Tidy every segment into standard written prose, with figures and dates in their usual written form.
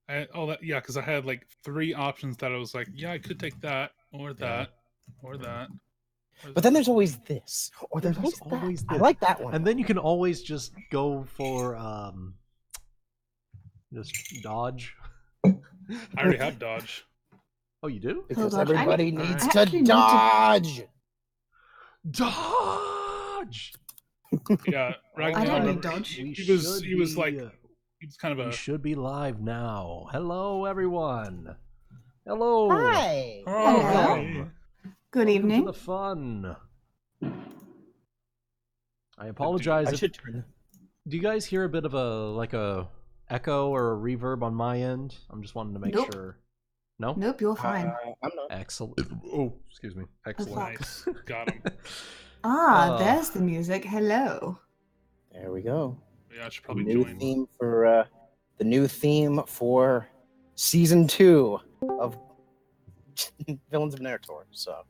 Yeah, because I had like 3 options that I was like, yeah, I could take that or that or that. But then there's always this, or there's always that. I like that one. And then you can always just go for just dodge. I already have dodge. Oh, you do? Because everybody needs to dodge. Dodge. Yeah, Ragnael, I don't need dodge. He was like, he was kind of a. We should be live now. Hello, everyone. Hello. Hi. Welcome. Good evening. To the fun. I apologize. Do you guys hear a bit of a echo or a reverb on my end? I'm just wanting to make sure. No? Nope, you're fine. I'm not. Excellent. Oh, excuse me. Excellent. Nice. Got him. There's the music. Hello. There we go. Yeah, I should probably join. join. The new theme for season 2 of Villains of Narr'tor. So.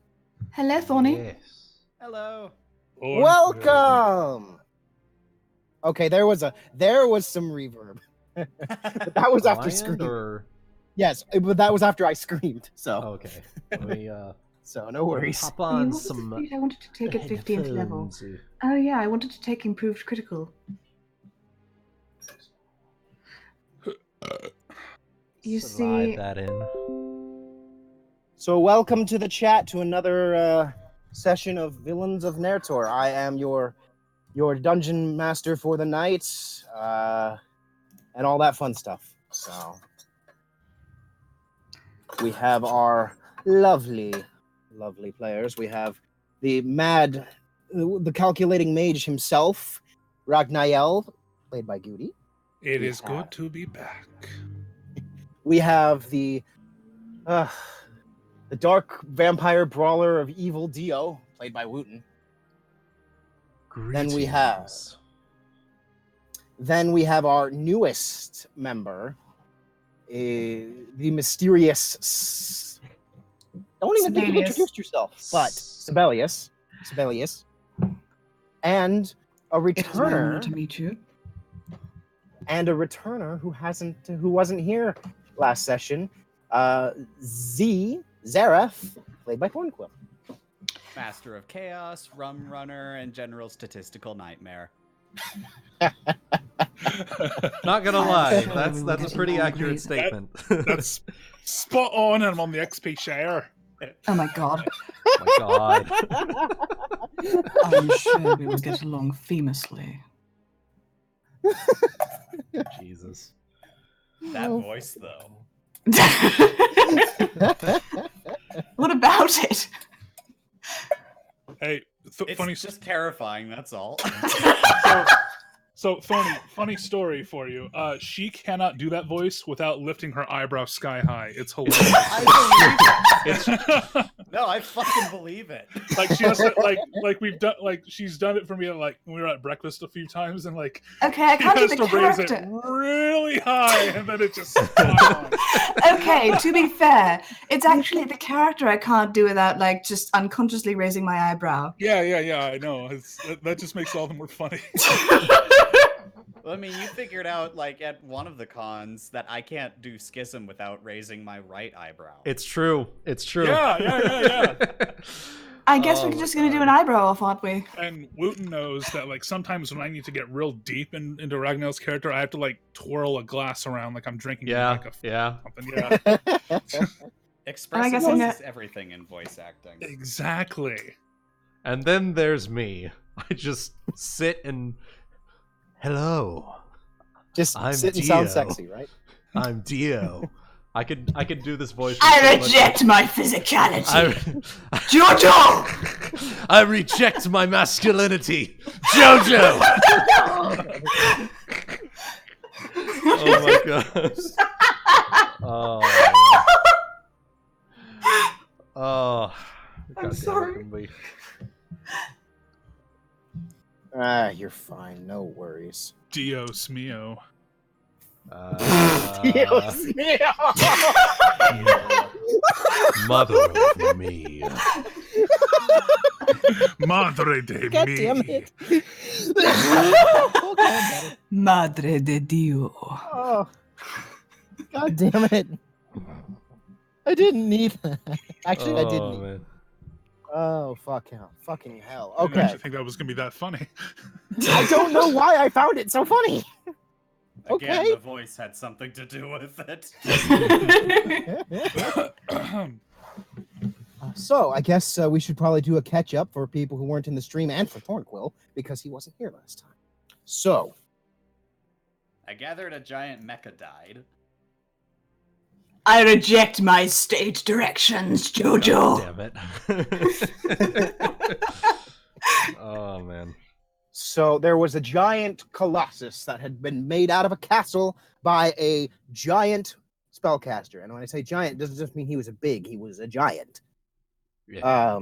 Hello, Thorny. Yes. Hello. Welcome. Okay, there was some reverb. But that was after screaming. Or... Yes, but that was after I screamed. So. Okay. Let me, so no worries. Hop on some. I wanted to take it 15th level. Oh yeah, I wanted to take improved critical. You see that in. So welcome to the chat to another session of Villains of Narr'tor. I am your dungeon master for the night, and all that fun stuff. So we have our lovely players. We have the calculating mage himself, Ragnael, played by Guti. It is good to be back. We have the dark vampire brawler of evil, Dio, played by Wuten. Greetings. Then we have our newest member, the mysterious. Don't even think you introduced yourself, but Sabelius, and a returner. To meet you. And a returner who wasn't here last session, Zaerith, played by Thornquill. Master of Chaos, Rum Runner, and General Statistical Nightmare. Not gonna lie, that's a pretty accurate statement. That's spot on, and I'm on the XP share. Oh my god. Oh my god. I'm sure we will get along famously. Jesus. That voice, though. What about it? Hey, it's just terrifying, that's all. So Thorny, funny story for you. She cannot do that voice without lifting her eyebrow sky high. It's hilarious. I believe it. No, I fucking believe it. Like she has to, like we've done, like she's done it for me. Like when we were at breakfast a few times, and like okay, I can't do the raise it character really high, and then it just. Okay, to be fair, it's actually the character I can't do without like just unconsciously raising my eyebrow. Yeah, I know. That just makes it all the more funny. Well, I mean, you figured out, like, at one of the cons that I can't do Schism without raising my right eyebrow. It's true. Yeah. I guess we're just going to do an eyebrow off, aren't we? And Wuten knows that, like, sometimes when I need to get real deep into Ragnael's character, I have to, like, twirl a glass around like I'm drinking something. Yeah. Expressiveness is everything in voice acting. Exactly. And then there's me. I just sit and... Hello. Just sit and sound sexy, right? I'm Dio. I could do this voice. I reject my physicality. Jojo! I reject my masculinity. Jojo! Oh my gosh. I'm sorry. You're fine. No worries. Dios mio. Dios mio! Mother of me. Madre de God mi. damn it. Madre de Dio. Oh. God damn it! I didn't need that. Actually, I didn't. Need Man. Oh fucking hell! I didn't Okay, actually think that was gonna be that funny. I don't know why I found it so funny. Again, Okay. the voice had something to do with it. So I guess we should probably do a catch up for people who weren't in the stream and for Thornquill because he wasn't here last time. So I gathered a giant mecha died. I reject my stage directions, Jojo. Damn it. Oh, man. So there was a giant colossus that had been made out of a castle by a giant spellcaster. And when I say giant, it doesn't just mean he was he was a giant. Yeah.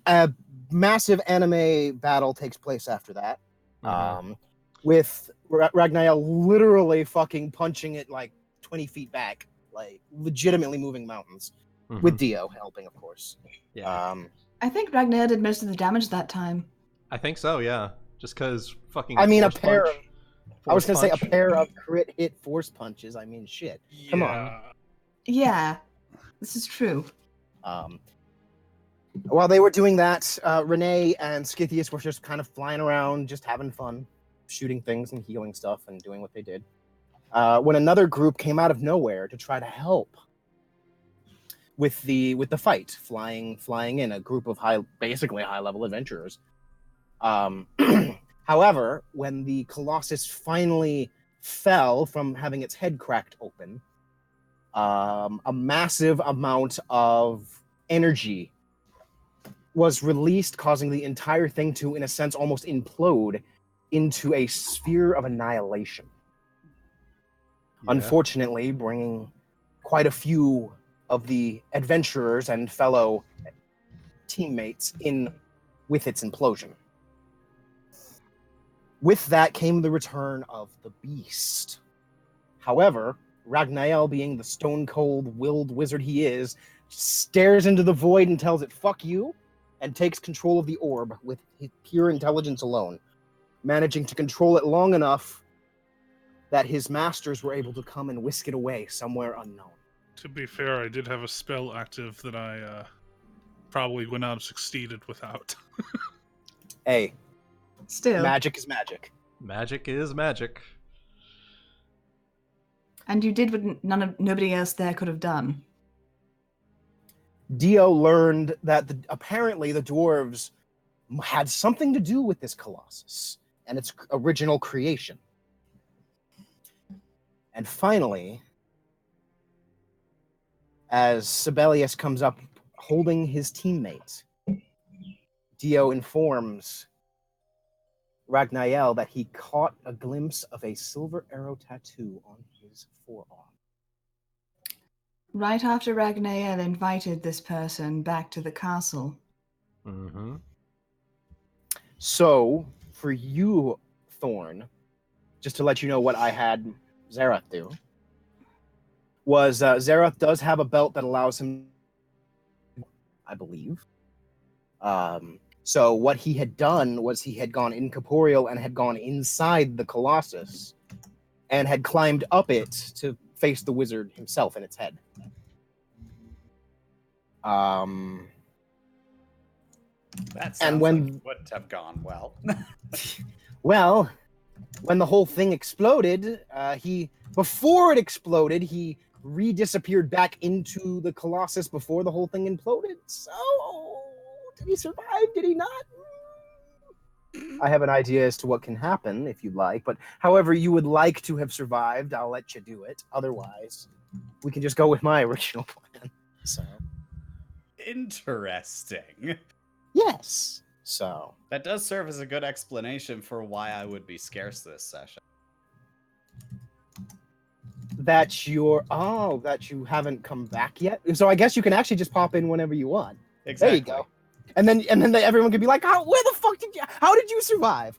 A massive anime battle takes place after that. With Ragnael literally fucking punching it like 20 feet back, like legitimately moving mountains, with Dio helping, of course. Yeah. I think Ragnael did most of the damage that time. I think so, yeah. Just because fucking. I mean, force punch, I was gonna say a punch. pair of crit hit force punches. I mean, shit. Come on. Yeah, this is true. While they were doing that, Renee and Scythius were just kind of flying around, just having fun, shooting things and healing stuff and doing what they did. When another group came out of nowhere to try to help with the fight, flying in, a group of basically high level adventurers. However, when the Colossus finally fell from having its head cracked open, a massive amount of energy was released, causing the entire thing to, in a sense, almost implode into a sphere of annihilation. Yeah. Unfortunately, bringing quite a few of the adventurers and fellow teammates in with its implosion. With that came the return of the beast. However, Ragnael, being the stone-cold, willed wizard he is, stares into the void and tells it, "Fuck you," and takes control of the orb with his pure intelligence alone, managing to control it long enough that his masters were able to come and whisk it away somewhere unknown. To be fair, I did have a spell active that I probably would not have succeeded without. Hey, still, magic is magic. Magic is magic. And you did what nobody else there could have done. Dio learned that apparently the dwarves had something to do with this Colossus and its original creation. And finally, as Sabelius comes up holding his teammate, Dio informs Ragnael that he caught a glimpse of a silver arrow tattoo on his forearm. Right after Ragnael invited this person back to the castle. Mm-hmm. So, for you, Thorn, just to let you know what I had Zaerith do, was Zaerith does have a belt that allows him, I believe. So what he had done was he had gone incorporeal and had gone inside the Colossus and had climbed up it to face the wizard himself in its head. That sounds like would have gone well. Well, when the whole thing exploded, before it exploded, he re-disappeared back into the Colossus before the whole thing imploded. So, did he survive? Did he not? I have an idea as to what can happen, if you'd like, but however you would like to have survived, I'll let you do it. Otherwise, we can just go with my original plan. So, interesting. Yes. So that does serve as a good explanation for why I would be scarce this session. That you haven't come back yet. So I guess you can actually just pop in whenever you want. Exactly. There you go. And then everyone could be like, how did you survive?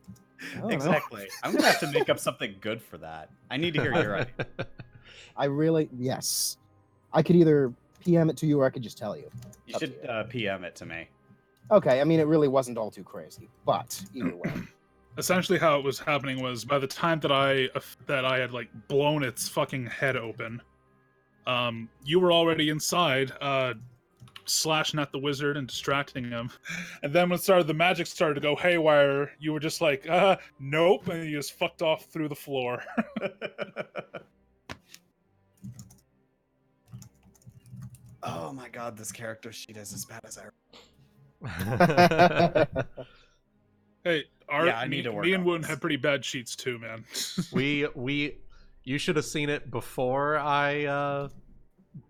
Exactly. I'm gonna have to make up something good for that. I need to hear your idea. Yes. I could either PM it to you or I could just tell you. You should PM it to me. Okay, I mean, it really wasn't all too crazy, but either way. essentially how it was happening was by the time that I had like blown its fucking head open, you were already inside, slashing at the wizard and distracting him. And then when the magic started to go haywire, you were just like, nope, and you just fucked off through the floor. Oh my god, this character sheet is as bad as I. Hey, I need to work me and on Wuten this. had pretty bad sheets too, man. You should have seen it before I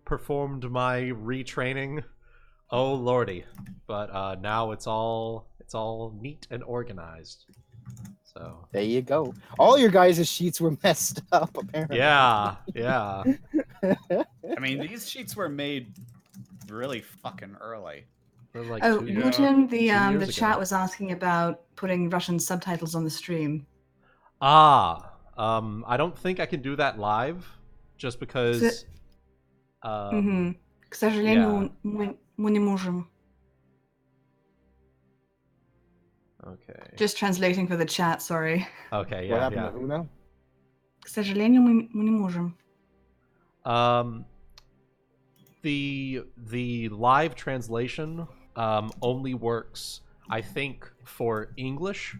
performed my retraining. Oh lordy! But now it's all neat and organized. So there you go. All your guys' sheets were messed up, apparently. yeah. I mean, these sheets were made really fucking early. Like Oh, 2 years- Wuten, 2 years the ago. chat was asking about putting Russian subtitles on the stream. I don't think I can do that live, just because. К сожалению, мы не можем. Okay. Just translating for the chat, sorry. Okay. What Yeah. happened Yeah. to who now? К сожалению, мы не можем. The live translation only works, I think, for English,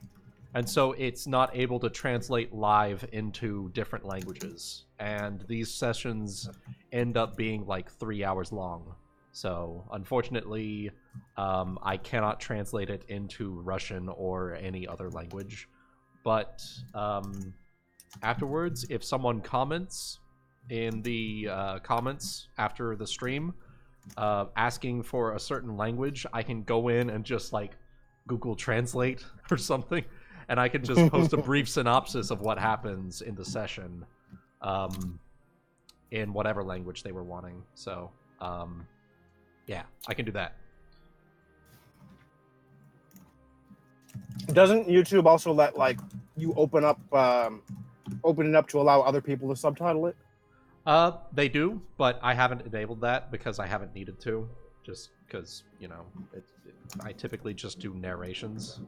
and so it's not able to translate live into different languages. And these sessions end up being like 3 hours long. So unfortunately, I cannot translate it into Russian or any other language. But afterwards, if someone comments in the comments after the stream asking for a certain language, I can go in and just like Google Translate or something, and I can just post a brief synopsis of what happens in the session in whatever language they were wanting. So yeah, I can do that. Doesn't YouTube also let like you open it up to allow other people to subtitle it? They do, but I haven't enabled that because I haven't needed to. Just because, you know, I typically just do narrations.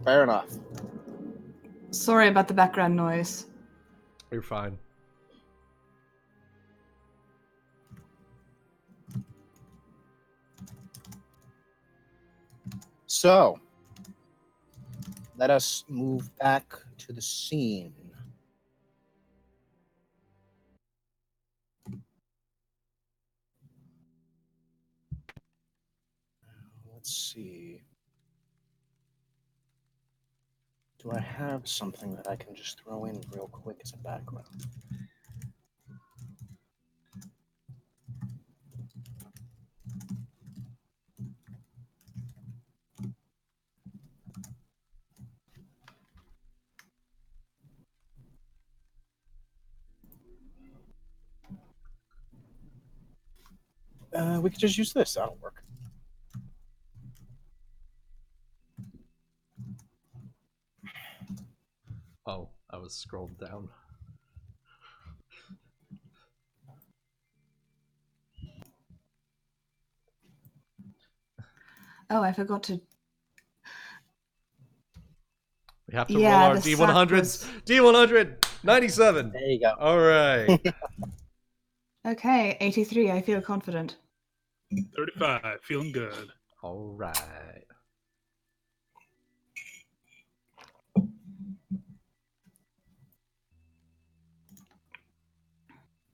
Fair enough. Sorry about the background noise. You're fine. So, let us move back to the scene. Let's see. Do I have something that I can just throw in real quick as a background? We could just use this. That'll work. Oh, I was scrolled down. Oh, I forgot to... We have to roll our the D100s. sack D100! 97! There you go. All right. Okay, 83, I feel confident. 35, feeling good. All right.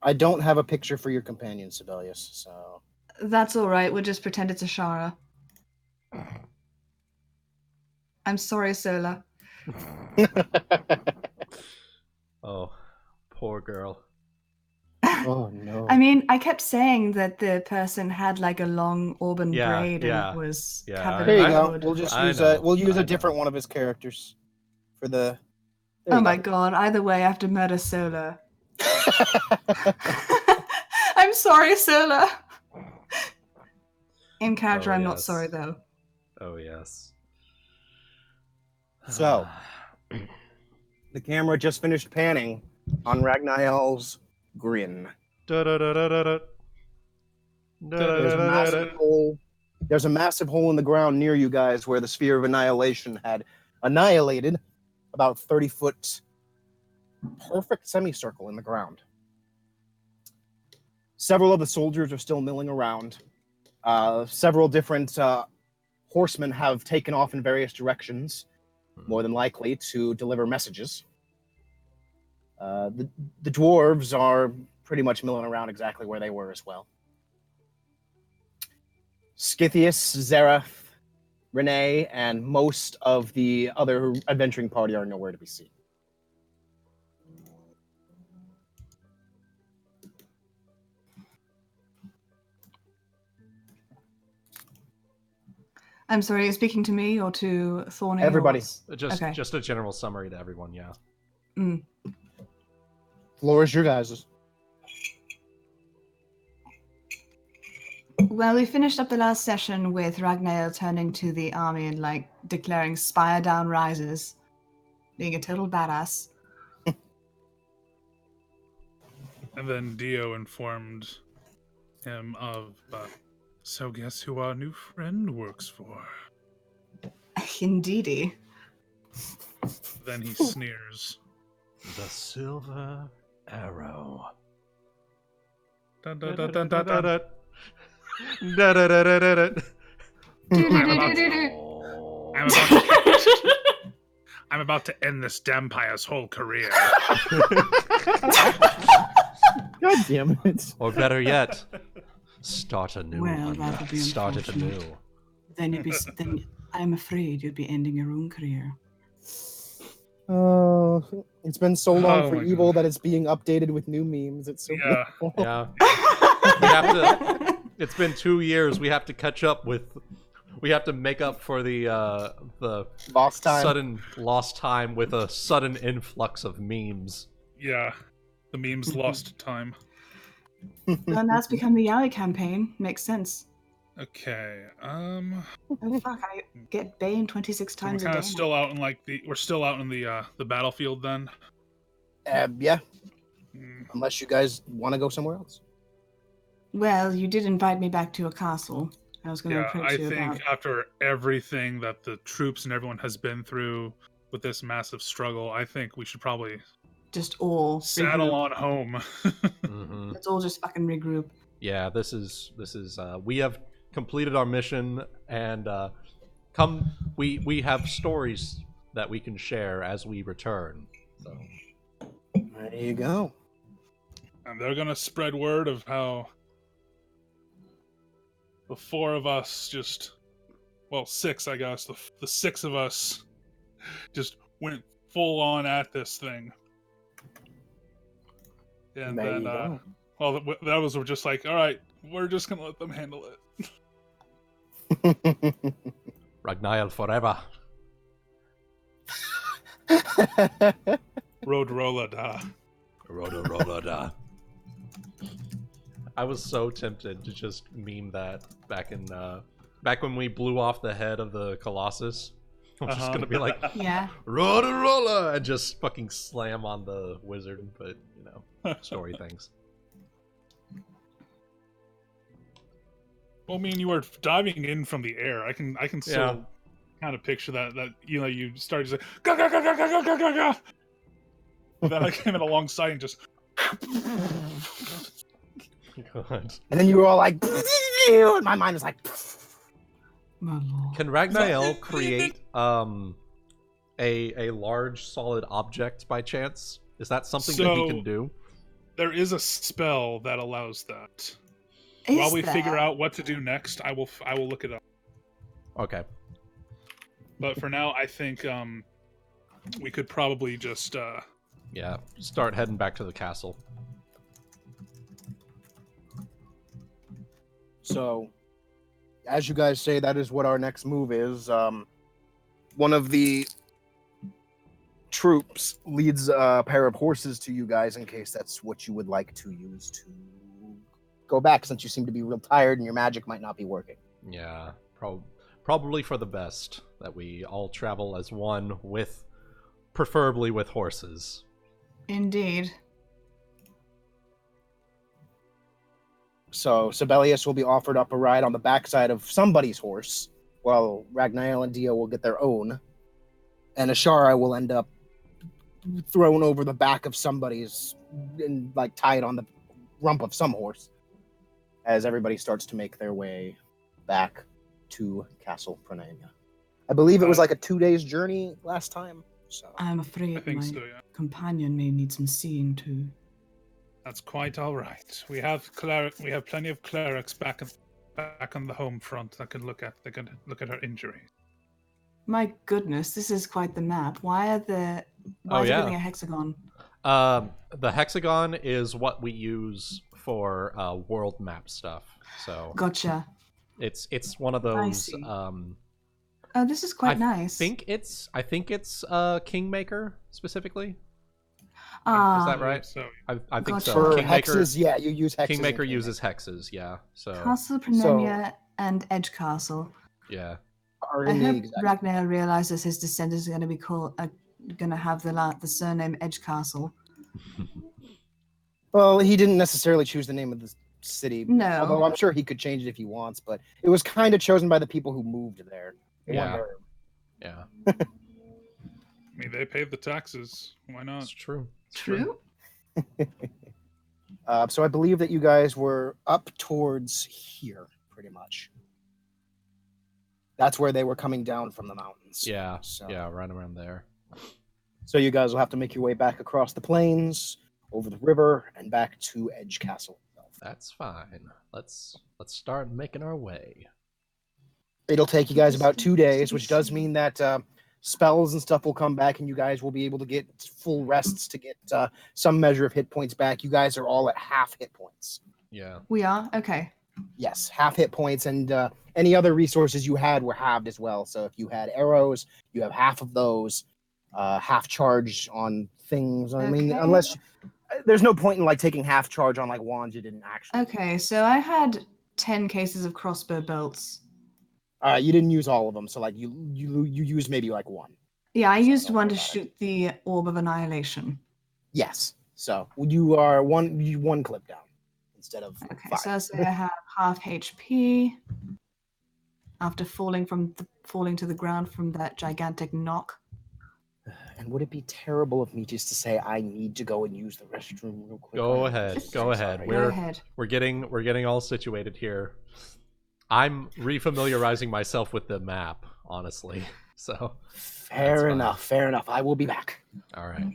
I don't have a picture for your companion, Sabelius, so... That's alright, we'll just pretend it's a Shara. I'm sorry, Sola. Oh, poor girl. Oh, no. I mean, I kept saying that the person had like a long auburn braid and was covered There you in go. wood. We'll just use a different one of his characters for the... Oh my god, either way, I have to murder Sola. I'm sorry, Sola. In character, I'm not sorry, though. Oh, yes. So, the camera just finished panning on Ragnael's grin. There's a massive hole in the ground near you guys where the sphere of annihilation had annihilated about 30-foot perfect semicircle in the ground. Several of the soldiers are still milling around. Several different horsemen have taken off in various directions, more than likely to deliver messages. The dwarves are pretty much milling around exactly where they were as well. Scythius, Zaerith, Renee, and most of the other adventuring party are nowhere to be seen. I'm sorry, you're speaking to me or to Thorny? Everybody. Okay. Just a general summary to everyone, yeah. Mm. Floor is your guys'. Well, we finished up the last session with Ragnael turning to the army and, like, declaring Spire Down Rises, being a total badass. And then Dio informed him of, so guess who our new friend works for? Indeedy. Then he sneers. The Silver Arrow. Dun, dun, dun, dun, dun, dun. I'm about to end this Dampire's whole career. God damn it. Or better yet, start a new Well, one. that would be Start it anew. unfortunate. Then I'm afraid you'd be ending your own career. Oh, it's been so long Oh for my evil God. that it's being updated with new memes. It's so Yeah. beautiful. Yeah. We have to. It's been 2 years. We have to catch up with. We have to make up for the Lost time. sudden lost time with a sudden influx of memes. Yeah. The memes lost time. Well, now it's become the Yowie campaign. Makes sense. Okay. Oh fuck! I get Bane 26 So times we're a kind day. of still out in we're still out in the battlefield then. Yeah, Hmm. unless you guys want to go somewhere else. Well, you did invite me back to a castle. I was going to Yeah, approach I you think about. after everything that the troops and everyone has been through with this massive struggle, I think we should probably Just all saddle regroup. on home. Hmm. Let's all just fucking regroup. Yeah, this is we have completed our mission, and we have stories that we can share as we return. So There you go. And they're gonna spread word of how the four of us six, I guess, the six of us just went full on at this thing. And There then, you go. that was we're just like, all right, we're just gonna let them handle it. Ragnael forever. Road rolla da. Roda. I was so tempted to just meme that back when we blew off the head of the Colossus. I'm just gonna be like, Yeah. Rolla, and just fucking slam on the wizard, but you know, story things. Well, I mean, you were diving in from the air. I can still Yeah. kind of picture that you started to say ga ga ga ga ga ga ga ga ga. And then I came in alongside and just God. And then you were all like, and my mind was like, My lord. Can Ragnael create a large solid object by chance? Is that something that he can do? there is a spell that allows that. Is While we there? figure out what to do next, I will look it up. Okay. But for now, I think we could probably just Yeah. Start heading back to the castle. so, as you guys say, that is what our next move is. One of the troops leads a pair of horses to you guys in case that's what you would like to use to go back, since you seem to be real tired and your magic might not be working. Yeah. Probably for the best that we all travel as one, with preferably with horses. Indeed. So Sabelius will be offered up a ride on the backside of somebody's horse, while Ragnael and Dio will get their own. and Ashara will end up thrown over the back of somebody's and like tied on the rump of some horse as everybody starts to make their way back to Castle Pranania. I believe it was like a 2 days journey last time. So I'm I afraid think my so, yeah. companion may need some seeing to. That's quite all right. We have plenty of clerics back on the home front that can look at her injuries. My goodness, this is quite the map. Why is everything a hexagon? The hexagon is what we use for world map stuff. So Gotcha. it's one of those. I see. Oh, this is quite nice. I think it's Kingmaker specifically. Ah, Is that right? So I think so. for Kingmaker, hexes, yeah, you use hexes. Kingmaker uses hexes, yeah. So Castle Pranania and Edge Castle. yeah. Are I in the hope exact- Ragnael realizes his descendants are going to be going to have the surname Edge Castle. Well, he didn't necessarily choose the name of the city. No. Although I'm sure he could change it if he wants, but it was kind of chosen by the people who moved there. They weren't Yeah. there. Yeah. I mean, they paid the taxes. Why not? It's true. It's True. So I believe that you guys were up towards here, pretty much. That's where they were coming down from the mountains. Yeah. So, Yeah, right around there. So you guys will have to make your way back across the plains, over the river, and back to Edge Castle. That's fine. Let's start making our way. It'll take you guys about 2 days, which does mean that spells and stuff will come back, and you guys will be able to get full rests to get some measure of hit points back. You guys are all at half hit points. Yeah. We are? Okay. Yes, half hit points, and any other resources you had were halved as well. So if you had arrows, you have half of those, half charge on things. I mean, Okay. unless there's no point in like taking half charge on like wands you didn't actually. Okay, so I had 10 cases of crossbow bolts. You didn't use all of them, so like you used maybe like one. Yeah, I used don't one worry to about it. shoot the Orb of Annihilation. Yes. So you are one clip down instead of Okay, 5. so I'll say I have half HP after falling to the ground from that gigantic knock. And would it be terrible of me just to say I need to go and use the restroom real quick? Go I'm ahead. so Go ahead. sorry. Go ahead. We're getting all situated here. I'm refamiliarizing myself with the map, honestly. So Fair fine. enough. Fair enough. I will be back. all right.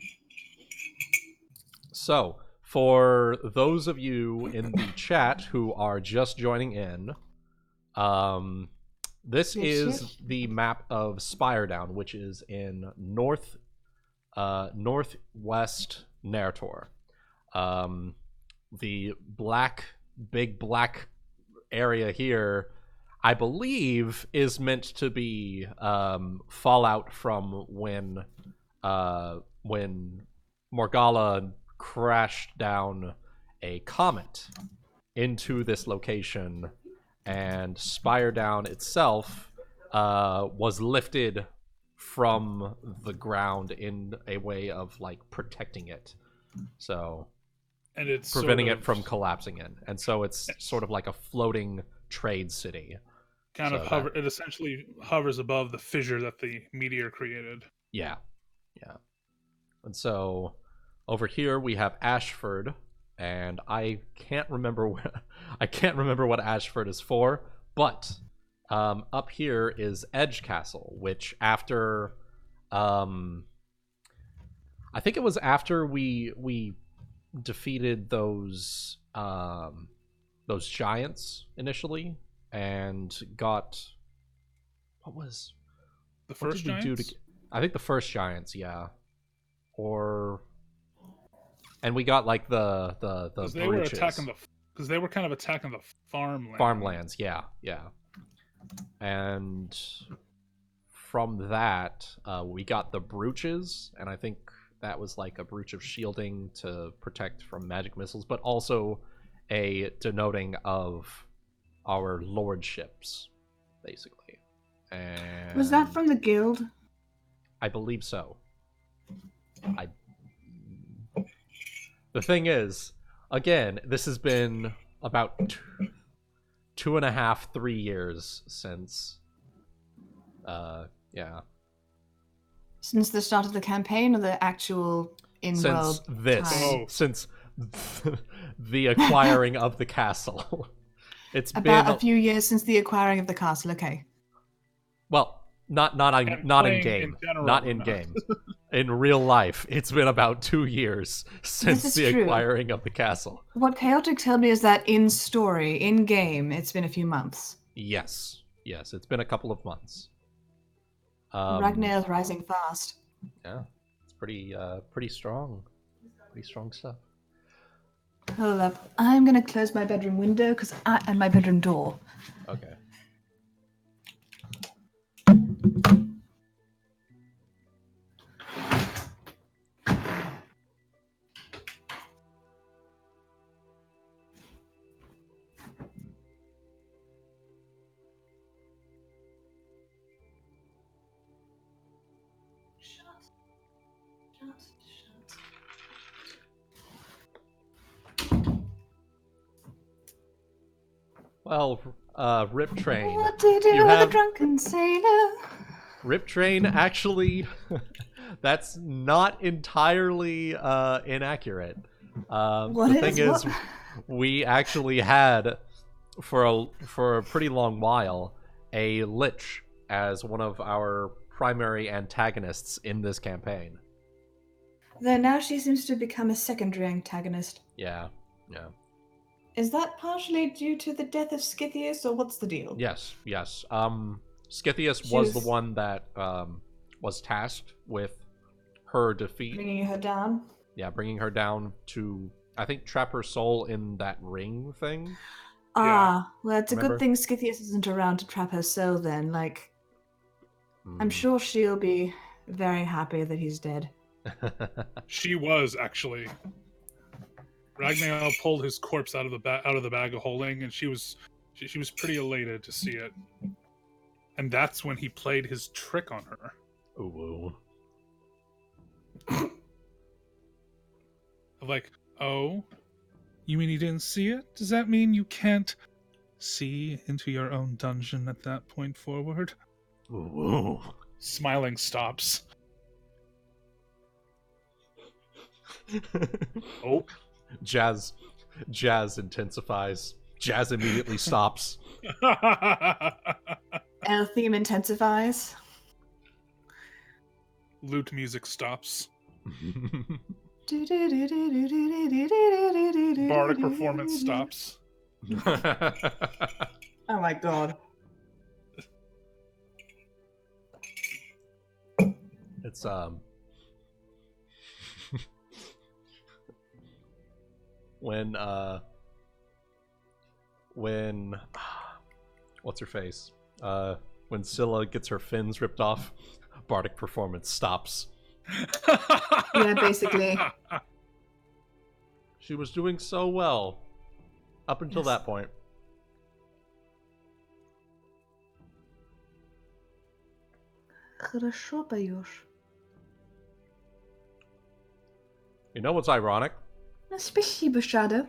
So, for those of you in the chat who are just joining in, this Yes, is yes. the map of Spiredown, which is in northwest Narr'tor. The big black area here, I believe, is meant to be fallout from when Morgalla crashed down a comet into this location, and Spiredown itself was lifted from the ground in a way of like protecting it, so And it's preventing sort it from collapsing in. And so it's sort of like a floating trade city. kind so of hover. It essentially hovers above the fissure that the meteor created. Yeah. And so over here we have Ashford, and I can't remember what Ashford is for, but up here is Edge Castle, which after I think it was after we defeated those giants initially and got The what first did we do giants? to I think the first giants, yeah. And we got like the Because they were brooches. because they were kind of attacking the farmland. Farmlands, yeah. And from that, we got the brooches, and I think that was like a brooch of shielding to protect from magic missiles, but also a denoting of our lordships, basically. And Was that from the guild? I believe so. The thing is, again, this has been about 2.5-3 years since. Yeah. Since the start of the campaign or the actual in-world Since this, time? since the acquiring of the castle. It's About been a few years since the acquiring of the castle, okay. well, not And in playing game, in general, not in game. In real life, it's been about 2 years since is the true. acquiring of the castle. What Chaotic told me is that in story, in game, it's been a few months. Yes, it's been a couple of months. Ragnael's rising fast. Yeah, it's pretty strong. Pretty strong stuff. Hold up. I'm gonna close my bedroom window and my bedroom door. Okay. Well, Rip Train. What do you do with a drunken sailor? Rip Train, actually, that's not entirely inaccurate. The thing is, we actually had, for a pretty long while, a Lich as one of our primary antagonists in this campaign. Though now she seems to become a secondary antagonist. Yeah. Is that partially due to the death of Scythius, or what's the deal? Yes. Scythius was the one that was tasked with her defeat. Bringing her down? Yeah, bringing her down to, I think, trap her soul in that ring thing. Ah, well, it's a Remember? good thing Scythius isn't around to trap her soul then. Like, I'm sure she'll be very happy that he's dead. She was, actually. Ragnael pulled his corpse out of the bag of holding, and she was pretty elated to see it. And that's when he played his trick on her. Ooh. Like, oh, you mean you didn't see it? Does that mean you can't see into your own dungeon at that point forward? Ooh. Smiling stops. Oh. Jazz intensifies. Jazz immediately stops. L theme intensifies. Lute music stops. Bardic performance stops. Oh my god. It's when what's her face? When Scylla gets her fins ripped off, bardic performance stops. Yeah, basically. She was doing so well up until that point. You know what's ironic? Спасибо, Shadow.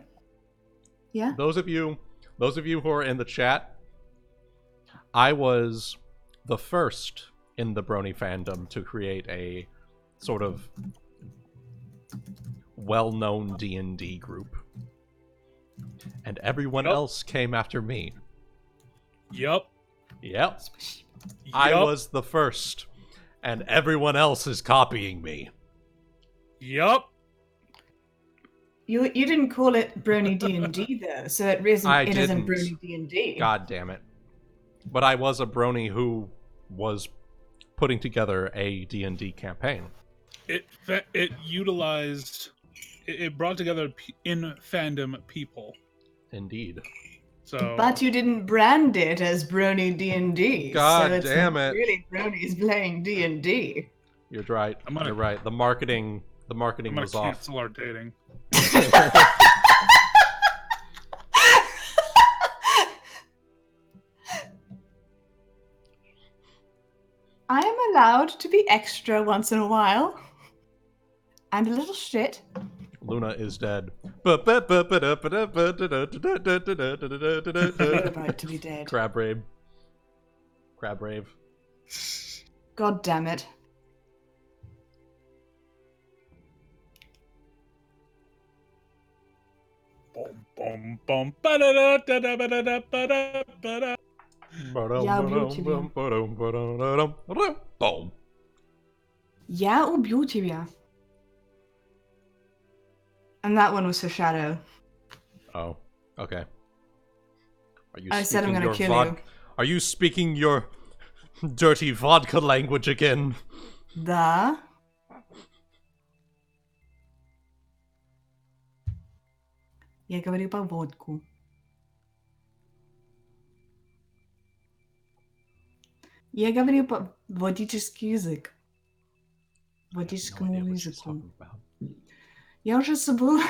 Yeah? Those of you who are in the chat, I was the first in the Brony fandom to create a sort of well-known D&D group. And everyone else came after me. Yep. I was the first, and everyone else is copying me. Yup. You didn't call it Brony D&D though, so it isn't Brony D&D. God damn it. But I was a Brony who was putting together a D&D campaign. It utilized... It brought together in fandom people. Indeed. So, but you didn't brand it as Brony D&D. God so it's damn not it. really Brony's playing D&D. You're right. You're right. The marketing was off. I'm gonna cancel our dating. I am allowed to be extra once in a while. And a little shit. Luna is dead. About to be dead. Crab rave. God damn it. Bum bum ba da da da da ba da da ba da ba da. Я убью тебя. Я убью тебя. And that one was for Shadow. Oh, okay. Are you I said I'm speaking gonna your kill you. Are you speaking your dirty vodka language again? Да. Я говорю по водку. Я говорю по водический язык. I have no Водическому idea what she's языку. talking about. Я уже забыла.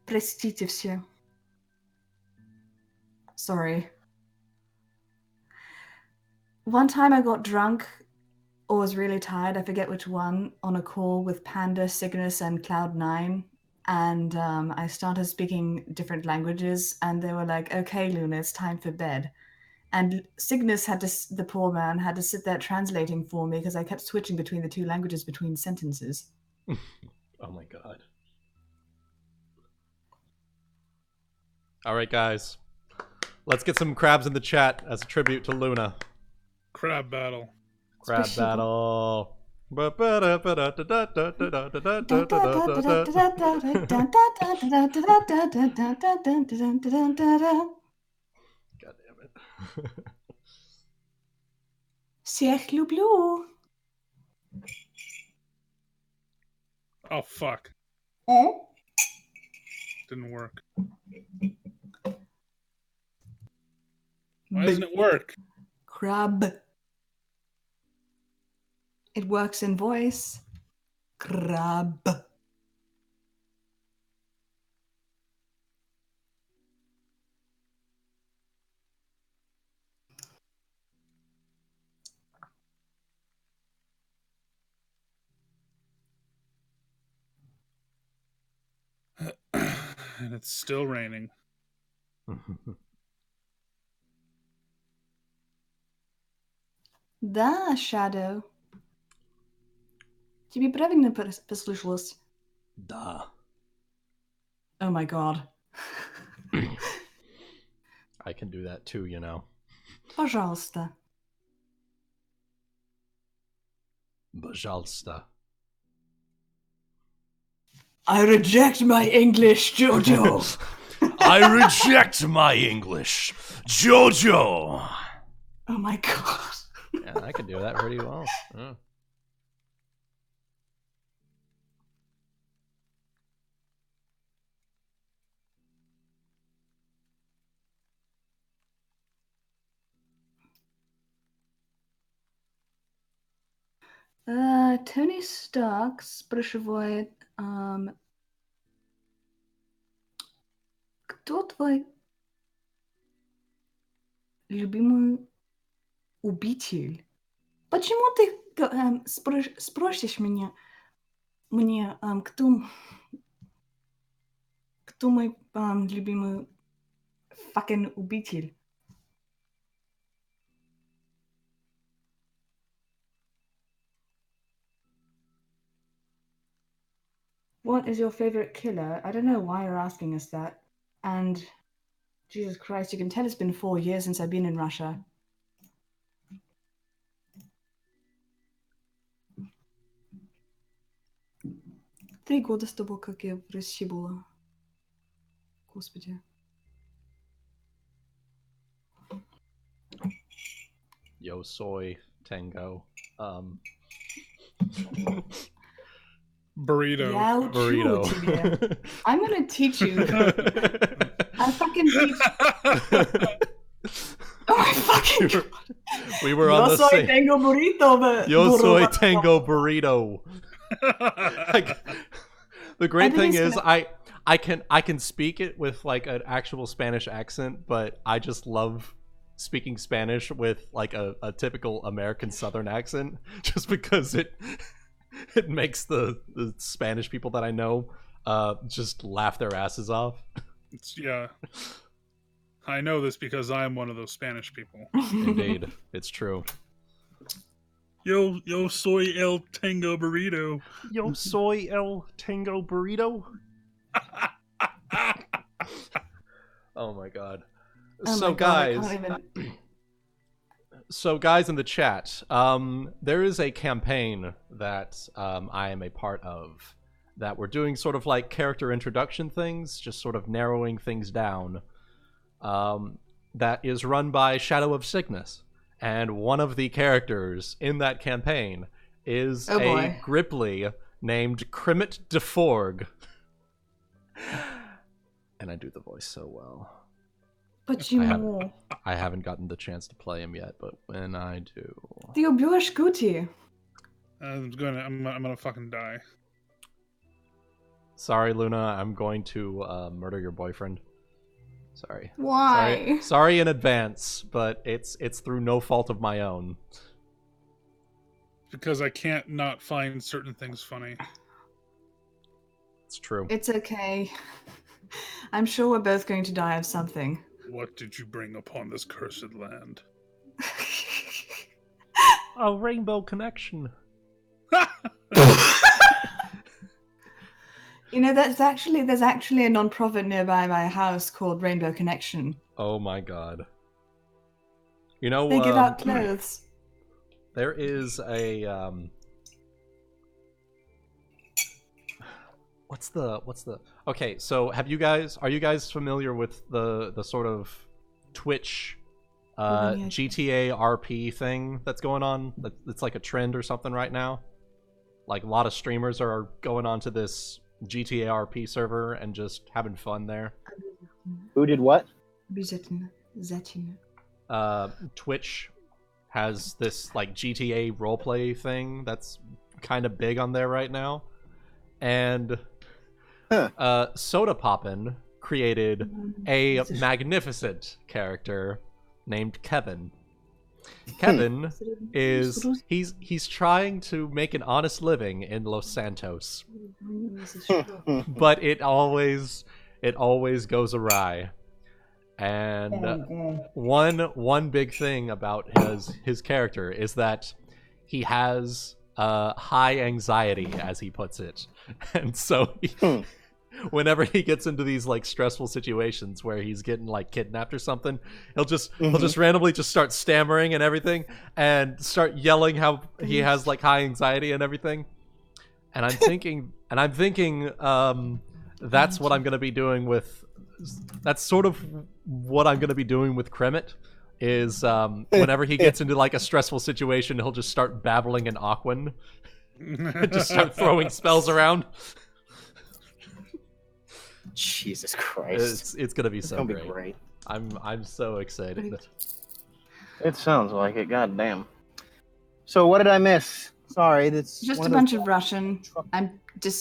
Простите все. Sorry. One time I got drunk or was really tired, I forget which one, on a call with Panda, Cygnus, and Cloud9. And I started speaking different languages, and they were like, okay, Luna, it's time for bed. And Cygnus the poor man, had to sit there translating for me because I kept switching between the two languages between sentences. Oh my god. Alright, guys. Let's get some crabs in the chat as a tribute to Luna. Crab battle. Crab Спасибо. battle. God damn it. Всех люблю. Oh fuck. Didn't work. Why doesn't it work? Crab. It works in voice. Crab. And it's still raining. Да, Shadow. Тебе правильно послышалось? Duh. Oh my god. I can do that too, you know. Пожалуйста. Bajalsta. I reject my English, Jojo. I reject my English, Jojo. Oh my god. Yeah, I can do that pretty well. Yeah. Tony Stark спрашивает, кто твой любимый убитель? Почему ты спросишь меня, кто мой любимый fucking убитель? What is your favorite killer? I don't know why you're asking us that. And Jesus Christ, you can tell it's been 4 years since I've been in Russia. Три года с тобой, как я в России была. Господи. Yo soy tango. Burrito. Я учу Burrito. тебя. I'm gonna teach you. I fucking teach. Oh my fucking god. We were on Yo the soy same. tango burrito, but Yo soy tango burrito. Like, the great thing is I can speak it with like an actual Spanish accent, but I just love speaking Spanish with like a typical American Southern accent, just because it makes the Spanish people that I know just laugh their asses off. Yeah. I know this because I am one of those Spanish people. Indeed, it's true. Yo soy el tango burrito. Yo soy el tango burrito. Oh my god. Oh So my God, I guys, can't even... so guys in the chat, there is a campaign that I am a part of that we're doing sort of like character introduction things, just sort of narrowing things down. That is run by Shadow of Cygnus, and one of the characters in that campaign is Oh, a boy. Gripply named Crimit de Forg. And I do the voice so well. But you I haven't- know... I haven't gotten the chance to play him yet, but when I do... Dio Brando. I'm gonna fucking die. Sorry, Luna, I'm going to murder your boyfriend. Sorry. Why? Sorry in advance, but it's through no fault of my own. Because I can't not find certain things funny. It's true. It's okay. I'm sure we're both going to die of something. What did you bring upon this cursed land? A rainbow connection. You know, there's actually a non-profit nearby my house called Rainbow Connection. Oh my god. You know, They give out clothes. there is a what's the okay, so are you guys familiar with the sort of Twitch GTA RP thing that's going on? It's like a trend or something right now. Like a lot of streamers are going onto this GTA RP server and just having fun there. Who did what? Twitch has this like GTA roleplay thing that's kind of big on there right now, and Soda Poppin created a magnificent character named Kevin. Kevin is he's trying to make an honest living in Los Santos, but it always goes awry. And one big thing about his character is that he has high anxiety, as he puts it, and so whenever he gets into these like stressful situations where he's getting like kidnapped or something, he'll just randomly just start stammering and everything, and start yelling how he has like high anxiety and everything. And I'm thinking, that's what I'm gonna be doing with. That's sort of what I'm gonna be doing with Kremit. Is whenever he gets into like a stressful situation, he'll just start babbling in Aquan, just start throwing spells around. Jesus Christ! It's gonna be It's so gonna great. be great. I'm so excited. It sounds like it. Goddamn. So what did I miss? Sorry, that's Just a bunch of Russian. I'm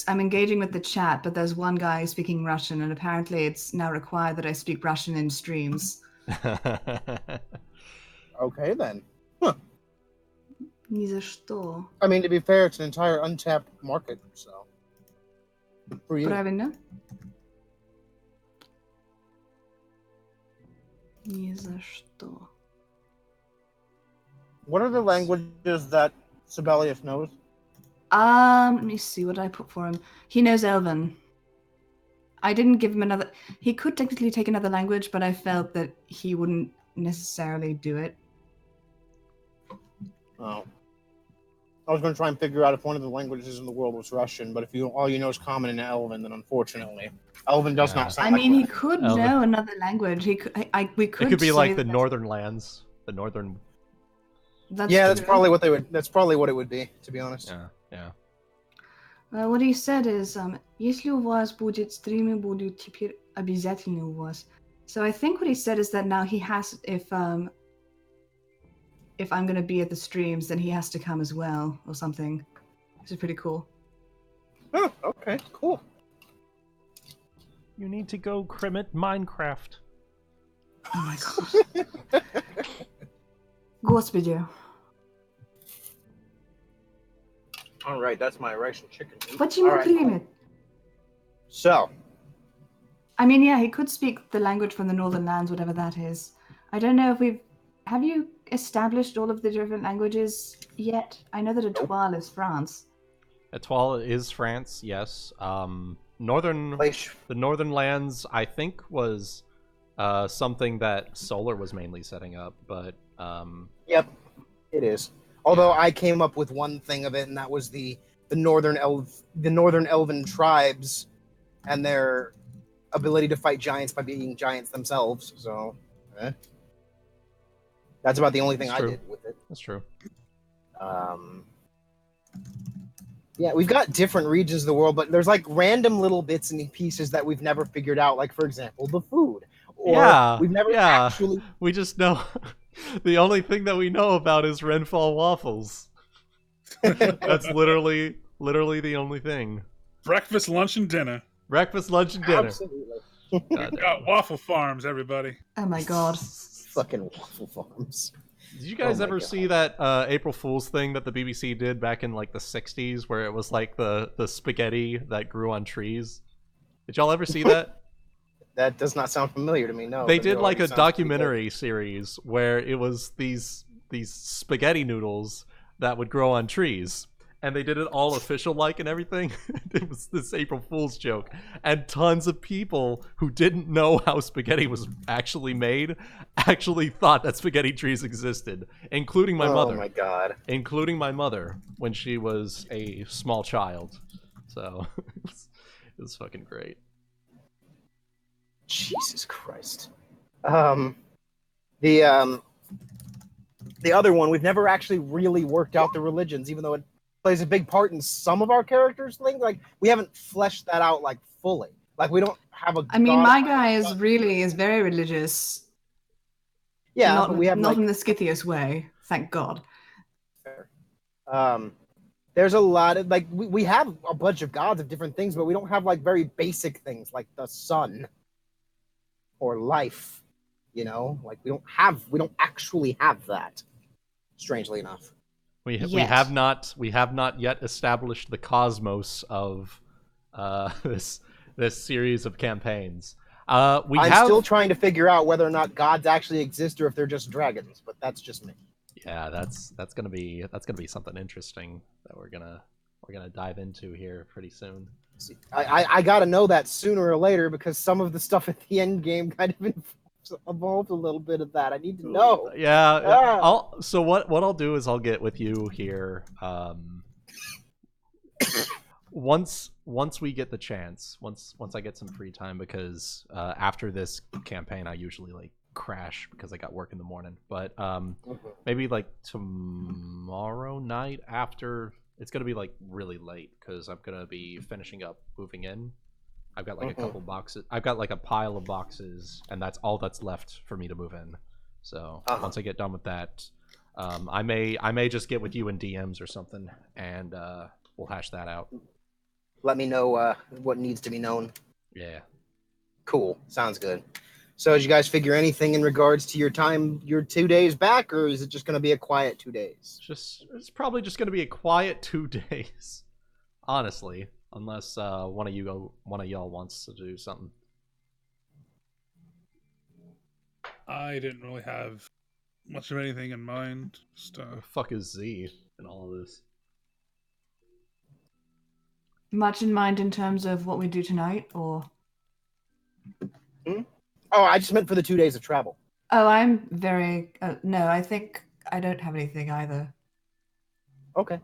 engaging with the chat, but there's one guy speaking Russian, and apparently it's now required that I speak Russian in streams. Okay then. Huh. Ни за что. I mean, to be fair, it's an entire untapped market, so. For you. Правильно? Ни за что. What are the languages that Sabelius knows? Let me see what I put for him. He knows Elven. I didn't give him another. He could technically take another language, but I felt that he wouldn't necessarily do it. Oh. I was going to try and figure out if one of the languages in the world was Russian, but if all you know is Common and Elven, then unfortunately, Elven does not sound I like mean, he Russian. could Elven. know another language. He could. We could. It could be say like the that- Northern Lands, the Northern. That's true. probably what they would. That's probably what it would be, to be honest. Yeah. What he said is, если у вас будет стримы, будут теперь обязательно у вас. So I think what he said is that now he has, if I'm going to be at the streams, then he has to come as well, or something. Which is pretty cool. Oh, okay, cool. You need to go Kremit Minecraft. Oh my god. Господи. All right, that's my rice and chicken. Почему All right. Климат? So, I mean, yeah, he could speak the language from the Northern Lands, whatever that is. I don't know if have you established all of the different languages yet? I know that Etoile is France. Etoile is France, yes. The Northern Lands, I think, was something that Solar was mainly setting up, but Yep, it is. Although Yeah. I came up with one thing of it, and that was the northern elven tribes and their ability to fight giants by being giants themselves. So, that's about the only thing That's I true. did with it. That's true. Yeah, we've got different regions of the world, but there's like random little bits and pieces that we've never figured out. Like, for example, the food, or we've never actually. We just know the only thing that we know about is Renfall waffles. That's literally the only thing. Breakfast, lunch, and dinner. Breakfast, lunch, and dinner. Absolutely. Got waffle farms, everybody. Oh my god. Fucking waffle farms. Did you guys Oh my ever God. see that April Fool's thing that the BBC did back in like the 60s where it was like the spaghetti that grew on trees? Did y'all ever see that? That does not sound familiar to me. No. They but did it like already a sounds pretty good. documentary series where it was these spaghetti noodles that would grow on trees. And they did it all official like and everything. It was this April Fool's joke. And tons of people who didn't know how spaghetti was actually made actually thought that spaghetti trees existed, including my mother. Oh my God. Including my mother when she was a small child. So it was fucking great. Jesus Christ. The other one, we've never actually really worked out the religions, even though it plays a big part in some of our characters' things. Like, we haven't fleshed that out like fully. Like, we don't have a. I mean, god- my guy is very religious. Yeah, not, but we have not like. in the Scythius way, thank God. There's a lot of like we have a bunch of gods of different things, but we don't have like very basic things like the sun or life. You know, like we don't actually have that. Strangely enough. We Yet. have not yet established the cosmos of this series of campaigns. I'm still trying to figure out whether or not gods actually exist or if they're just dragons, but that's just me. Yeah, that's gonna be something interesting that we're gonna dive into here pretty soon. See, I gotta know that sooner or later because some of the stuff at the end game kind of evolved a little bit of that. I need to know. Yeah. So what I'll do is I'll get with you here. Once we get the chance, once I get some free time, because after this campaign I usually like crash because I got work in the morning. But maybe like tomorrow night after, it's gonna be like really late because I'm gonna be finishing up moving in. I've got like a couple boxes. I've got like a pile of boxes, and that's all that's left for me to move in. So once I get done with that, I may just get with you in DMs or something, and we'll hash that out. Let me know what needs to be known. Yeah. Cool. Sounds good. So did you guys figure anything in regards to your 2 days back, or is it just going to be a quiet 2 days? It's probably just going to be a quiet 2 days, honestly, unless one of y'all wants to do something. I didn't really have much of anything in mind. Just, What the fuck is Z in all of this? Much in mind in terms of what we do tonight, or? Oh, I just meant for the 2 days of travel. Oh, I'm very... no, I think I don't have anything either. Okay.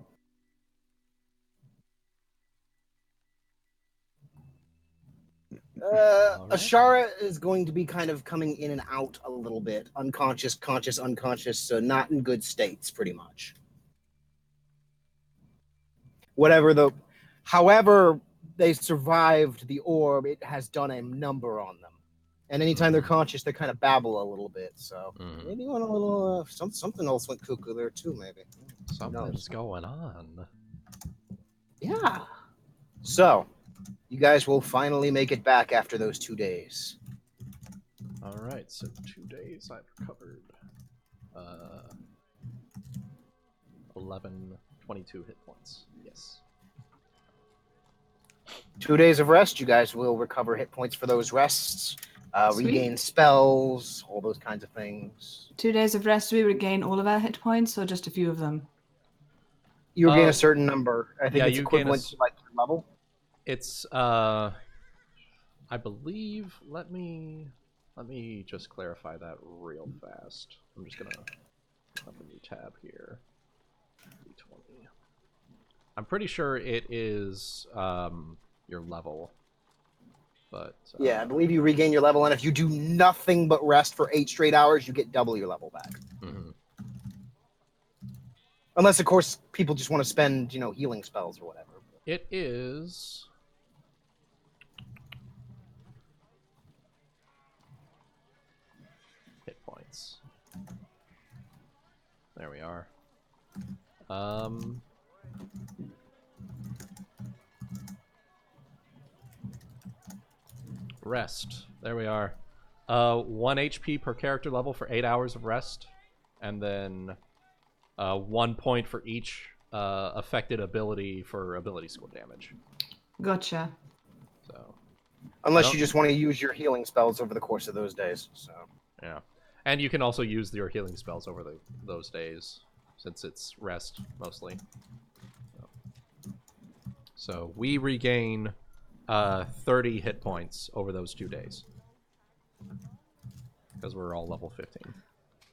Ashara is going to be kind of coming in and out a little bit. Unconscious, conscious, unconscious, so not in good states, pretty much. However they survived the orb, it has done a number on them. And anytime they're conscious, they kind of babble a little bit. So maybe you want a little something else went cuckoo there too. Maybe Something's going on. Yeah. So you guys will finally make it back after those 2 days. All right. So 2 days I've recovered 11, 22 hit points. Yes. 2 days of rest. You guys will recover hit points for those rests. Sweet. Regain spells, all those kinds of things. 2 days of rest, do we regain all of our hit points, or just a few of them? You regain a certain number. I think yeah, it's you equivalent to like your level. It's I believe. Let me let me just clarify that real fast. I'm just gonna open a new tab here. D20. I'm pretty sure it is your level. But Yeah, I believe you regain your level, and if you do nothing but rest for 8 straight hours, you get double your level back. mhm. Unless, of course, people just want to spend, healing spells or whatever. It is. Hit points. There we are. Rest. There we are. 1 HP per character level for 8 hours of rest, and then 1 point for each affected ability for ability score damage. Gotcha. So, Unless you just want to use your healing spells over the course of those days. So yeah, and you can also use your healing spells over those days, since it's rest mostly. So we regain 30 hit points over those 2 days because we're all level 15.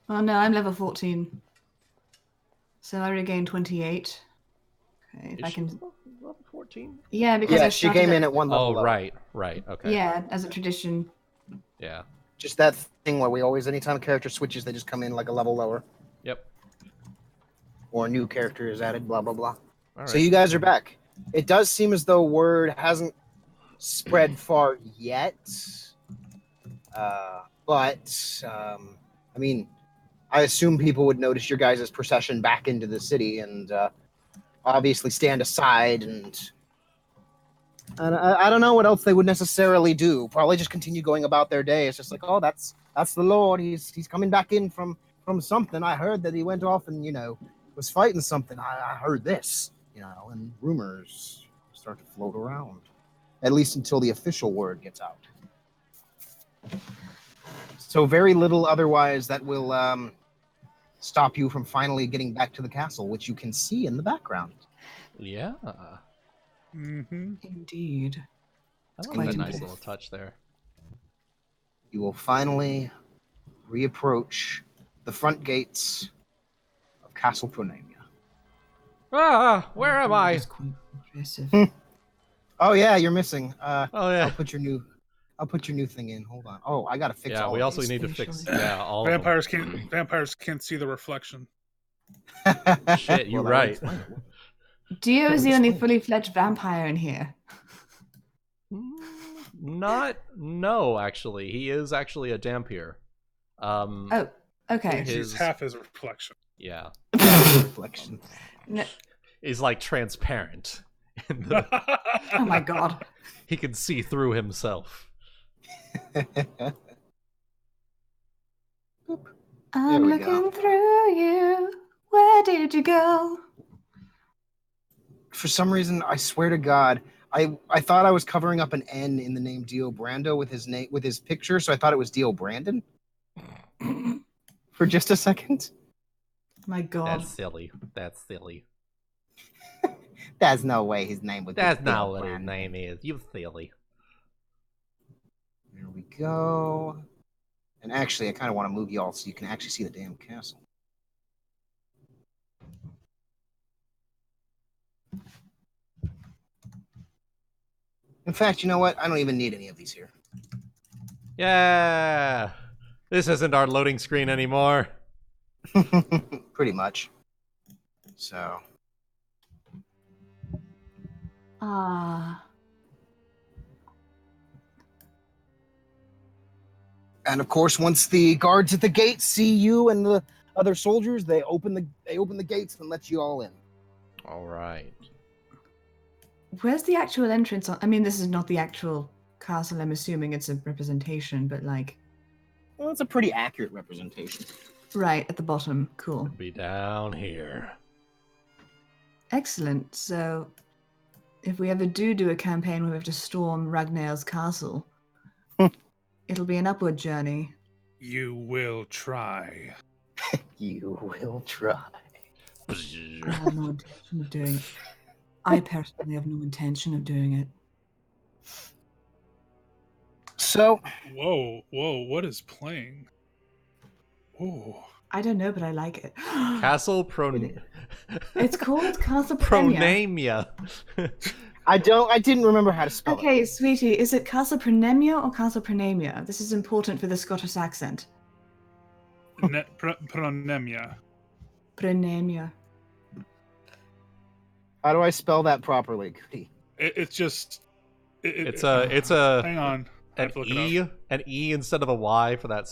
Oh no, I'm level 14. So I regain 28. Okay, if I can. Level 14? Yeah, because I she started came in at 1 level. Oh, lower. right. Okay. Yeah, as a tradition. Yeah. Just that thing where we always, anytime a character switches, they just come in like a level lower. Yep. Or a new character is added, blah, blah, blah. All right. So you guys are back. It does seem as though word hasn't spread far yet. But I mean, I assume people would notice your guys' procession back into the city and obviously stand aside. And I don't know what else they would necessarily do. Probably just continue going about their day. It's just like, oh, that's the Lord. He's coming back in from something. I heard that he went off and was fighting something. I heard this. And rumors start to float around, at least until the official word gets out. So very little otherwise that will stop you from finally getting back to the castle, which you can see in the background. Yeah. Mm-hmm. Indeed. I like quite that nice impressive. little touch there. You will finally reapproach the front gates of Castle Pronamia. Ah, where am I? That's quite impressive. Oh yeah, you're missing. Oh yeah. I'll put your new thing in. Hold on. Oh, I gotta fix Yeah, all we of also these. need to fix Spatially. all of them. Vampires can't see the reflection. Shit, you're Well, that would right. explain it. Dio is Don't the only explain. fully fledged vampire in here. No, actually. He is actually a Dampier. Oh, okay. His- He's half his reflection. Yeah. Reflection. No, He's like transparent. oh my god. He can see through himself. I'm we looking go. through you. Where did you go? For some reason, I swear to God, I thought I was covering up an N in the name Dio Brando with his picture, so I thought it was Dio Brandon for just a second. My god. That's silly. That's silly. There's no way his name would be That's Dio not what his Brandon. name is. You silly. There we go. And actually, I kind of want to move y'all so you can actually see the damn castle. In fact, you know what? I don't even need any of these here. Yeah. This isn't our loading screen anymore. Pretty much. So, Ah. and of course, once the guards at the gate see you and the other soldiers, they open the gates and let you all in. All right. Where's the actual entrance? I mean, this is not the actual castle. I'm assuming it's a representation, but like... Well, it's a pretty accurate representation. Right, at the bottom. Cool. Be down here. Excellent. So, if we ever do a campaign where we have to storm Ragnael's castle, it'll be an upward journey. You will try. You will try. I have no intention of doing it. I personally have no intention of doing it. So, Whoa, what is playing? Oh, I don't know, but I like it. Castle It's called Castle Pronemia. Pronemia. I didn't remember how to spell it. Okay, sweetie, is it Castle Pronemia or Castle Pronemia? This is important for the Scottish accent. Pronemia. Pronemia. How do I spell that properly, Goody? It's just. It's a Hang on. I have to look it up. an E instead of a Y for that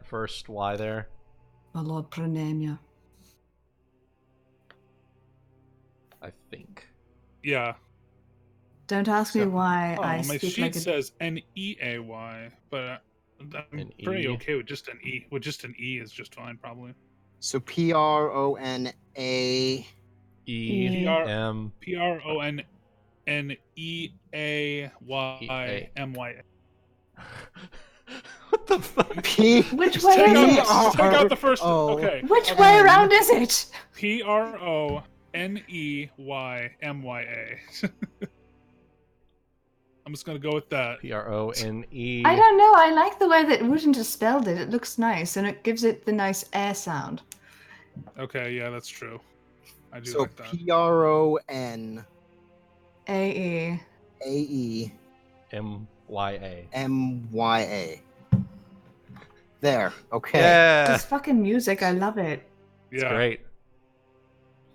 first Y there. My lord Pronemia. I think. Yeah. Don't ask me why Oh, I my speak sheet like a... says Neay, but I'm An pretty E. okay with just an E. With just an E is just fine, probably. So Prona. E PR M PRONNEAYMYA. What the fuck? Which way is it? Take out the first. Oh. Okay. Which way around is it? PRONEYMYA. I'm just gonna go with that. PRONE. I don't know. I like the way that Wuten just spelled it. It looks nice, and it gives it the nice air sound. Okay, yeah, that's true. I do So like that. PRONAE A-E. MYA. MYA. There. Okay. Yeah. This fucking music, I love it. It's Yeah. great.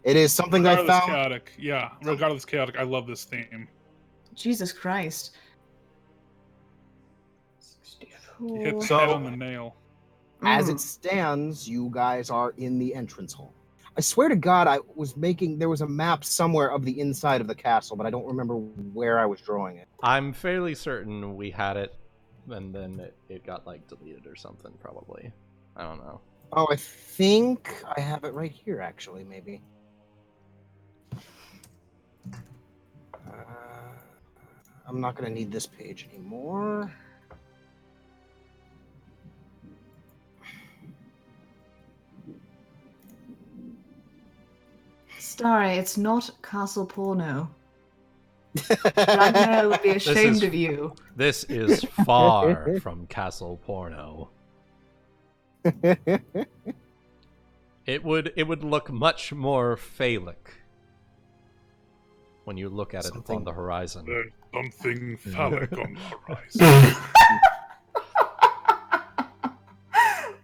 It is something I Regardless found. chaotic. Yeah, regardless chaotic, I love this theme. Jesus Christ. You hit the So- head on the nail. As it stands, you guys are in the entrance hall. I swear to God, there was a map somewhere of the inside of the castle, but I don't remember where I was drawing it. I'm fairly certain we had it, and then it got like deleted or something. Probably. I don't know. Oh, I think I have it right here, actually, maybe. I'm not going to need this page anymore. Starry, it's not Castle Porno. Ragnael would be ashamed of you. This is far from Castle Porno. It would look much more phallic when you look at it on the horizon. There's something phallic on the horizon.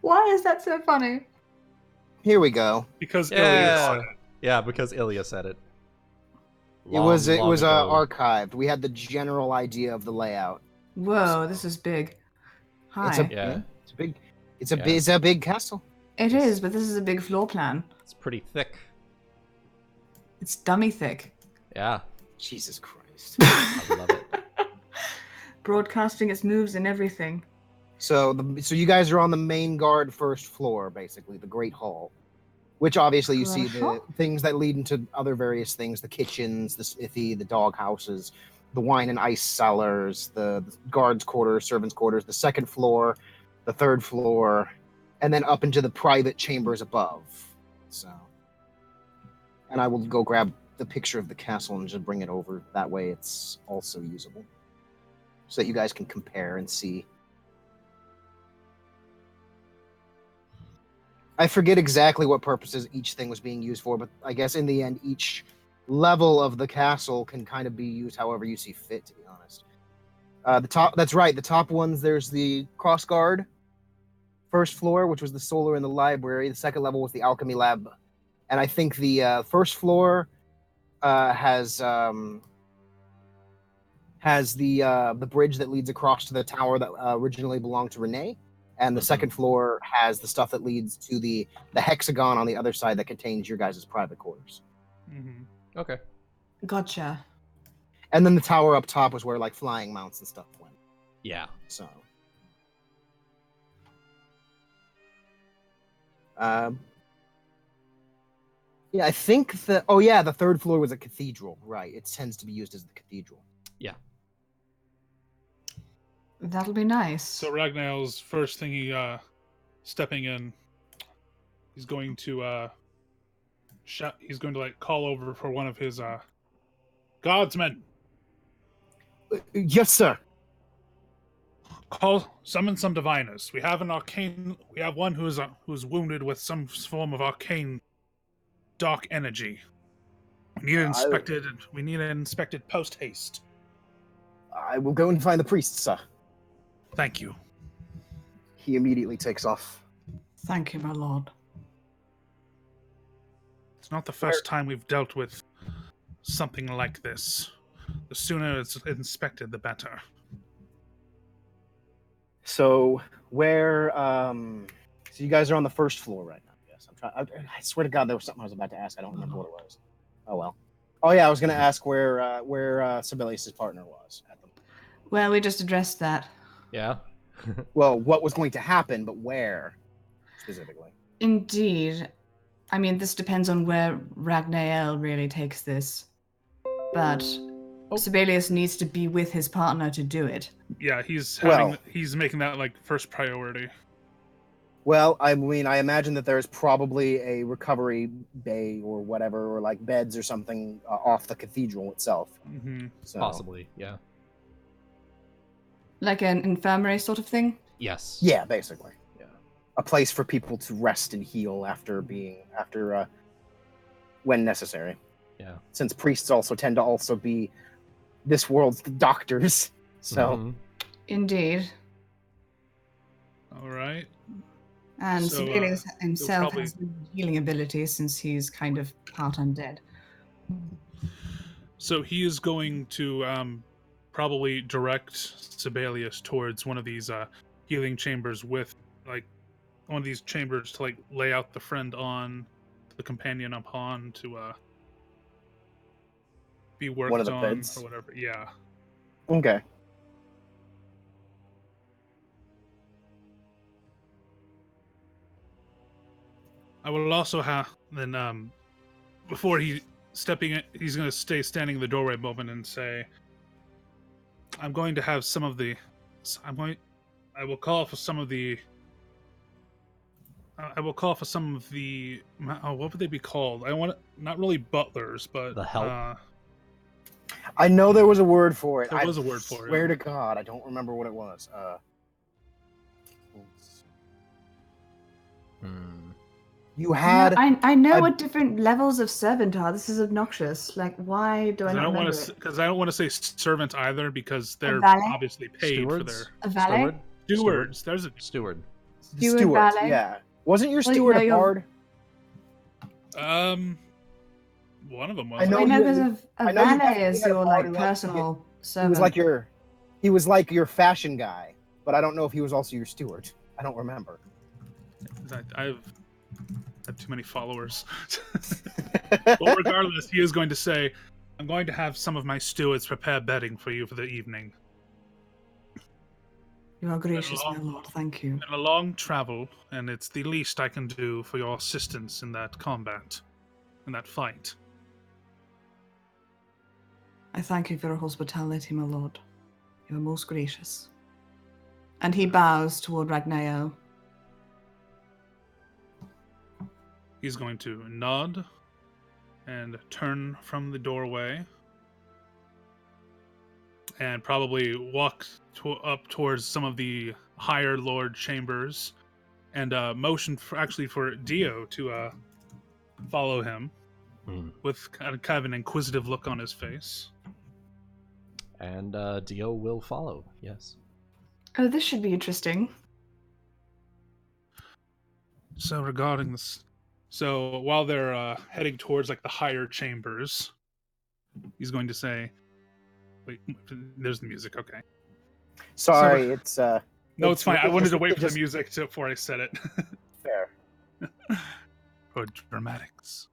Why is that so funny? Here we go. Because Ilya said it. Yeah, because Ilya said it. It was long ago. archived. We had the general idea of the layout. Whoa, this is big. Hi. It's a big castle. It is, but this is a big floor plan. It's pretty thick. It's dummy thick. Yeah, Jesus Christ. I love it. Broadcasting its moves and everything. So you guys are on the main guard first floor, basically, the Great Hall. Which obviously you see the things that lead into other various things, the kitchens, the smithy, the dog houses, the wine and ice cellars, the guards' quarters, servants' quarters, the second floor, the third floor, and then up into the private chambers above. So, and I will go grab the picture of the castle and just bring it over. That way it's also usable. So that you guys can compare and see. I forget exactly what purposes each thing was being used for, but I guess in the end, each level of the castle can kind of be used however you see fit, to be honest. That's right, the top ones, there's the cross guard, first floor, which was the solar and the library. The second level was the alchemy lab. And I think the first floor has the bridge that leads across to the tower that originally belonged to Renee. And the second floor has the stuff that leads to the hexagon on the other side that contains your guys' private quarters. Mm-hmm. Okay. Gotcha. And then the tower up top was where like flying mounts and stuff went. Yeah. So. Yeah, I think the third floor was a cathedral. Right. It tends to be used as the cathedral. Yeah. That'll be nice. So Ragnael's first thing stepping in, he's going to he's going to like call over for one of his guardsmen. Yes, sir. summon some diviners. We have an arcane. We have one who's wounded with some form of arcane dark energy. We need it inspected. We need it inspected post haste. I will go and find the priest, sir. Thank you. He immediately takes off. Thank you, my lord. It's not the first time we've dealt with something like this. The sooner it's inspected, the better. So where? So you guys are on the first floor right now. Yes, I'm trying. I swear to God, there was something I was about to ask. I don't remember what it was. Oh well. Oh yeah, I was going to ask where Sabelius' partner was at the. Well, we just addressed that. Yeah. Well, what was going to happen, but where specifically? Indeed. I mean, this depends on where Ragnael really takes this. But Sabelius needs to be with his partner to do it. Yeah, he's making that like first priority. Well, I mean, I imagine that there's probably a recovery bay or whatever, or like beds or something off the cathedral itself. Mm-hmm. So. Possibly, yeah. Like an infirmary sort of thing? Yes. Yeah, basically. Yeah. A place for people to rest and heal when necessary. Yeah. Since priests also tend to also be this world's doctors. So. Mhm. Indeed. All right. And So, Sabelius himself probably- has healing abilities since he's kind of part undead. So he is going to probably direct Sabelius towards one of these healing chambers with like one of these chambers to like lay out the friend on, the companion upon to be worked One of the on beds? or whatever. Yeah. Okay. I will also have then before he's going to stay standing in the doorway a moment and say, I'm going to have some of the I will call for some of the what would they be called? I want not really butlers, but The help? I know there was a word for it. There was a word for it. Swear to God, I don't remember what it was. You had. I know what different levels of servant are. This is obnoxious. Like, why do I not remember it? Because I don't want to say servant either, because they're valet? obviously paid for Stewards? their A valet? stewards. There's a Steward. Steward valet? Yeah. Wasn't your Well, steward no, a you're- bard? one of them was. I know I know you- because a I know you valet definitely is had a your bard like who liked to personal He servant. was like your fashion guy, but I don't know if he was also your steward. I don't remember. I've had too many followers. But regardless, he is going to say, I'm going to have some of my stewards prepare bedding for you for the evening. You are gracious, my lord. Thank you. Been a long travel, and it's the least I can do for your assistance in that combat, in that fight. I thank you for your hospitality, my lord. You are most gracious. And he bows toward Ragnael. He's going to nod and turn from the doorway and probably walk up towards some of the higher lord chambers and motion for Dio to follow him with kind of an inquisitive look on his face. And Dio will follow, yes. Oh, this should be interesting. So regarding this, so while they're heading towards like the higher chambers, he's going to say, "Wait, there's the music. Okay, Sorry, So- it's no, it's fine. I wanted to wait for just- the music before I said it fair. for dramatics.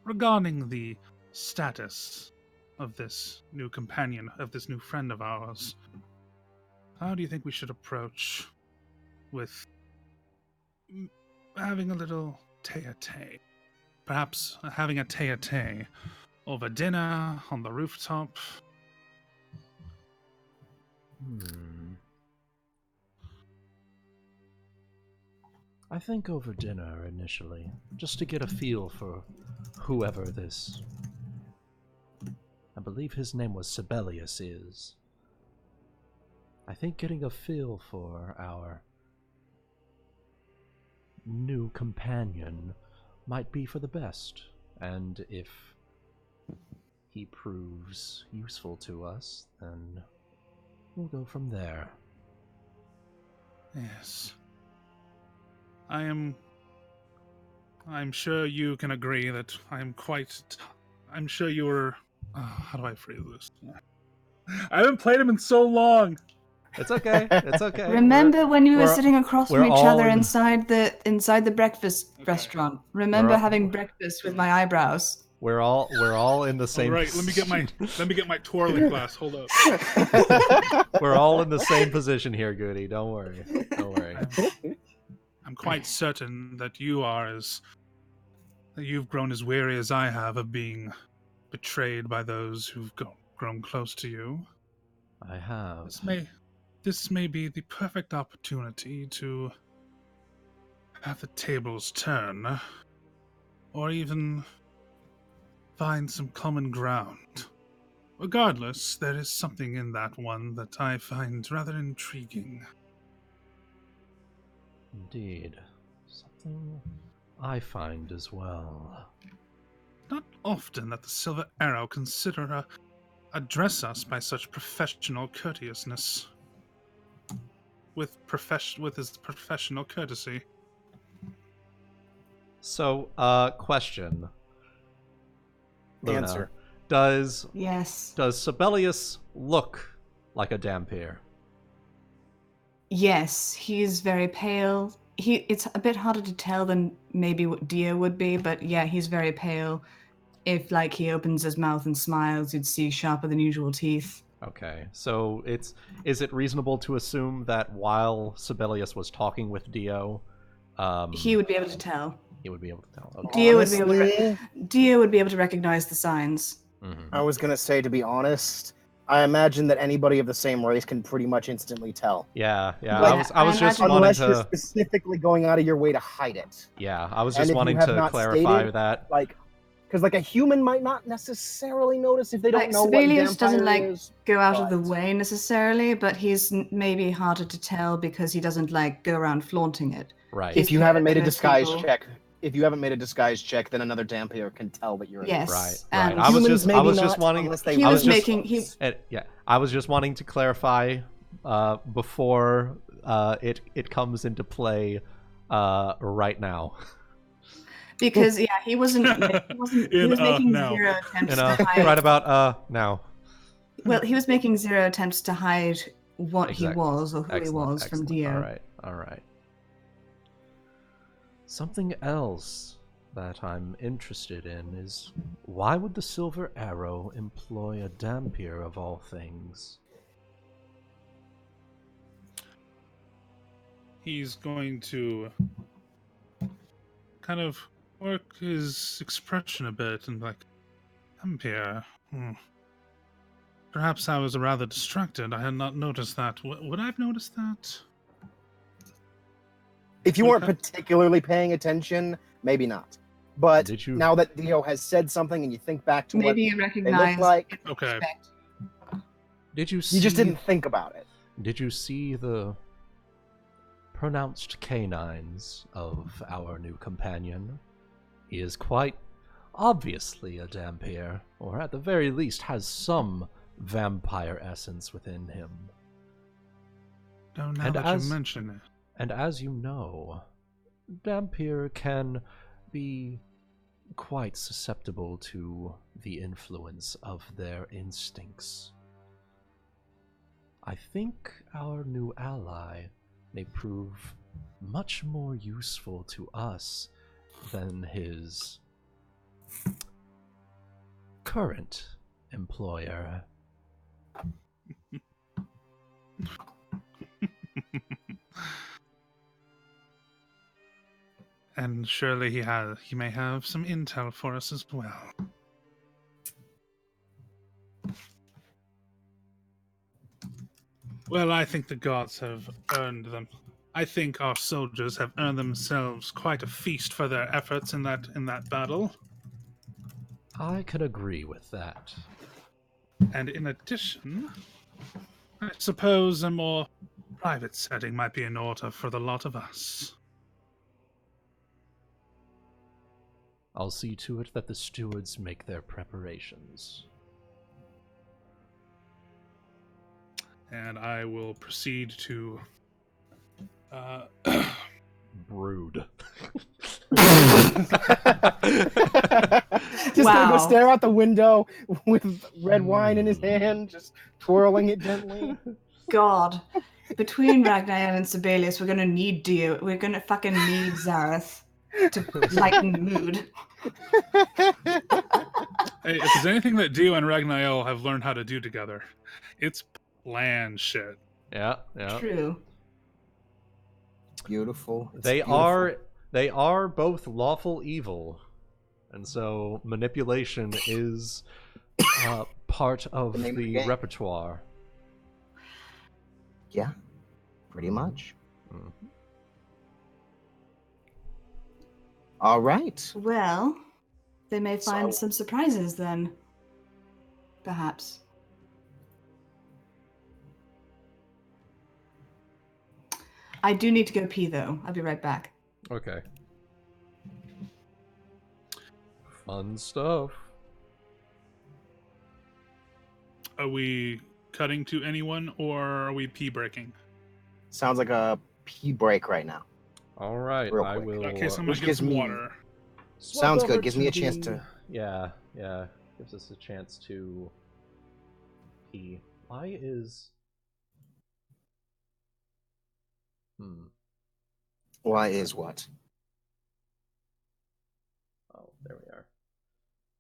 Regarding the status of this new companion, of this new friend of ours, how do you think we should approach with having a little tete-a-tete? Perhaps having a tete-a-tete over dinner on the rooftop? I think over dinner initially, just to get a feel for whoever this. I believe his name was Sabelius is. I think getting a feel for our new companion might be for the best, and if he proves useful to us, then we'll go from there. Yes. I'm sure you can agree that I'm sure you were... how do I phrase this? I haven't played him in so long! It's okay. It's okay. Remember when we were we're- sitting across we're from each all other in- inside the breakfast restaurant? Remember all- having breakfast with my eyebrows? We're all in the same. All right, let me get my twirling glass. Hold up. We're all in the same position here, Goody. Don't worry. Don't worry. I'm quite certain that you've grown as weary as I have of being betrayed by those who've grown close to you. I have. This may be the perfect opportunity to have the tables turn, or even find some common ground. Regardless, there is something in that one that I find rather intriguing. Indeed. Something I find as well. Not often that the Silver Arrow consider address us by such professional courteousness. With his professional courtesy. So, question. Luna, Answer. Does Yes. Sabelius look like a Dampier? Yes, he's very pale. It's a bit harder to tell than maybe what Dio would be, but yeah, he's very pale. If like he opens his mouth and smiles, you'd see sharper than usual teeth. Okay, so is it reasonable to assume that while Sabelius was talking with Dio, He would be able to tell. he would be able to tell? Okay. Dio would be able to recognize the signs. Mm-hmm. I was gonna say, to be honest, I imagine that anybody of the same race can pretty much instantly tell. Yeah. Like, I was just imagine- wanting Unless you're to. specifically going out of your way to hide it. Yeah, I was And just if you wanting have to not clarify stated, that. Like, because like a human might not necessarily notice if they don't Like, know Sabelius what doesn't, vampire like, is. Go out of the but- way necessarily, but he's maybe harder to tell because he doesn't like go around flaunting it. Right. If you haven't made a Most disguise people- check, then another Dampier can tell that you're. Yes. Right. And I was Humans just maybe just not, wanting. unless they He I was was just- making I was just wanting to clarify before it comes into play right now. because he wasn't he was making now. zero attempts You know, to hide. right about now. Well, he was making zero attempts to hide what he Exact- was or who he Excellent, was from excellent. Dio. All right. Something else that I'm interested in is why would the Silver Arrow employ a Dampier of all things? He's going to kind of work his expression a bit and like, Dampier. Perhaps I was rather distracted. I had not noticed that. Would I have noticed that? If you weren't Okay. particularly paying attention, maybe not. But Did you- now that Dio has said something and you think back to Maybe you what they recognize. look like, Okay. Respect. Did you see? you just didn't think about it. Did you see the pronounced canines of our new companion? He is quite obviously a Dampier, or at the very least has some vampire essence within him. Oh, now And that as- you mention it. And as you know, Dampier can be quite susceptible to the influence of their instincts. I think our new ally may prove much more useful to us than his current employer. And surely he may have some intel for us as well. Well, I think the gods have earned them. I think our soldiers have earned themselves quite a feast for their efforts in that battle. I can agree with that. And in addition, I suppose a more private setting might be in order for the lot of us. I'll see to it that the stewards make their preparations. And I will proceed to Brood. Just gonna go Wow. stare out the window with red wine in his hand, just twirling it gently. God. Between Ragnael and Sabelius, we're gonna need Dio. We're gonna fucking need Zaerith to lighten the mood. Hey, if there's anything that Dio and Ragnael have learned how to do together, it's plan shit. Yeah, yeah. True. Beautiful. It's They beautiful. are both lawful evil, and so manipulation is part of The name of the the game. repertoire. Yeah, pretty much. Mm. All right. Well, they may find So- some surprises then. Perhaps. I do need to go pee though. I'll be right back. Okay. Fun stuff. Are we cutting to anyone, or are we pee breaking? Sounds like a pee break right now. All right, Real I quick. will. In that case, I'm Which gonna get gives some me- water. swap Sounds good. over Gives me a to chance the- to- Yeah, yeah. Gives us a chance to pee. Why is? Why is what? Oh, there we are.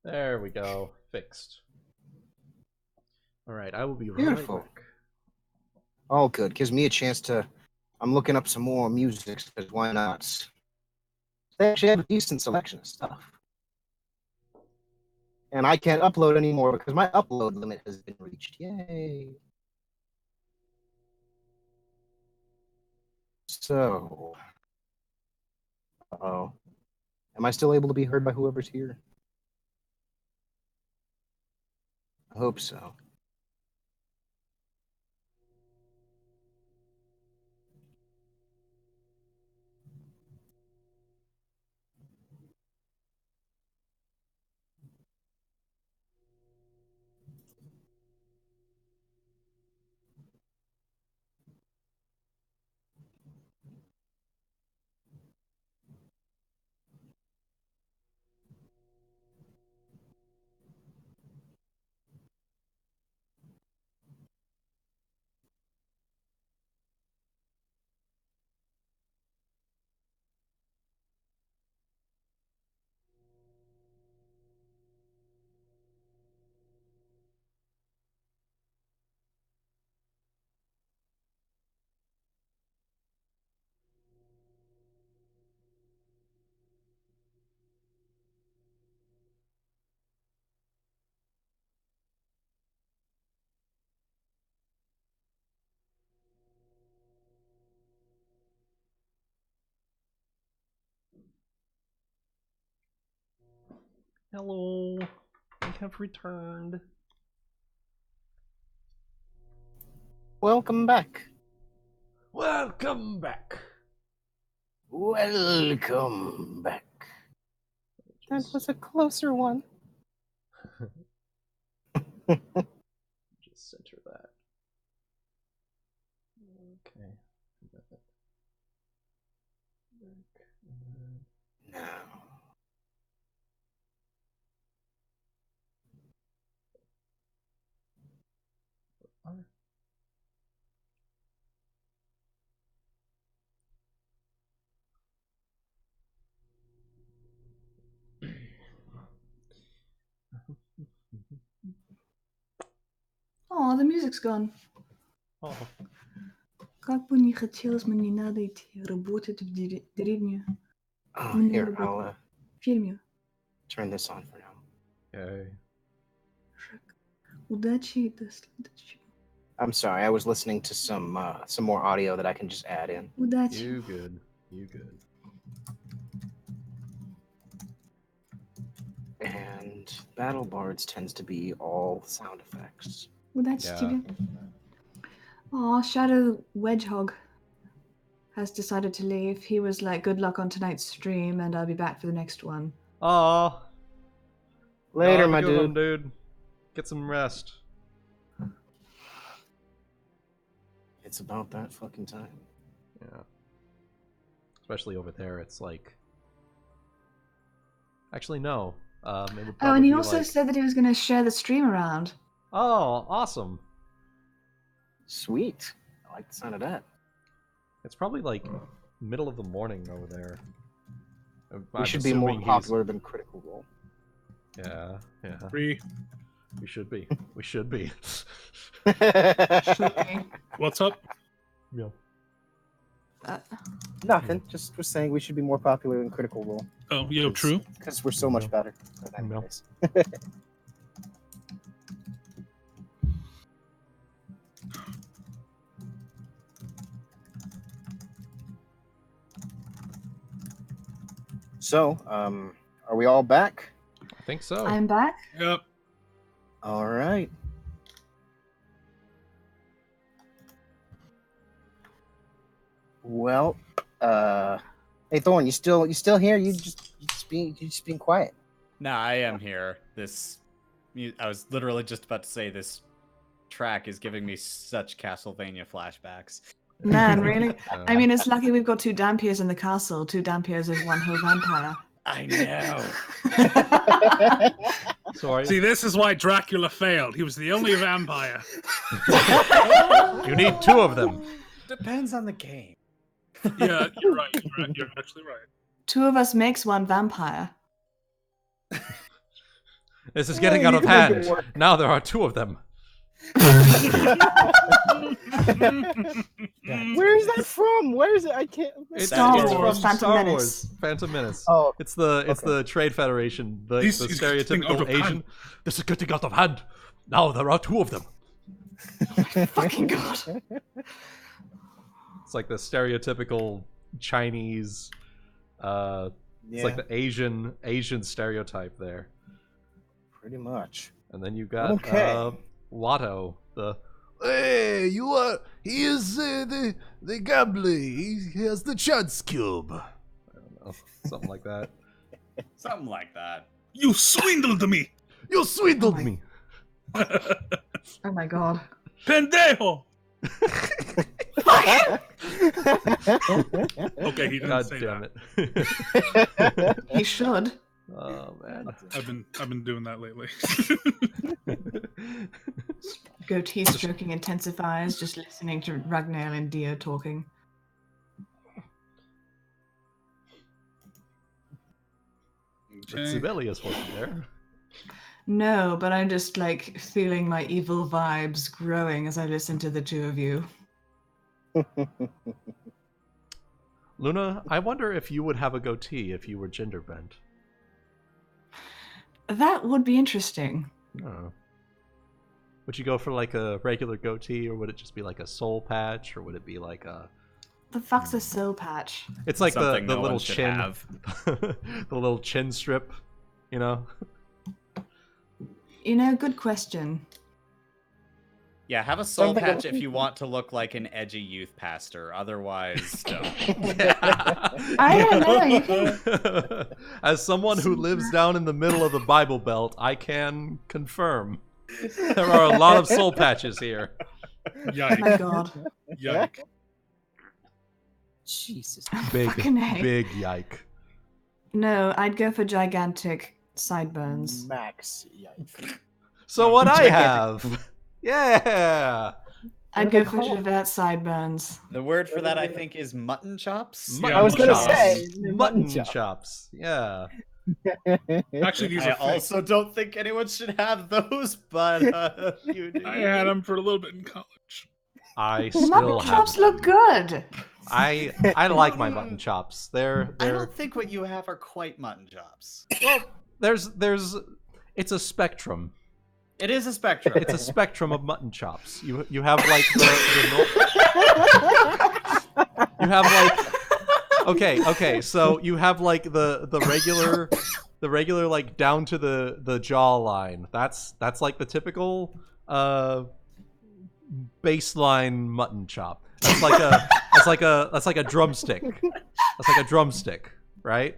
There we go. Fixed. All right, I will be Beautiful. right back. All good. Gives me a chance to. I'm looking up some more music because why not? They actually have a decent selection of stuff. And I can't upload anymore because my upload limit has been reached. Yay. So. Oh. Am I still able to be heard by whoever's here? I hope so. Hello, I have returned. Welcome back. Welcome back. Welcome back. That was a closer one. Just center that. Okay. Now. Oh, the music's gone. Oh, Как бы не хотелось, мне не надо идти работать в деревню. Oh, Мне here, работать I'll в фирме. turn this on for now. okay. Удачи и до следующего. I'm sorry, I was listening to some more audio that I can just add in. Удачи. You good. You good. And Battle Bards tends to be all sound effects. Удачи Yeah. тебе. Aw, Shadow Wedgehog has decided to leave. He was like, good luck on tonight's stream, and I'll be back for the next one. Aw. Later, Have a my good dude. one, dude. Get some rest. It's about that fucking time. Yeah. Especially over there, it's like... Actually, no. It would Oh, probably and he be also like... said that he was going to share the stream around. Oh, awesome. Sweet. I like the sound of that. It's probably like middle of the morning over there. We I'm should be more assuming popular than Critical Role. Yeah, yeah. 3. We should be. We should be. Should be. What's up? Yeah. Nothing. Just was saying we should be more popular than Critical Role. Oh, yo, true. Because we're so much better. But No. anyways. So, are we all back? I think so. I'm back. Yep. All right. Well, hey Thorn, you still here? You just being quiet. Nah, I am here. I was literally just about to say this track is giving me such Castlevania flashbacks. Man, really? I mean, it's lucky we've got 2 Dampiers in the castle. 2 Dampiers is 1 whole vampire. I know. Sorry. See, this is why Dracula failed. He was the only vampire. You need 2 of them. Depends on the game. Yeah, you're right. You're actually right. 2 of us makes 1 vampire. This is getting out of hand. Now there are 2 of them. Where's that from? Where is it? I can't. Star It's Wars, from Phantom Star Menace. Wars, Phantom Menace. Oh, It's the Trade Federation, the This is getting out stereotypical of Asian. hand. This is getting out of hand. Now there are 2 of them. Fucking god. It's like the stereotypical Chinese. It's like the Asian stereotype there. pretty much. And then you got Okay. Watto, the hey, you are he is the gambler. He has the chance cube. I don't know, something like that. Something like that. You swindled me! You swindled my- me. Oh my god. Pendejo! Okay, he didn't God say damn that. it. He should. Oh man. I've been doing that lately. Goatee stroking intensifies, just listening to Ragnael and Dio talking. But Sabelius wasn't there. No, but I'm just like feeling my evil vibes growing as I listen to the 2 of you. Luna, I wonder if you would have a goatee if you were gender bent. That would be interesting. Oh. Would you go for like a regular goatee, or would it just be like a soul patch, or would it be like a? The fuck's a soul patch? It's like the Something no little one should chin, have. the little chin strip, you know. You know, good question. Yeah, have a soul Something patch like- if you want to look like an edgy youth pastor. Otherwise, don't. I don't know. You can... As someone who lives down in the middle of the Bible Belt, I can confirm there are a lot of soul patches here. Oh Yike. my god. Yike. Jesus. Big, Fucking A. big yike. No, I'd go for gigantic sideburns. Max. Yikes. So what I Gigantic. have, yeah, I'd are go they for called? Javert sideburns. The word for that, I think, is mutton chops. Mutton I was gonna chops. say Mutton chops. Yeah. Actually, these I are fake. also don't think anyone should have those, but you do. I had them for a little bit in college. I The still mutton have. chops look good. I like my mutton chops. I They're don't think what you have are quite mutton chops. there's it's a spectrum. It is a spectrum. It's a spectrum of mutton chops. You have like you have like okay, so you have like the regular like down to the jaw line. That's like the typical baseline mutton chop. That's like a drumstick. That's like a drumstick, right?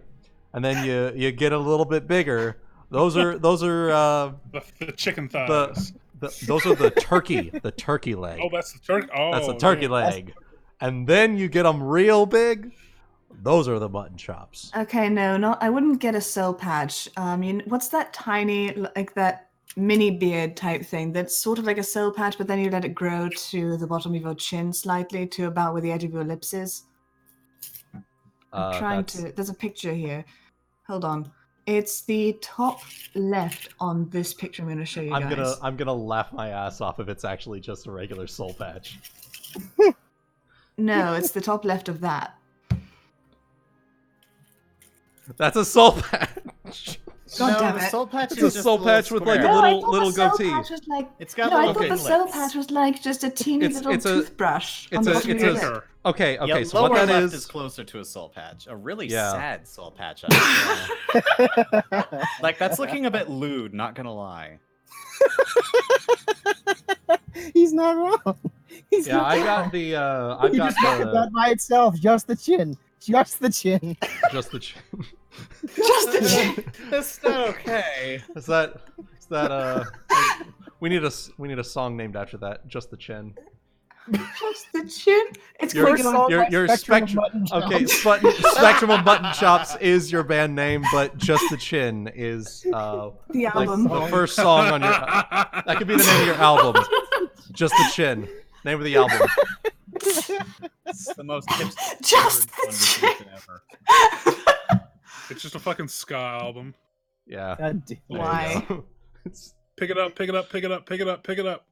And then you get a little bit bigger. Those are The chicken thighs. those are the turkey leg. Oh, that's the turkey. Oh, That's the turkey leg. And then you get them real big. Those are the mutton chops. Okay, no, I wouldn't get a soul patch. What's that tiny, like that mini beard type thing that's sort of like a soul patch, but then you let it grow to the bottom of your chin slightly to about where the edge of your lips is? I'm trying to. There's a picture here. Hold on. It's the top left on this picture I'm going to show you guys. I'm gonna laugh my ass off if it's actually just a regular soul patch. No, it's the top left of that. That's a soul patch. God damn the it. soul patch It's is a just soul little patch with like square. a I little thought the soul goatee. patch was like, It's got no, I little thought the soul piglets. patch was like just a teeny little toothbrush. on the bottom of your lip. Okay, Yeah, so what lower that left is closer to a soul patch. A really Yeah. sad soul patch. I would say. Like that's looking a bit lewd. Not gonna lie. He's not wrong. He's yeah, not I wrong. got the I've You got just look at that by itself, just the chin. Just the chin. just the chin. Just the chin. That's not okay. Is that we need a song named after that. Just the chin. Just the chin. It's Your- going on. your Spectrum of spectrum. Mutton Okay, Chops. Spectrum of Mutton Chops is your band name, but Just the Chin is The like album. the first song on your. That could be the name of your album. Just the Chin. Name of the album. It's the most hipster Just the conversation ever. It's just a fucking ska album. Yeah. God damn. There you Why? go. It's- Pick it up, pick it up, pick it up, pick it up, pick it up.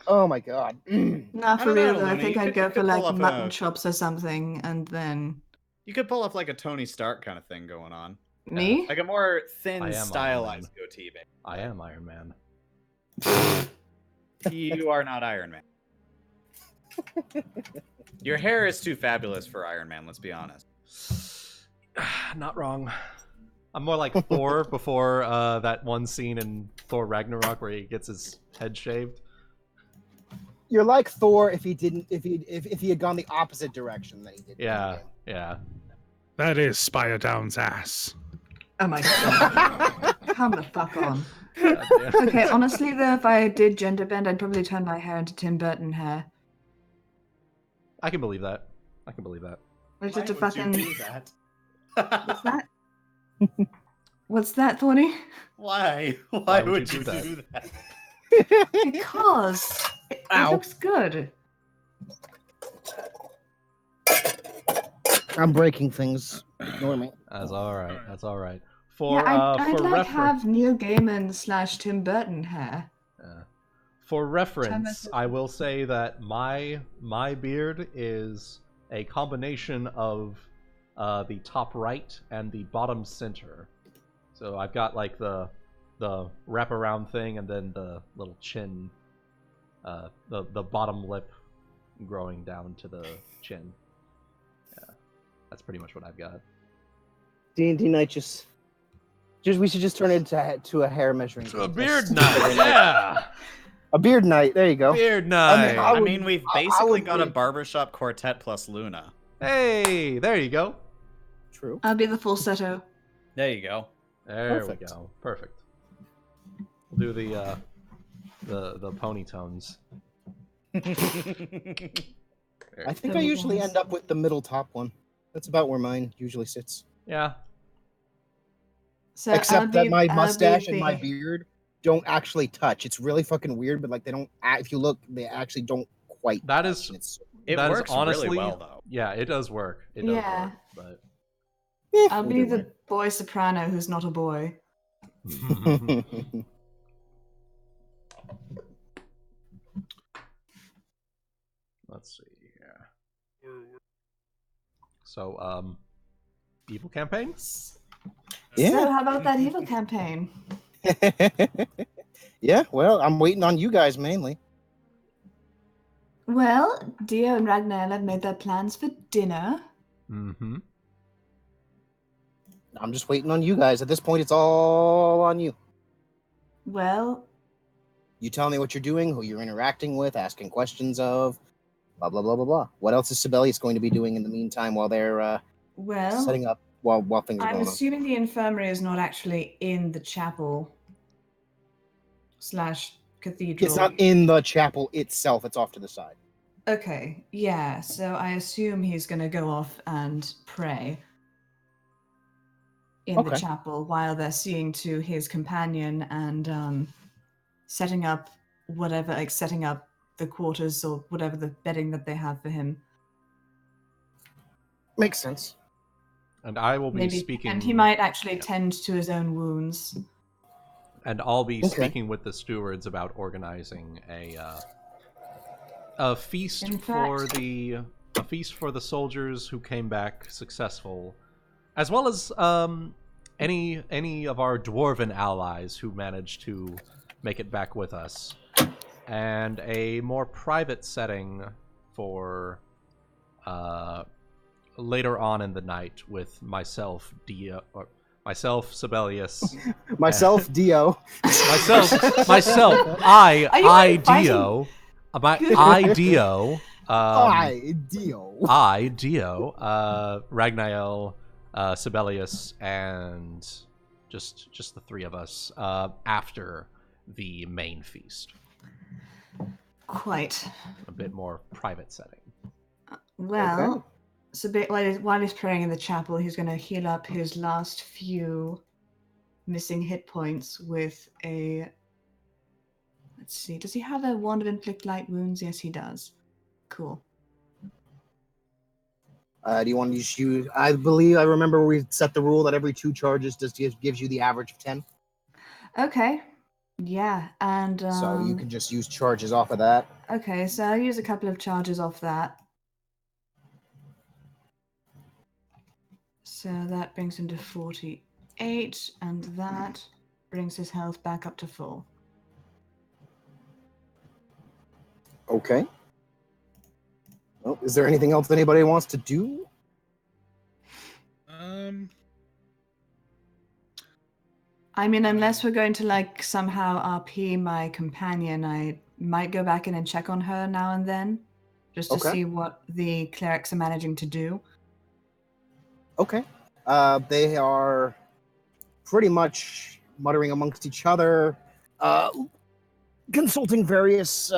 Oh my god. Nah, for I don't real know, though, I Luna, think you I'd could- go you for could like pull up mutton a- chops or something, and then You could pull off like a Tony Stark kind of thing going on. me. Like a more I thin, am Iron stylized Man. goatee. Babe. I am Iron Man. You are not Iron Man. Your hair is too fabulous for Iron Man, let's be honest. Not wrong. I'm more like Thor before that one scene in Thor Ragnarok where he gets his head shaved. You're like Thor if he had gone the opposite direction that he did. Yeah, yeah. That is Spire Down's ass. Oh my god. Come the fuck on. God damn. Okay, honestly though, if I did gender bend, I'd probably turn my hair into Tim Burton hair. I can believe that. I can believe that. It's just a Why would you fucking. do that? What's that? What's that, Thorny? Why? Why Why would would you you do do that? Because it Ow. looks good. I'm breaking things. Ignore me. That's all right. That's all right. For Yeah, I'd for like reference, have Neil Gaiman / Tim Burton hair. for reference, Thomas- I will say that my beard is a combination of the top right and the bottom center. So I've got like the wraparound thing and then the little chin, the bottom lip growing down to the chin. Yeah, that's pretty much what I've got. D&D night just we should just turn it to a hair measuring. A contest. beard night, yeah. A beard night. There you go. Beard night. I I mean, we've basically would got a be- barbershop quartet plus Luna. Hey, there you go. True. I'll be the falsetto. There you go. There Perfect. we go. Perfect. We'll do the pony tones. I think I usually end up with the middle top one. That's about where mine usually sits. Yeah. So I'll Except that be- my I'll be mustache and my the- beard don't actually touch. It's really fucking weird, but like they don't. If you look, they actually don't quite. That touch, is- and it's- It That is works honestly- really well, though. Yeah, it does work. It does Yeah. work. I'll be the boy soprano who's not a boy. But let's see here. So, evil campaign? So Yeah. how about that evil campaign? Yeah. Well, I'm waiting on you guys mainly. Well, Dio and Ragnael have made their plans for dinner. Mm-hmm. I'm just waiting on you guys. At this point, it's all on you. Well, You tell me what you're doing, who you're interacting with, asking questions of, blah, blah, blah, blah, blah. What else is Sabelius going to be doing in the meantime while they're Well, setting up, while things are I'm going on? assuming the infirmary is not actually in the chapel / cathedral. It's not in the chapel itself. It's off to the side. Okay, yeah. So I assume he's going to go off and pray in the Okay. chapel while they're seeing to his companion and setting up whatever, like setting up the quarters or whatever the bedding that they have for him. Makes sense. And I will be Maybe, speaking. and he might actually tend to his own wounds. And I'll be Okay. speaking with the stewards about organizing a feast In for fact- the soldiers who came back successful, as well as any of our dwarven allies who managed to make it back with us, and a more private setting for later on in the night with myself, Sabelius, Myself, Dio. myself, Are you I, fighting? Dio, Dio, Dio. Ragnael, Sabelius, and just the three of us after the main feast. Quite. A bit more private setting. Well, Okay. so while he's praying in the chapel, he's going to heal up his last few missing hit points with a... Let's see, does he have a wand of inflict light wounds? Yes, he does. Cool. Do you want to use? I believe I remember we set the rule that every 2 charges gives you the average of 10. Okay. Yeah, and... So you can just use charges off of that. Okay, so I'll use a couple of charges off that. So that brings him to 48, and that brings his health back up to full. Okay. Well, is there anything else anybody wants to do? I mean, unless we're going to, like, somehow RP my companion, I might go back in and check on her now and then, just to Okay. see what the clerics are managing to do. Okay. They are pretty much muttering amongst each other, consulting various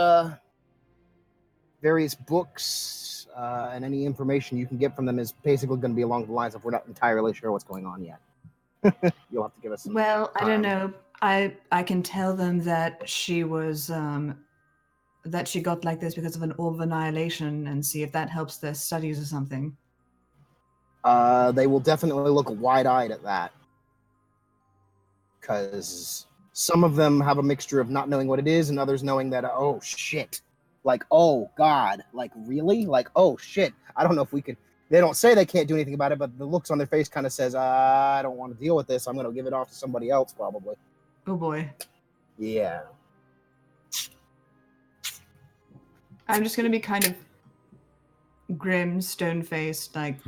books, and any information you can get from them is basically going to be along the lines of, we're not entirely sure what's going on yet. You'll have to give us some Well, I don't time. know. I can tell them that she was that she got like this because of an orb of annihilation, and see if that helps their studies or something. They will definitely look wide-eyed at that, because some of them have a mixture of not knowing what it is and others knowing that, oh shit, like, oh god, like, really, like, oh shit, I don't know if we could. They don't say they can't do anything about it, but the looks on their face kind of says, I don't want to deal with this. I'm going to give it off to somebody else, probably. Oh boy. Yeah. I'm just going to be kind of grim, stone-faced, like,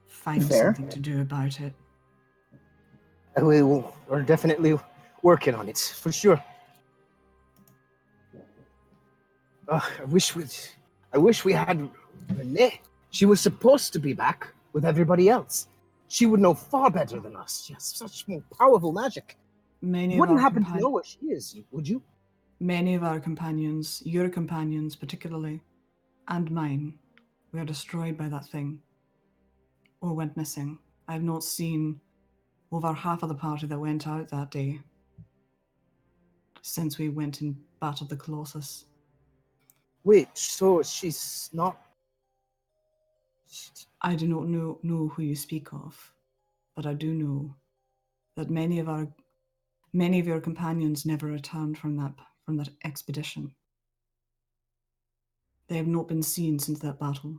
find Fair. something to do about it. We're definitely working on it, for sure. I wish we had Renee. She was supposed to be back with everybody else. She would know far better than us. She has such more powerful magic. Many You wouldn't of our happen to know where she is, would you? Many of our companions, your companions particularly, and mine, were destroyed by that thing, or went missing. I have not seen over half of the party that went out that day since we went and battled the Colossus. Wait, so she's not... I do not know who you speak of, but I do know that many of your companions never returned from that expedition. They have not been seen since that battle.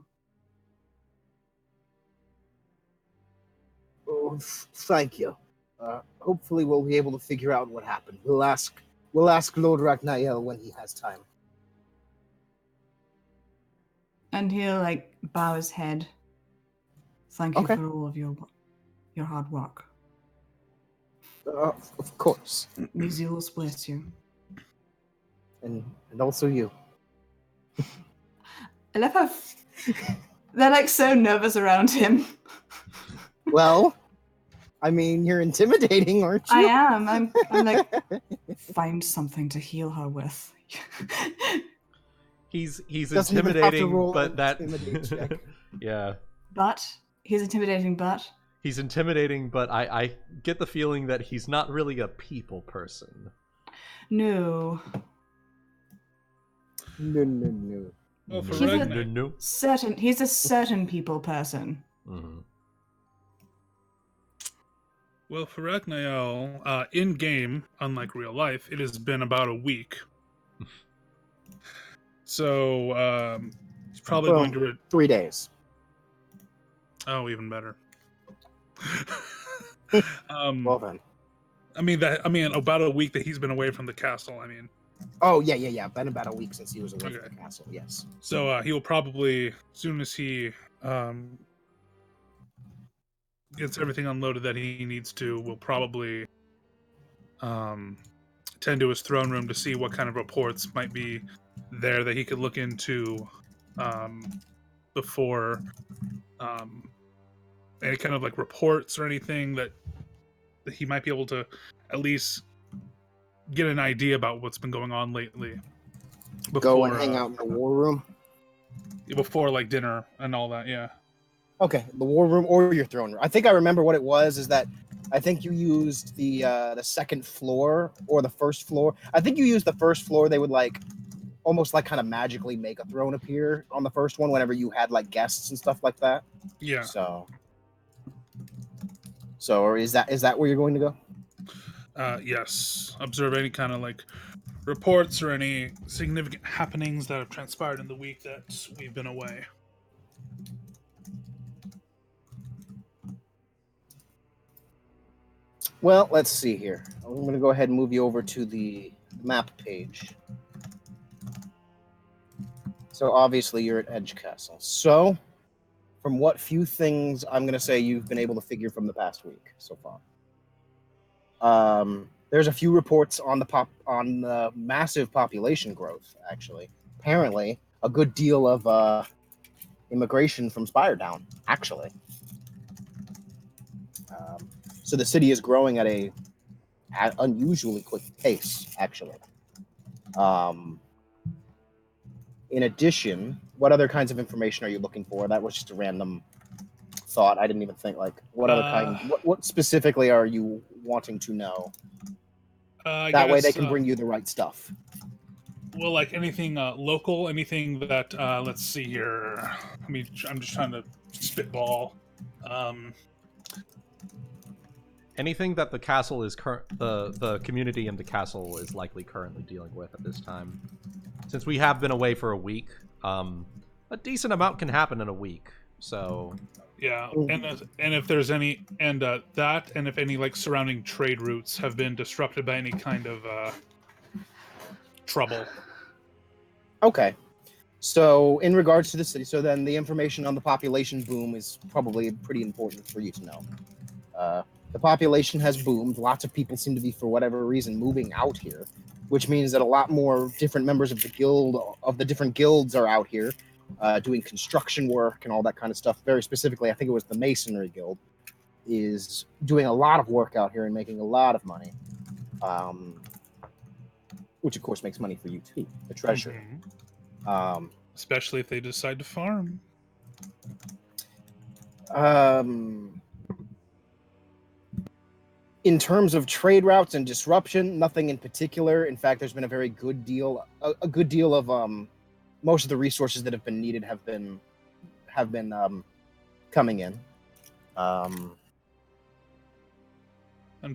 Oh, thank you. Hopefully we'll be able to figure out what happened. We'll ask Lord Ragnael when he has time. And he'll, like, bow his head. Thank you Okay. for all of your hard work. Of course. May Zeus bless you. And also you. I love how they're like so nervous around him. Well, I mean, you're intimidating, aren't you? I am. I'm like, find something to heal her with. He's Doesn't even have to intimidating, roll but an that intimidate check. yeah. But he's intimidating, but He's intimidating, but I get the feeling that he's not really a people person. no. No. Well, for He's a- Ragnael, no. He's a certain people person. Mm-hmm. well, for Ragnael, in game, unlike real life, it has been about a week. So he's probably Well, going to. 3 days. Oh, even better. Well then. I mean, about a week that he's been away from the castle. I mean, Oh, yeah. Been about a week since he was away Okay. from the castle, yes. so he will probably, as soon as he gets everything unloaded that he needs to, will probably tend to his throne room to see what kind of reports might be there that he could look into before any kind of like reports or anything that he might be able to at least get an idea about what's been going on lately. Go and hang out in the war room. Before like dinner and all that, yeah. Okay, the war room or your throne room. I think I remember what it was. Is that I think you used the second floor or the first floor. I think you used the first floor. They would like almost like kind of magically make a throne appear on the first one whenever you had like guests and stuff like that. Yeah. So, or is that where you're going to go? Yes. Observe any kind of like reports or any significant happenings that have transpired in the week that we've been away. Well, let's see here. I'm going to go ahead and move you over to the map page. So obviously you're at Edge Castle. So, from what few things I'm going to say you've been able to figure from the past week so far. There's a few reports on the massive population growth. Actually, apparently a good deal of immigration from Spiredown. Actually, so the city is growing at an unusually quick pace. Actually, in addition, what other kinds of information are you looking for? That was just a random thought. I didn't even think like what other kind. What specifically are you wanting to know? That way they can bring you the right stuff. Well, like anything local, anything that let's see here. I mean, I'm just trying to spitball. Anything that the castle is the community in the castle is likely currently dealing with at this time. Since we have been away for a week, a decent amount can happen in a week. So yeah, and if there's any and if any like surrounding trade routes have been disrupted by any kind of trouble. Okay. So in regards to the city, so then the information on the population boom is probably pretty important for you to know. The population has boomed. Lots of people seem to be, for whatever reason, moving out here, which means that a lot more different members of the different guilds are out here doing construction work and all that kind of stuff. Very specifically, I think it was the Masonry Guild is doing a lot of work out here and making a lot of money, which of course makes money for you too, the treasury. Mm-hmm. Especially if they decide to farm. In terms of trade routes and disruption, nothing in particular. In fact, there's been a good deal of most of the resources that have been needed have been coming in. And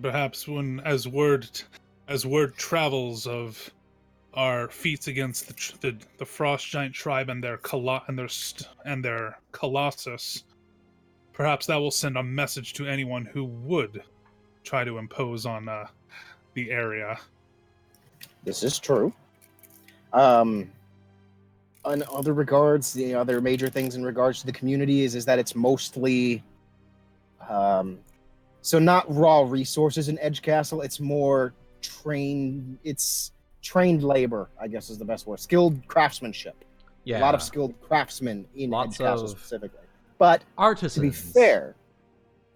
perhaps as word travels of our feats against the frost giant tribe and their colossus, perhaps that will send a message to anyone who would try to impose on the area. This is true. In other regards, the other major things in regards to the community is that it's mostly So not raw resources in Edge Castle. It's more trained. It's trained labor, I guess is the best word. Skilled craftsmanship. Yeah. A lot of skilled craftsmen in Lots Edge Castle of specifically. But artisans. to be fair,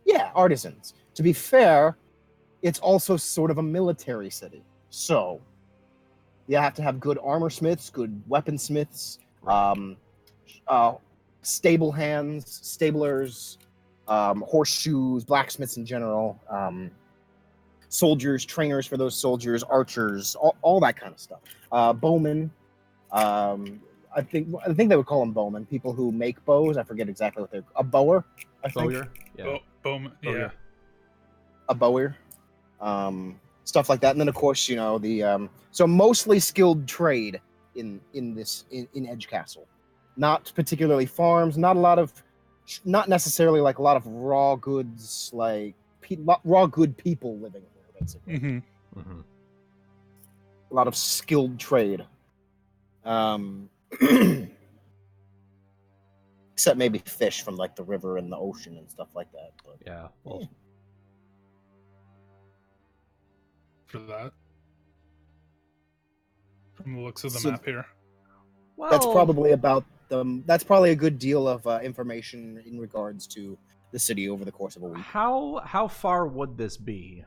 yeah, artisans. To be fair, it's also sort of a military city. So you have to have good armor smiths, good weaponsmiths, stable hands, stablers, horseshoes, blacksmiths in general, soldiers, trainers for those soldiers, archers, all that kind of stuff. Bowmen. I think they would call them bowmen. People who make bows. I forget exactly what they're. A bower. I think. Bowyer. Yeah. Bowman. Yeah. Bowyer. A bower. Stuff like that, and then of course the so mostly skilled trade in Edge Castle. Not particularly farms. Not necessarily like a lot of raw goods, like raw good people living there, basically. Mm-hmm. Mm-hmm. A lot of skilled trade. Except maybe fish from like the river and the ocean and stuff like that. But Yeah. Well, For that. From the looks of the So- map here. well, that's probably about them. That's probably a good deal of information in regards to the city over the course of a week. How far would this be?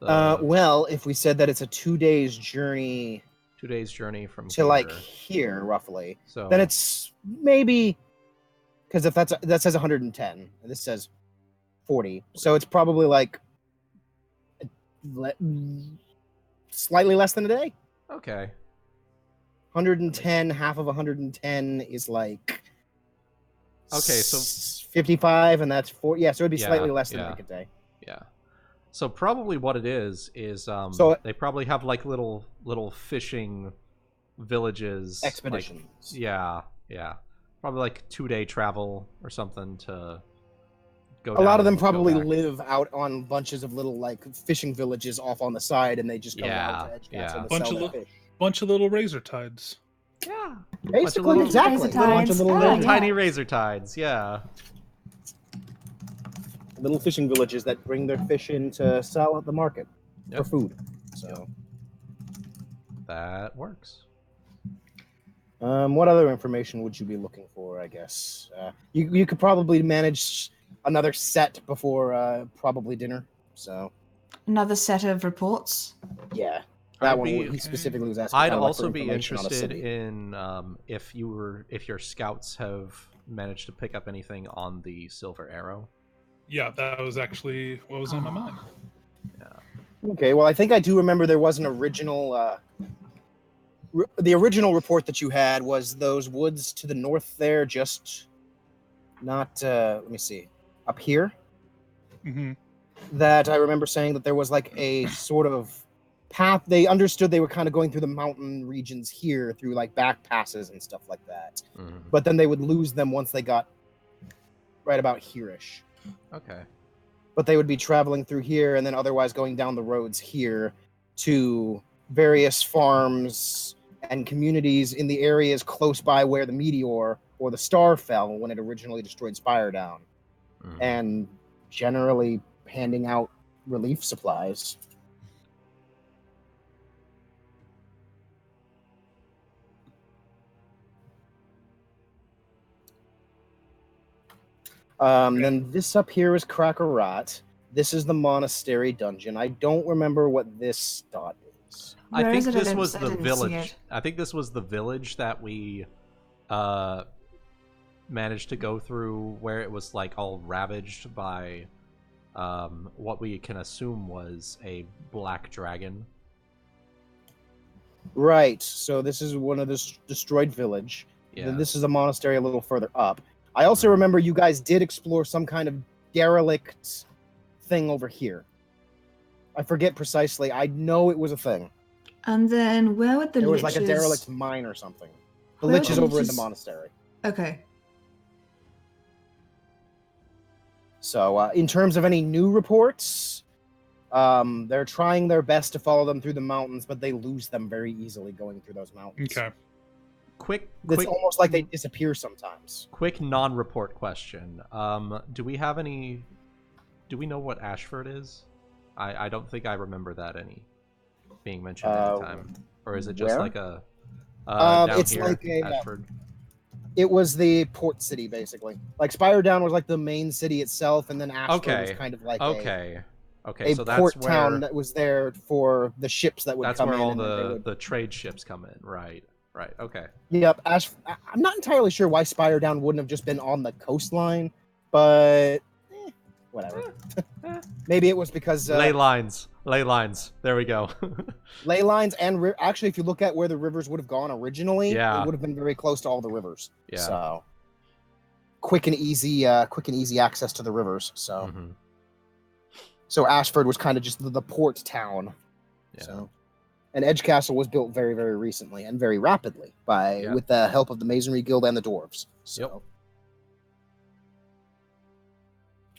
Well, if we said that it's a 2 days journey 2 days journey from to here. like here, roughly, So then it's maybe because if that says 110, and this says 40, so it's probably like slightly less than a day. okay. 110, half of 110 is like Okay, so 55, and that's 4. Yeah, so it'd be Yeah, slightly less than yeah. like a day. Yeah. So probably what it is So- they probably have like little fishing villages. like- Expeditions. yeah. Probably like 2-day travel or something to go. A lot of down them and go probably back. live out on bunches of little like fishing villages off on the side, and they just come out to Edge Yeah, Castle yeah. to Bunch sell of their fish. Bunch of little razor tides. Yeah. Basically, little- exactly. Razor A bunch of tides. little, Oh, Little yeah. tiny razor tides. Yeah. little fishing villages that bring their fish in to sell at the market Yep. for food. So, That works. what other information would you be looking for? I guess you could probably manage another set before probably dinner. So Another set of reports. yeah, that I'd one be- he specifically was asking. I'd kinda like for also be information on a interested city. in if your scouts have managed to pick up anything on the Silver Arrow. Yeah, that was actually what was on my mind. Okay, well, I think I do remember there was an original. The original report that you had was those woods to the north there, just not. Let me see, up here. Mm-hmm. That I remember saying that there was like a sort of path. They understood they were kind of going through the mountain regions here, through like back passes and stuff like that. Mhm. But then they would lose them once they got right about here-ish. Okay. But they would be traveling through here and then otherwise going down the roads here to various farms and communities in the areas close by where the meteor or the star fell when it originally destroyed Spire Down, Mhm. and generally handing out relief supplies. Then this up here is Crackerot. This is the monastery dungeon. I don't remember what this dot is. I Where think is it? this I was didn't the see village. it. I think this was the village that we managed to go through, where it was like all ravaged by what we can assume was a black dragon. Right. So this is one of this destroyed village. Yeah. Then this is a monastery a little further up. I also Mhm. remember you guys did explore some kind of derelict thing over here. I forget precisely. I know it was a thing. And then where would the There was liches... like a derelict mine or something. The Where lich would is the over in the liches- monastery. Okay. So in terms of any new reports, they're trying their best to follow them through the mountains, but they lose them very easily going through those mountains. Okay. It's almost like they disappear sometimes. Quick non-report question. Do we know what Ashford is? I don't think I remember that being mentioned anytime. Or is it just where? like a down it's here, like a, Ashford? It was the port city, basically. Like Spire Down was like the main city itself, and then Ashford was kind of like a so port that's where, town that was there for the ships that would come in. That's where all the trade ships come in, right? Right. Okay. Yep. I'm not entirely sure why Spire Down wouldn't have just been on the coastline, but whatever. Maybe it was because ley lines. There we go. ley lines and actually, if you look at where the rivers would have gone originally, Yeah. it would have been very close to all the rivers. Yeah. So quick and easy access to the rivers. So. Mm-hmm. So Ashford was kind of just the port town. Yeah. So, and Edgecastle was built very, very recently and very rapidly with the help of the Masonry Guild and the dwarves. So,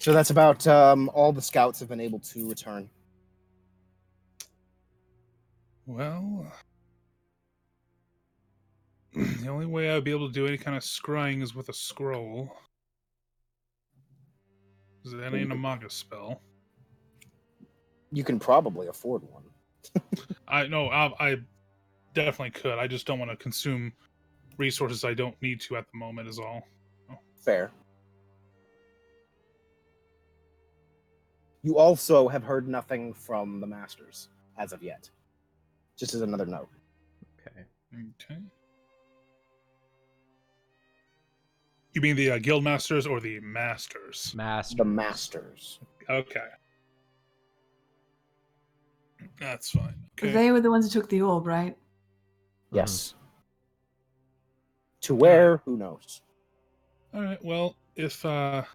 so that's about all the scouts have been able to return. Well, the only way I'd be able to do any kind of scrying is with a scroll. Because that ain't a Magus spell. You can probably afford one. I definitely could. I just don't want to consume resources I don't need to at the moment is all. Fair. You also have heard nothing from the masters as of yet. Just as another note. Okay. You mean the guild masters or the masters? The masters. Okay. That's fine. Okay. They were the ones who took the orb, right? Yes. To where? Who knows? All right. Well, if that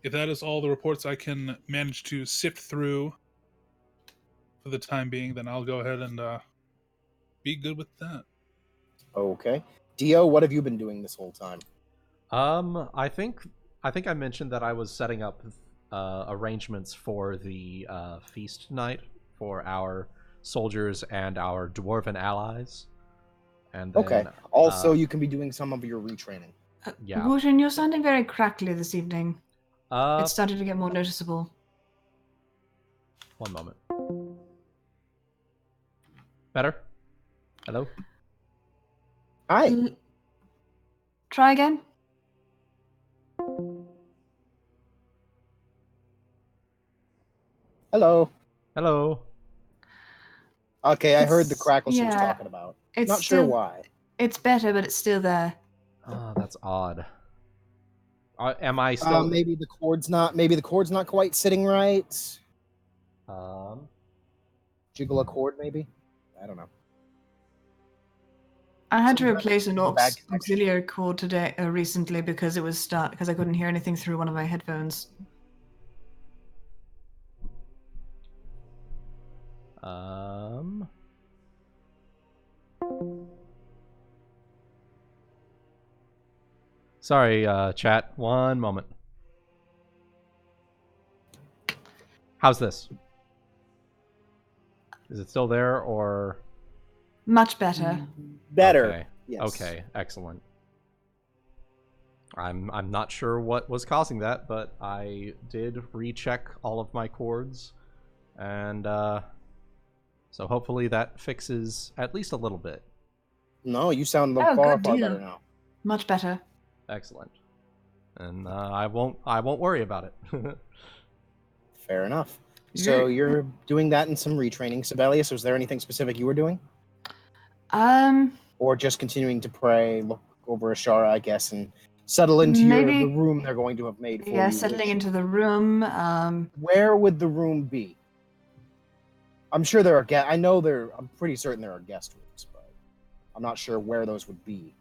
is all the reports I can manage to sift through for the time being, then I'll go ahead and be good with that. Okay. Dio, what have you been doing this whole time? I think I mentioned that I was setting up arrangements for the feast night for our soldiers and our dwarven allies. And then, Also, you can be doing some of your retraining. Yeah. Wuten, you're sounding very crackly this evening. It started to get more noticeable. One moment. Better? Hello? Hi. Try again. Hello. Hello. Okay, I heard the crackle she was yeah, talking about. It's Not sure why. It's better, but it's still there. Oh, that's odd. Am I still? Maybe the cord's not quite sitting right. Jiggle a cord, maybe. I don't know. I had to replace an bad aux connection. auxiliary cord today recently because it was stuck because I couldn't hear anything through one of my headphones. Sorry, chat. One moment. How's this? Is it still there or? Much better. Better. Okay. Yes. Okay. Excellent. I'm not sure what was causing that, but I did recheck all of my cords, and so hopefully that fixes at least a little bit. No, you sound Oh, far good deal. better now. Much better. Excellent. And I won't worry about it. Fair enough. So you're doing that in some retraining. Sabelius, was there anything specific you were doing? Or just continuing to pray, look over Ashara, I guess, and settle into the room they're going to have made for you. Yeah, settling into the room. Where would the room be? I'm sure there are I'm pretty certain there are guest rooms, but I'm not sure where those would be.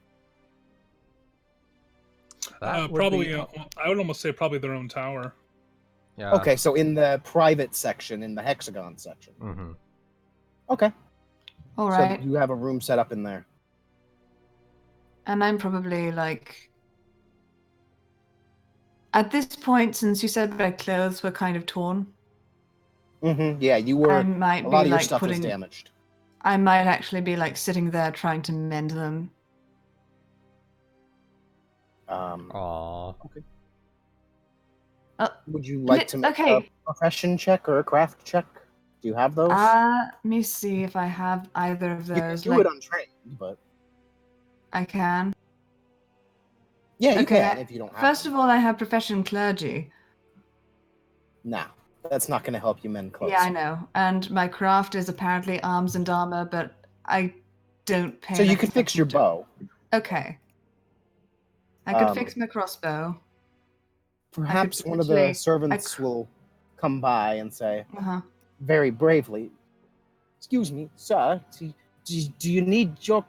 Probably, I would almost say probably their own tower. Yeah. Okay, so in the private section, in the hexagon section. Mm-hmm. Okay. All right. So you have a room set up in there. And I'm probably like... At this point, since you said my clothes were kind of torn... Mm-hmm. Yeah, you were... I might a lot be of your like stuff was damaged. I might actually be like sitting there trying to mend them Aww. Would you like to make okay. a profession check or a craft check? Do you have those? Let me see if I have either of You can those. do it untrained, but I can. yeah, you Okay, can if you don't have First them. of all, I have profession clergy. Nah, that's not going to help you mend clothes. Yeah, I know. And my craft is apparently arms and armor, but I don't pay So you enough could fix attention your to- bow. Okay. I could fix my crossbow. Perhaps one of the potentially- servants will come by and say, Uh-huh. very bravely, "Excuse me, sir, do you need your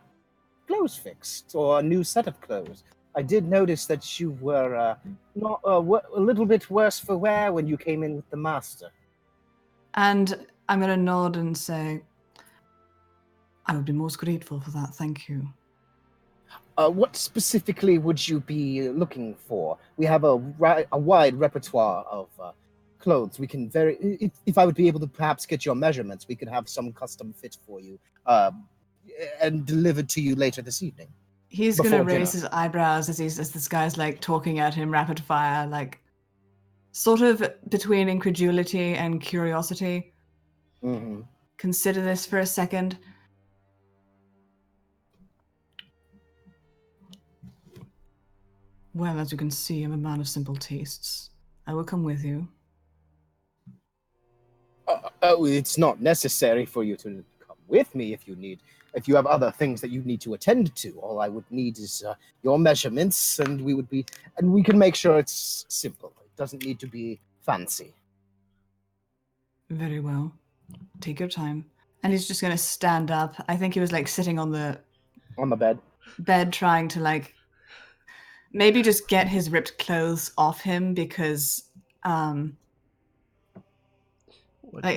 clothes fixed or a new set of clothes? I did notice that you were not a little bit worse for wear when you came in with the master." And I'm going to nod and say, I would be most grateful for that, thank you. What specifically would you be looking for? We have a wide repertoire of clothes. We can if I would be able to perhaps get your measurements, we could have some custom fit for you and delivered to you later this evening. He's going to Before raise dinner. his eyebrows as this guy's like talking at him rapid fire, like sort of between incredulity and curiosity. Mm-hmm. Consider this for a second. Well, as you can see, I'm a man of simple tastes. I will come with you. It's not necessary for you to come with me if you have other things that you need to attend to. All I would need is your measurements, and we can make sure it's simple. It doesn't need to be fancy. Very well. Take your time. And he's just going to stand up. I think he was like sitting on the bed, trying to like maybe just get his ripped clothes off him because like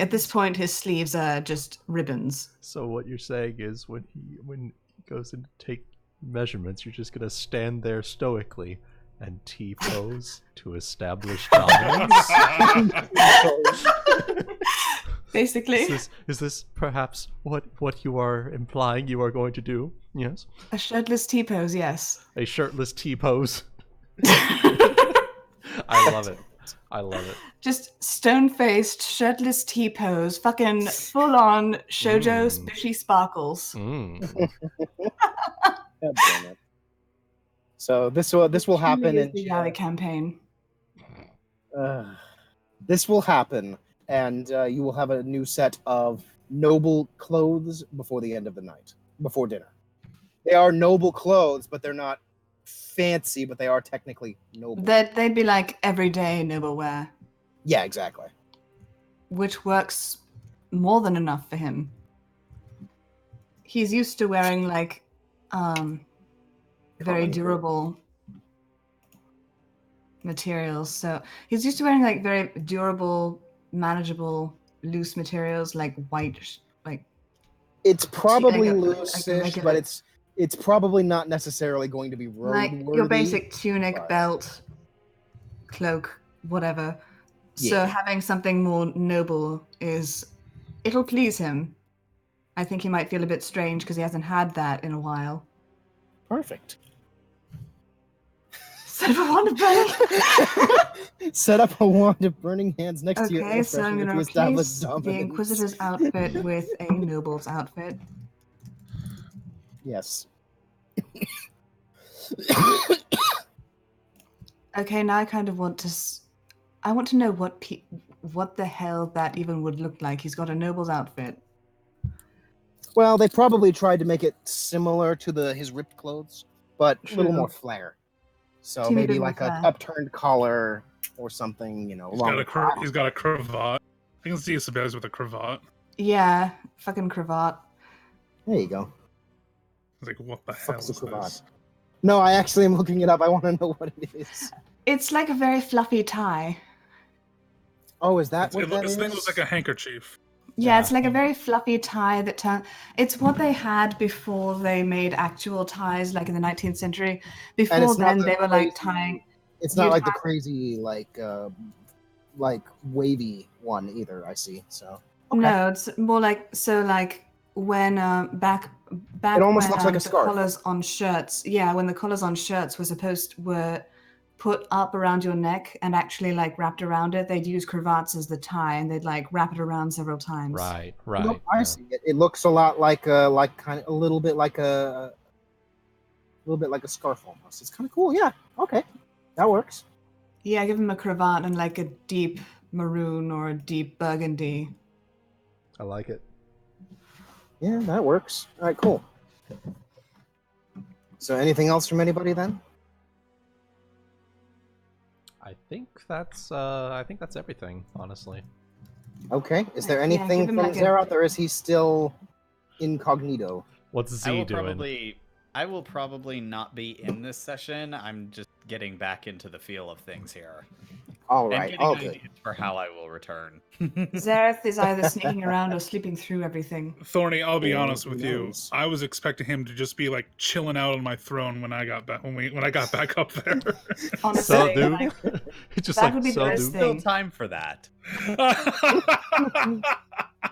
at this point his sleeves are just ribbons. So what you're saying is when he goes in to take measurements, you're just gonna stand there stoically and T-pose to establish dominance? Basically. Is this perhaps what you are implying you are going to do? Yes. A shirtless T-pose, yes. A shirtless T-pose. I love it. I love it. Just stone-faced, shirtless T-pose, fucking full-on shoujo spishy sparkles. So this will happen in the Yali campaign. This will happen, and you will have a new set of noble clothes before the end of the night, before dinner. They are noble clothes, but they're not fancy, but they are technically noble. They'd be like everyday noble wear. Yeah, exactly. Which works more than enough for him. He's used to wearing like very durable materials. So he's used to wearing like very durable, manageable, loose materials like white, like. It's probably like loose-ish, but it's probably not necessarily going to be road-worthy. Like your basic tunic, belt, cloak, whatever. Yeah. So having something more noble it'll please him. I think he might feel a bit strange because he hasn't had that in a while. Perfect. Set up a wand of burning. Set up a wand of burning hands next to your Okay, so I'm going to replace the dominance. Inquisitor's outfit with a noble's outfit. Yes. Okay, now I kind of want to. I want to know what the hell that even would look like. He's got a noble's outfit. Well, they probably tried to make it similar to his ripped clothes, but a little more flair. So maybe like an upturned collar or something, you know. He's got a cravat. I can see Sabelius with a cravat. Yeah, fucking cravat. There you go. It's like, what the hell is this? No, I actually am looking it up. I want to know what it is. It's like a very fluffy tie. Oh, is that what that is? This thing looks like a handkerchief. Yeah, it's like a very fluffy tie it's what they had before they made actual ties, like in the 19th century. Before then, they were like tying. It's not like the crazy, like wavy one either. I see. So okay. No, it's more like when back back It almost when, looks like a the scarf. collars on shirts. Yeah, when the collars on shirts were put up around your neck and actually like wrapped around it, they'd use cravats as the tie, and they'd like wrap it around several times. Right, Nope, right. I yeah. see it. It looks a lot like kind of a little bit like a scarf almost. It's kind of cool. Yeah. Okay, that works. Yeah, give him a cravat and like a deep maroon or a deep burgundy. I like it. Yeah, that works. All right, cool. So, anything else from anybody then? I think that's everything, honestly. Okay. Is there Yeah, anything give him from like a- Zaerith, or is he still incognito? What's Z doing? I will probably not be in this session. I'm just getting back into the feel of things here. All And right. getting All good. ideas for how I will return. Zaerith is either sneaking around or sleeping through everything. Thorny, I'll be Or honest who with you. knows? I was expecting him to just be like chilling out on my throne when I got back when I got back up there. Honestly, So, dude. like, It's just that like, would be the so, best dude. thing. Still time for that.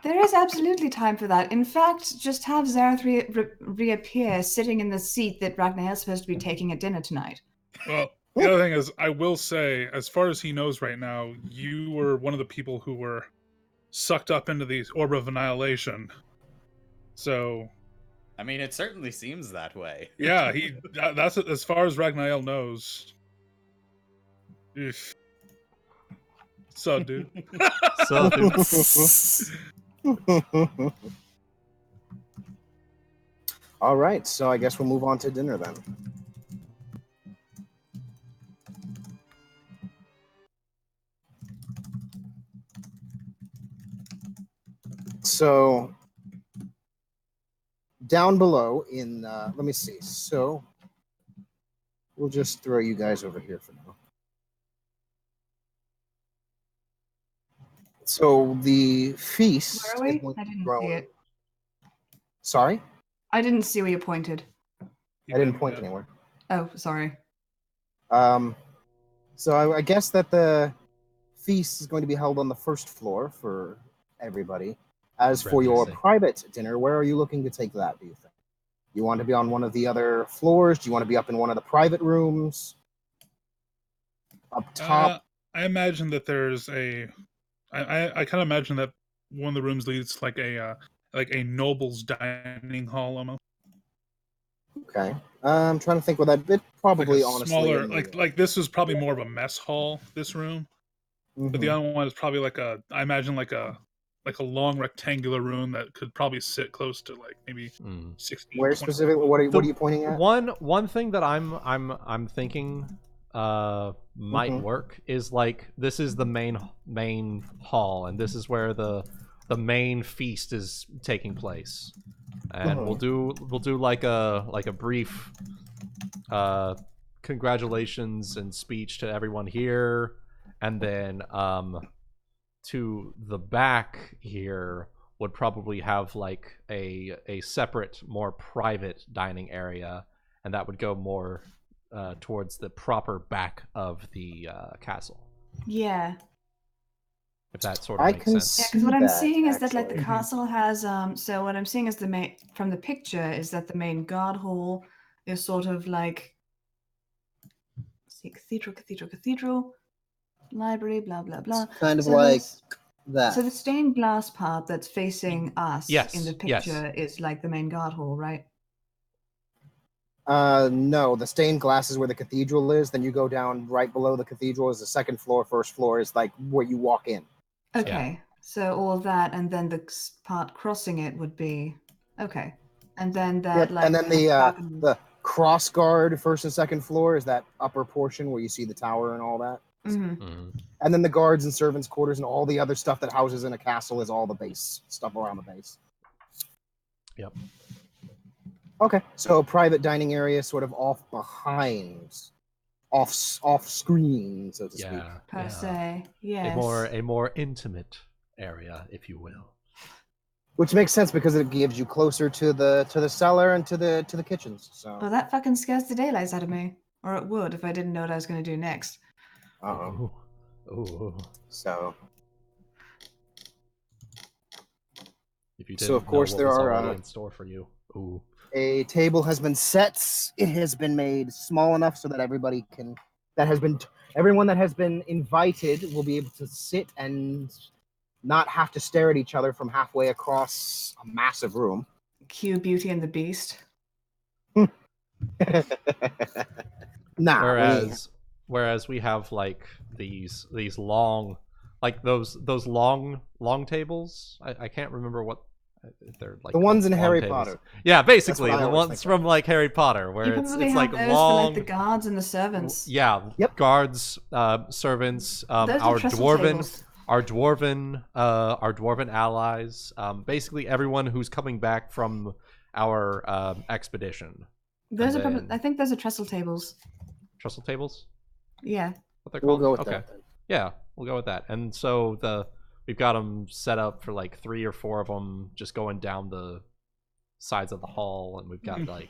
there is absolutely time for that. In fact, just have Zaerith reappear sitting in the seat that Ragnael is supposed to be taking at dinner tonight. Well, the other thing is, I will say, as far as he knows right now, you were one of the people who were sucked up into the orb of annihilation. So, I mean, it certainly seems that way. yeah, that's as far as Ragnael knows. Oof. So, dude. So, dude. All right. So, I guess we'll move on to dinner then. So, down below in, let me see. So, we'll just throw you guys over here for now. So, the feast. Where are we? is going to I be didn't grown- see it. Sorry? I didn't see where you pointed. I didn't point anywhere. Oh, sorry. So I guess that the feast is going to be held on the first floor for everybody. As for your Revenue. private dinner, where are you looking to take that, do you think? You want to be on one of the other floors? Do you want to be up in one of the private rooms? Up top? I imagine that there's I kind of imagine that one of the rooms leads like a noble's dining hall almost. Okay. I'm trying to think what that bit probably Like a honestly smaller, in the, like this is probably more of a mess hall. This room, but the mhm. other one is probably like I imagine like a long rectangular room that could probably sit close to like maybe 16. Where 20 specifically? people. What are you pointing at? One thing that I'm thinking might Mhm. work is like this is the main hall, and this is where the main feast is taking place, and we'll do like a brief congratulations and speech to everyone here, and then to the back here would probably have like a separate, more private dining area, and that would go more towards the proper back of the castle, Yeah. if that sort of I makes can sense. Yeah, see because what I'm that, seeing is that like the actually. castle has so what I'm seeing is the main from the picture is that the main guard hall is sort of like let's see, cathedral, library, blah blah blah. It's kind of So like there's- that. So the stained glass part that's facing us Yes, in the yes. picture is like the main guard hall, right? No, the stained glass is where the cathedral is. Then you go down right below the cathedral is the second floor. First floor is like where you walk in. Okay. So all that and then the part crossing it would be okay. And then that Yep. like And then balcony. the cross guard first and second floor is that upper portion where you see the tower and all that. Mhm. Mhm. And then the guards and servants' quarters and all the other stuff that houses in a castle is all the base stuff around the base. Yep. Okay, so private dining area, sort of off behind, off screen, so to speak. Yeah. Per yeah. se. Yes. A more intimate area, if you will. Which makes sense because it gives you closer to the cellar and to the kitchens. So. Well, that fucking scares the daylights out of me. Or it would if I didn't know what I was going to do next. Uh-oh. Ooh. So. If you So, didn't of course, know what there was are, already in store for you. Ooh. A table has been set. It has been made small enough so that everybody can. Everyone that has been invited will be able to sit and not have to stare at each other from halfway across a massive room. Cue Beauty and the Beast. Whereas we have like these long, like those long tables. I can't remember what they're like. The ones in long Harry tables. Potter. Yeah, basically That's what I the always ones think from like Harry Potter, where You it's probably have like those long. for like the guards and the servants. Yeah, Yep. guards, servants, Those are our trestle dwarven, tables. our dwarven allies, basically everyone who's coming back from our expedition. Those are then- probably, I think those are trestle tables. Trestle tables, Yeah. what they're We'll called? go with Okay, that. Then. yeah, we'll go with that. And so we've got them set up for like 3 or 4 of them, just going down the sides of the hall, and we've got like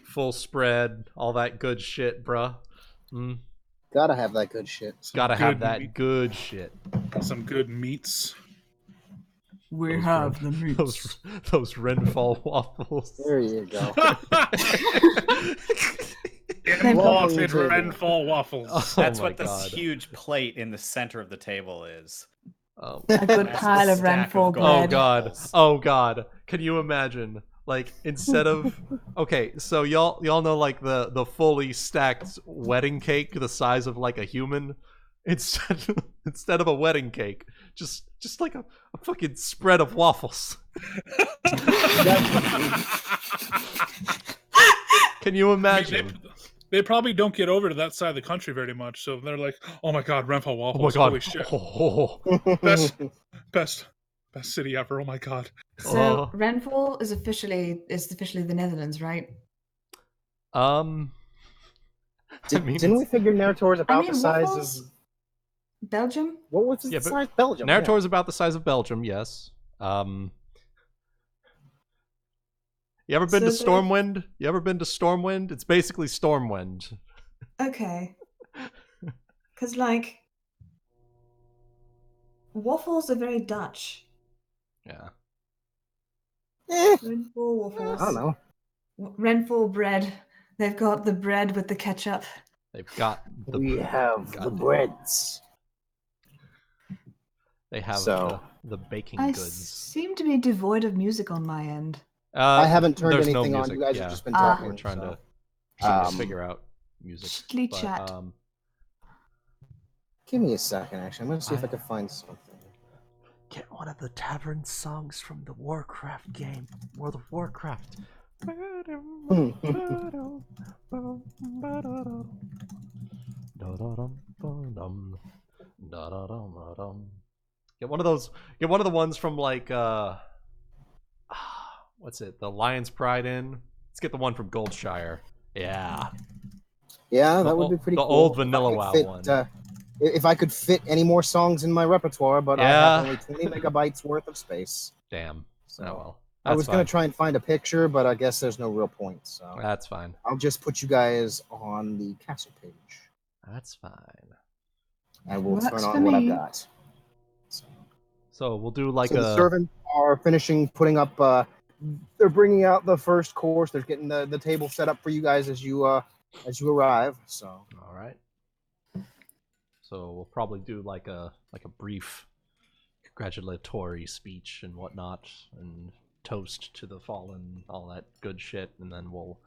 full spread, all that good shit, bruh. Mm. Gotta have that good shit. Gotta have good that meat- good shit. Some good meats. We Those have ren- the meats. those Renfall waffles. There you go. Imported table. Renfall waffles. Oh That's my what this God. huge plate in the center of the table is. Oh, A good Massive pile of stack of Renfall gold. oh bread. god. Waffles. Oh god. Can you imagine? Like instead of okay, so y'all know like the fully stacked wedding cake the size of like a human? Instead of a wedding cake, just like a fucking spread of waffles. Can you imagine? They probably don't get over to that side of the country very much, so they're like, "Oh my god, Renfall Oh waffles! my god. Holy shit! Oh. Best city ever! Oh my god!" So Renfall is officially the Netherlands, right? I mean, Didn't we figure Narr'tor is about the size Waffles? of Belgium? what was its Yeah, but size? Belgium. Narr'tor is about the size of Belgium, yes. You ever been to So Stormwind? You ever been to Stormwind? It's basically Stormwind. Okay. Because, like, waffles are very Dutch. Yeah. Yeah. Renfall waffles. I don't know. Renfall bread. They've got the bread with the ketchup. They've got We have the breads. They have So- the baking I goods. seem to be devoid of music on my end. I haven't turned there's no anything on. music, You guys yeah. have just been Ah. talking. We're trying so. to figure out music. Chitty But, chat. Give me a second, actually. I'm gonna see if I can find something. Get one of the tavern songs from the Warcraft game, World of Warcraft. Get one of those. Get one of the ones from like what's it? The Lion's Pride Inn. Let's get the one from Goldshire. Yeah. Yeah, The that would be pretty the cool. old If I Vanilla could WoW fit, one. If I could fit any more songs in my repertoire, but I Yeah. have only 20 megabytes worth of space. Damn. So Oh well. I was That's gonna fine. try and find a picture, but I guess there's no real point. So That's fine. I'll just put you guys on the castle page. That's fine. And we'll Works turn for on what I've me. got. So we'll do like So the a. servants are putting up. They're bringing out the first course. They're getting the table set up for you guys as you arrive. So All right. So we'll probably do like a brief congratulatory speech and whatnot, and toast to the fallen, all that good shit, and then we'll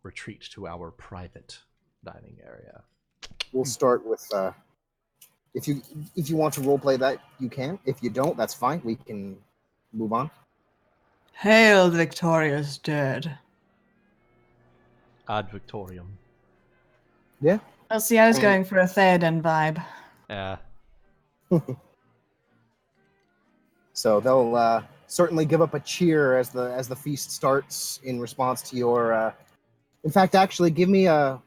retreat to our private dining area. we'll start with. If you want to roleplay that, you can. If you don't, that's fine. We can move on. Hail the victorious dead. Ad Victorium. Yeah. Oh, see, I was going for a Theoden vibe. Yeah. So they'll certainly give up a cheer as the feast starts in response to your. In fact, actually, give me a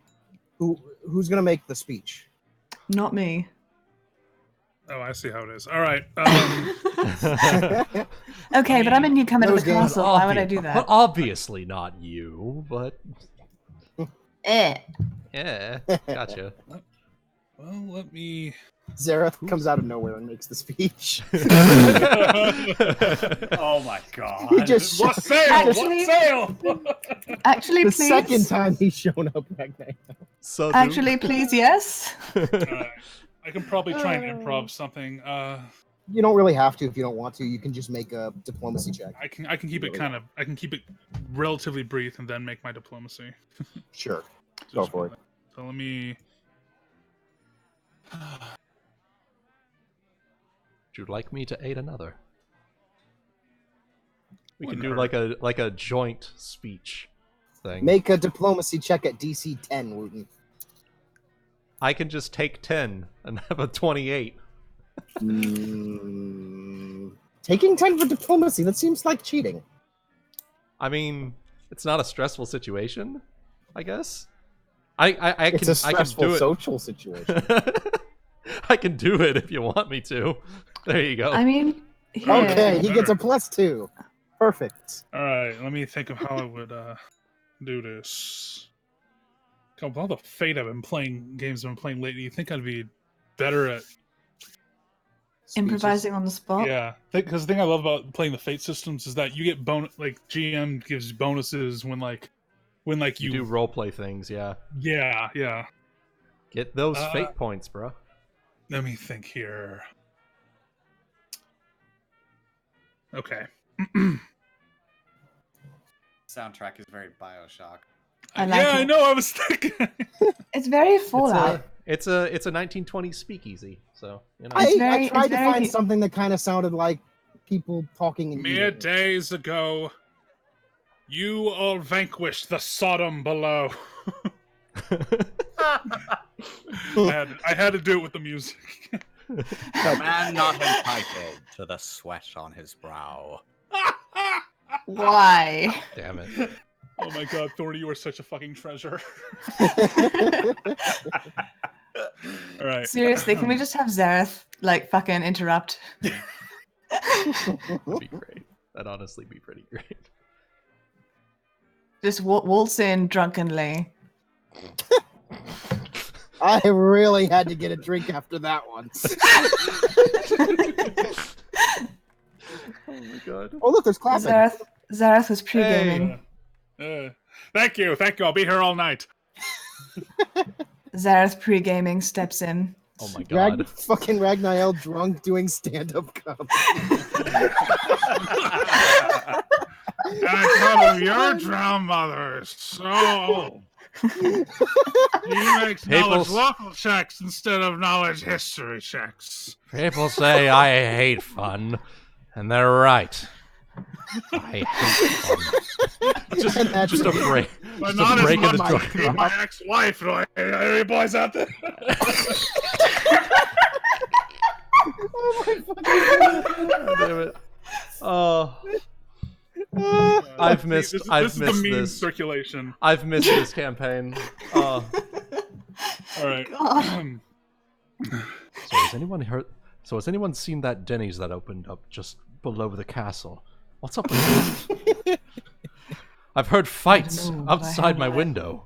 who's gonna make the speech. Not me. Oh, I see how it is. All right. Okay, but I'm a newcomer to Those the games- castle. Why would I do But that? obviously not you, but Eh. yeah, gotcha. Well, let me Zaerith comes out of nowhere and makes the speech. Oh my god. He just What sail? Actually- What sail? Actually, the please. second time he's shown up, Ragnael. So Actually, please, yes. I can probably try and improv something. You don't really have to if you don't want to. You can just make a diplomacy check. I can keep it I can keep it relatively brief and then make my diplomacy. Sure. Go for it. So let me. Would you like me to aid another? We can do like a joint speech thing. Make a diplomacy check at DC 10, Wooten. I can just take 10 and have a 28. Taking 10 for diplomacy, that seems like cheating. I mean, it's not a stressful situation, I guess. I It's can a stressful I can do social situation. it. I can do it if you want me to. There you go. I mean, here. Okay, he gets a +2. Perfect. All right, let me think of how I would do this. God, with all the Fate I've been playing, games I've been playing lately, you think I'd be better at Improvising on the spot. Yeah, because the thing I love about playing the Fate systems is that you get GM gives bonuses when you do roleplay things, yeah. Yeah. Get those fate points, bro. Let me think here. Okay. Soundtrack is very Bioshock. I like I it. know. I was thinking. It's very Fallout. It's a 1920s speakeasy, so you know. I tried to find something that kind of sounded like people talking in Mere eating. days ago, you all vanquished the Sodom below. I had to do it with the music. A man not entitled to the sweat on his brow. Why? Damn it. Oh my god, Thorny, you are such a fucking treasure. All right. Seriously, can we just have Zaerith fucking interrupt? That'd be great. That'd honestly be pretty great. Just waltz in drunkenly. I really had to get a drink after that one. Oh my god. Oh, look, there's clapping. Zaerith was pre-gaming. Thank you. I'll be here all night. Zaerith pre-gaming steps in. Oh my god. Fucking Ragnael drunk doing stand-up comedy. I tell him your grandmother is so. He makes knowledge local checks instead of knowledge history checks. People say I hate fun, and they're right. I hate fun. just a break. But Just a break in the not drunk. my ex-wife. Any boys out there? Oh my fucking God. Damn it. Oh. I've missed This I've is the missed meme this. circulation. I've missed this campaign. All right. God. So has anyone seen that Denny's that opened up just below the castle? What's up with that? I've heard fights know, but I outside heard my that. window.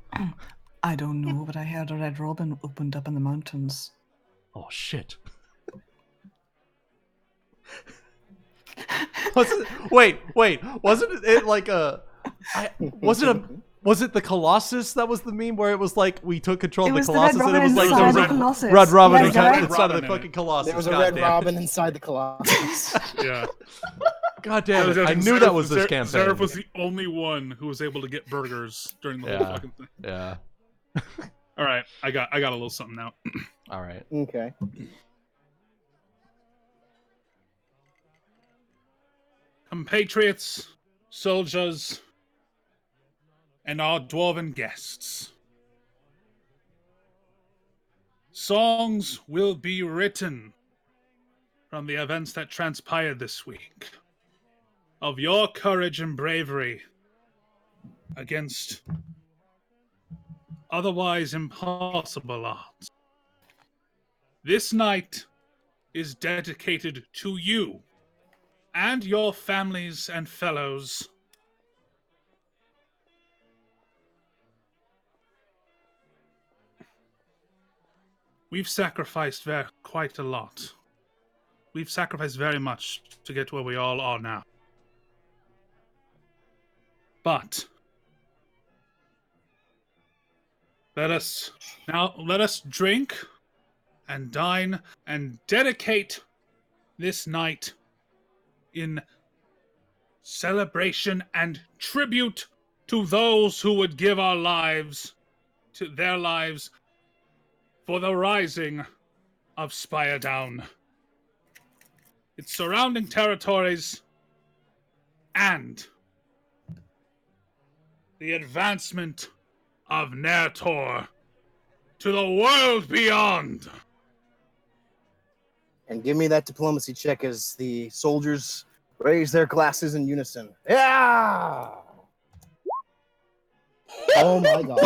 I don't know, but I heard a Red Robin opened up in the mountains. Oh shit. Wait, wasn't it like was it the Colossus that was the meme where it was like we took control of the Colossus and it was like inside the the Colossus. Red Robin Yeah, inside Zaerith- of the Robin fucking Colossus. There was a God Red damn it. Robin inside the Colossus. Yeah. God damn it! I knew that was this campaign. Zaerith was the only one who was able to get burgers during the whole fucking thing. Yeah. All right, I got a little something now. All right. Okay. Compatriots, soldiers, and our dwarven guests. Songs will be written from the events that transpired this week, of your courage and bravery against otherwise impossible odds. This night is dedicated to you and your families and fellows. We've sacrificed quite a lot. We've sacrificed very much to get where we all are now. But let us drink and dine and dedicate this night in celebration and tribute to those who would give their lives for the rising of Spire Down, its surrounding territories, and the advancement of Narr'tor to the world beyond. And give me that diplomacy check as the soldiers raise their glasses in unison. Yeah! Oh my god.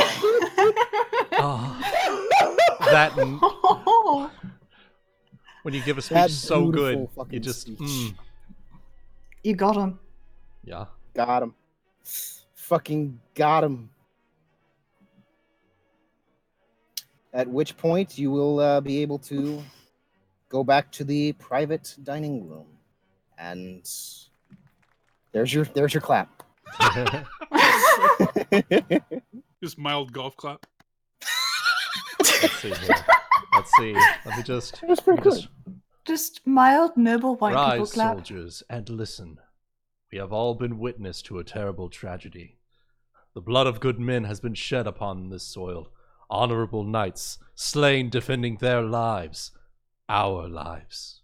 That when you give a speech That so good, beautiful fucking you just speech. You got him. Yeah. Got him. Fucking got him. At which point you will be able to go back to the private dining room, and there's your clap. Just mild golf clap. Let's see here. Let's see. Let me just. It was pretty good. Just mild, noble white people Rise, clap. soldiers, and listen. We have all been witness to a terrible tragedy. The blood of good men has been shed upon this soil. Honorable knights, slain defending their lives, our lives.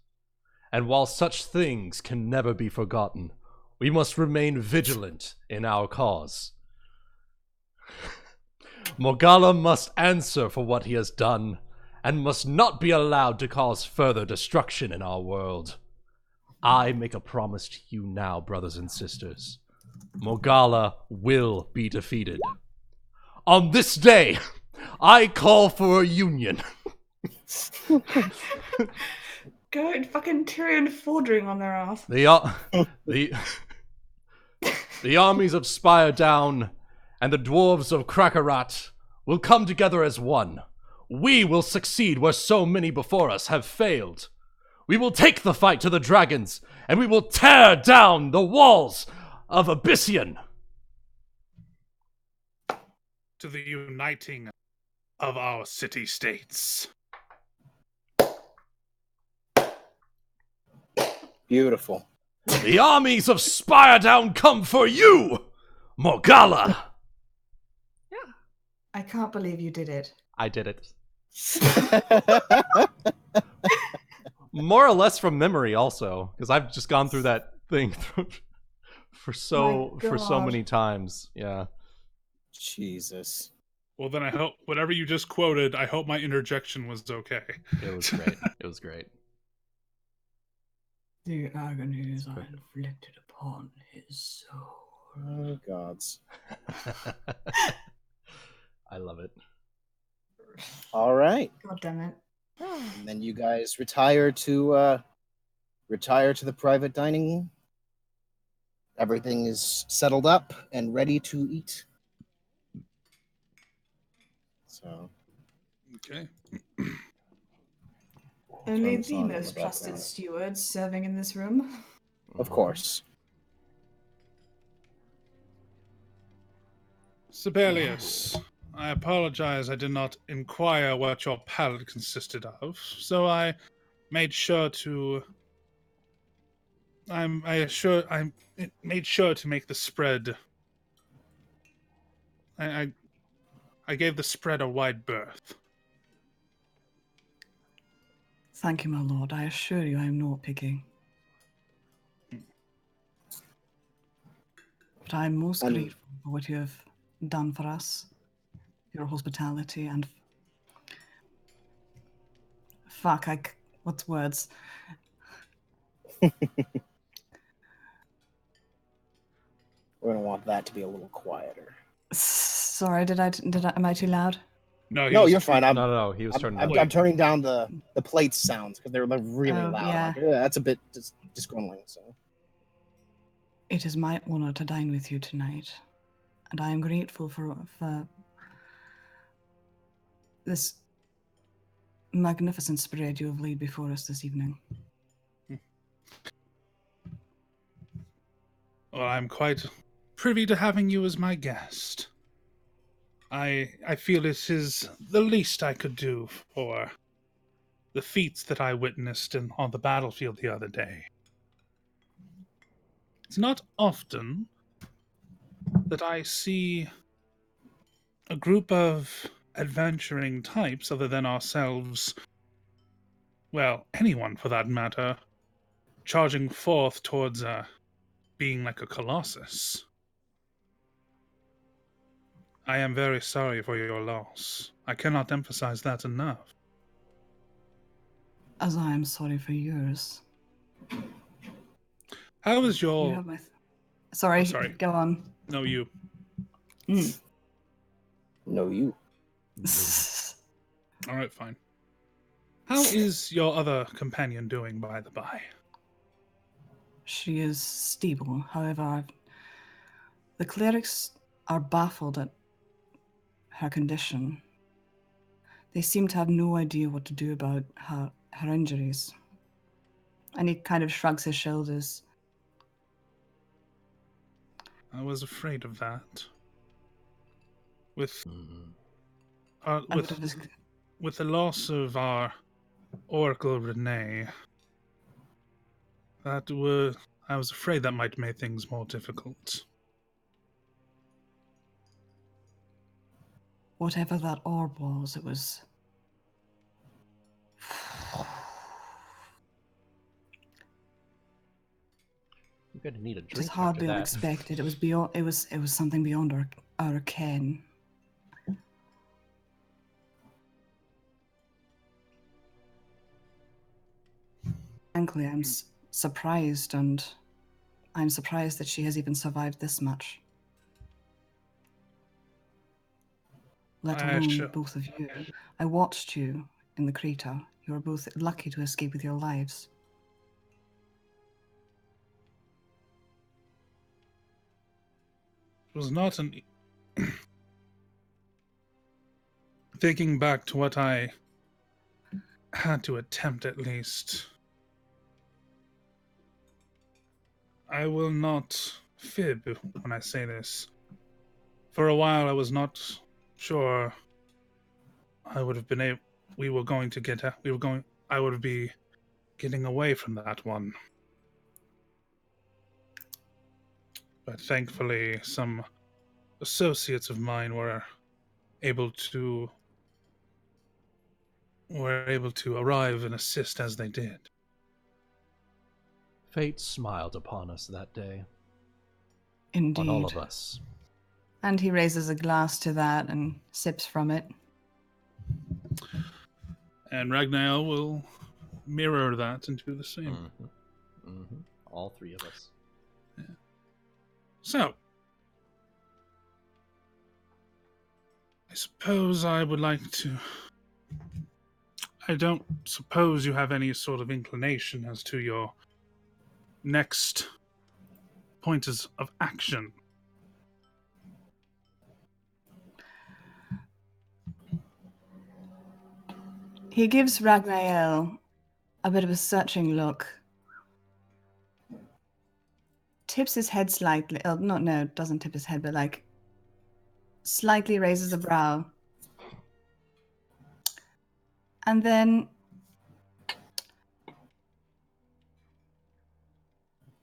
And while such things can never be forgotten, we must remain vigilant in our cause. Morgalla must answer for what he has done, and must not be allowed to cause further destruction in our world. I make a promise to you now, brothers and sisters. Morgalla will be defeated. On this day, I call for a union. Go and fucking Tyrion Fordring on their ass. The armies of Spire Down and the dwarves of Crackarat will come together as one. We will succeed where so many before us have failed. We will take the fight to the dragons, and we will tear down the walls of Abyssian. To the uniting of our city-states. Beautiful. The armies of Spire Down come for you, Morgalla. I can't believe you did it. I did it. More or less from memory, also, because I've just gone through that thing for so many times. Yeah. Jesus. Well, then I hope whatever you just quoted, I hope my interjection was okay. It was great. It was great. The agonies are inflicted upon his soul. Oh, gods. I love it. All right. God damn it. And then you guys retire to the private dining. Everything is settled up and ready to eat. So. Okay. Only Turn the the song on most the trusted background. stewards serving in this room. Of course. Sabelius, I apologize I did not inquire what your palate consisted of, so I made sure to... I made sure to make the spread... I gave the spread a wide berth. Thank you, my lord. I assure you I am not picky. But I am most grateful for what you have done for us, your hospitality, and what's words? We're gonna want that to be a little quieter. Sorry, am I too loud? No, You're fine. No, he was turning I'm turning down the plate sounds because they're really loud. Yeah. Like, that's a bit disgruntling. So. It is my honor to dine with you tonight, and I am grateful for this magnificent spread you have laid before us this evening. Well, I'm quite privy to having you as my guest. I feel it is the least I could do for the feats that I witnessed on the battlefield the other day. It's not often that I see a group of adventuring types other than ourselves, well, anyone for that matter, charging forth towards being like a colossus. I am very sorry for your loss. I cannot emphasize that enough. As I am sorry for yours. How is You your... have my... Sorry, Oh, sorry. go on. No, you. No, you. All right, fine. How is your other companion doing, by the by? She is stable. However, the clerics are baffled at her condition. They seem to have no idea what to do about her injuries. And he kind of shrugs his shoulders. I was afraid of that. With with the loss of our Oracle Renee, I was afraid that might make things more difficult. Whatever that orb was, it was... You're gonna need a drink. It was hardly unexpected. It was beyond. It was something beyond our ken. Frankly, I'm surprised, and I'm surprised that she has even survived this much. Let alone both of you. I watched you in the crater. You were both lucky to escape with your lives. It was not an... Thinking back to what I had to attempt, at least, I will not fib when I say this. For a while, I was not sure I would have been able... I would be getting away from that one. But thankfully, some associates of mine were able to arrive and assist as they did. Fate smiled upon us that day. Indeed. On all of us. And he raises a glass to that and sips from it. And Ragnael will mirror that and do the same. Mm-hmm. Mm-hmm. All three of us. Yeah. So, I suppose I would like to... I don't suppose you have any sort of inclination as to your next point of action. He gives Ragnael a bit of a searching look. Tips his head slightly. Oh, no, doesn't tip his head, but like slightly raises a brow. And then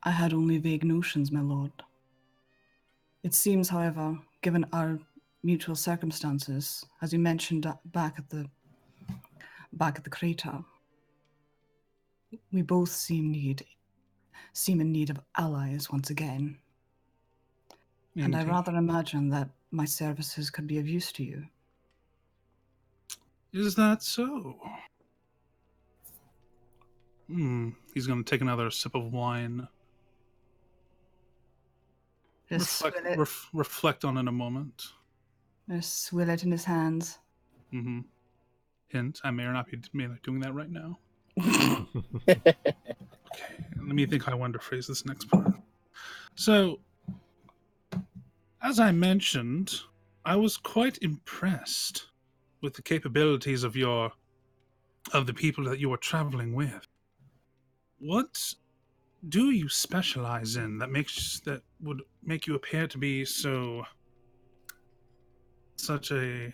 I had only vague notions, my lord. It seems, however, given our mutual circumstances, as you mentioned back at the crater, we both seem in need of allies once again. Indeed. And I rather imagine that my services could be of use to you. Is that so? He's going to take another sip of wine. Just reflect on it a moment. Just swill it in his hands. Mm-hmm. Hint, I may or not be doing that right now. Okay. Okay, let me think how I want to phrase this next part. So, as I mentioned, I was quite impressed with the capabilities of your of the people that you are traveling with. What do you specialize in that would make you appear to be such a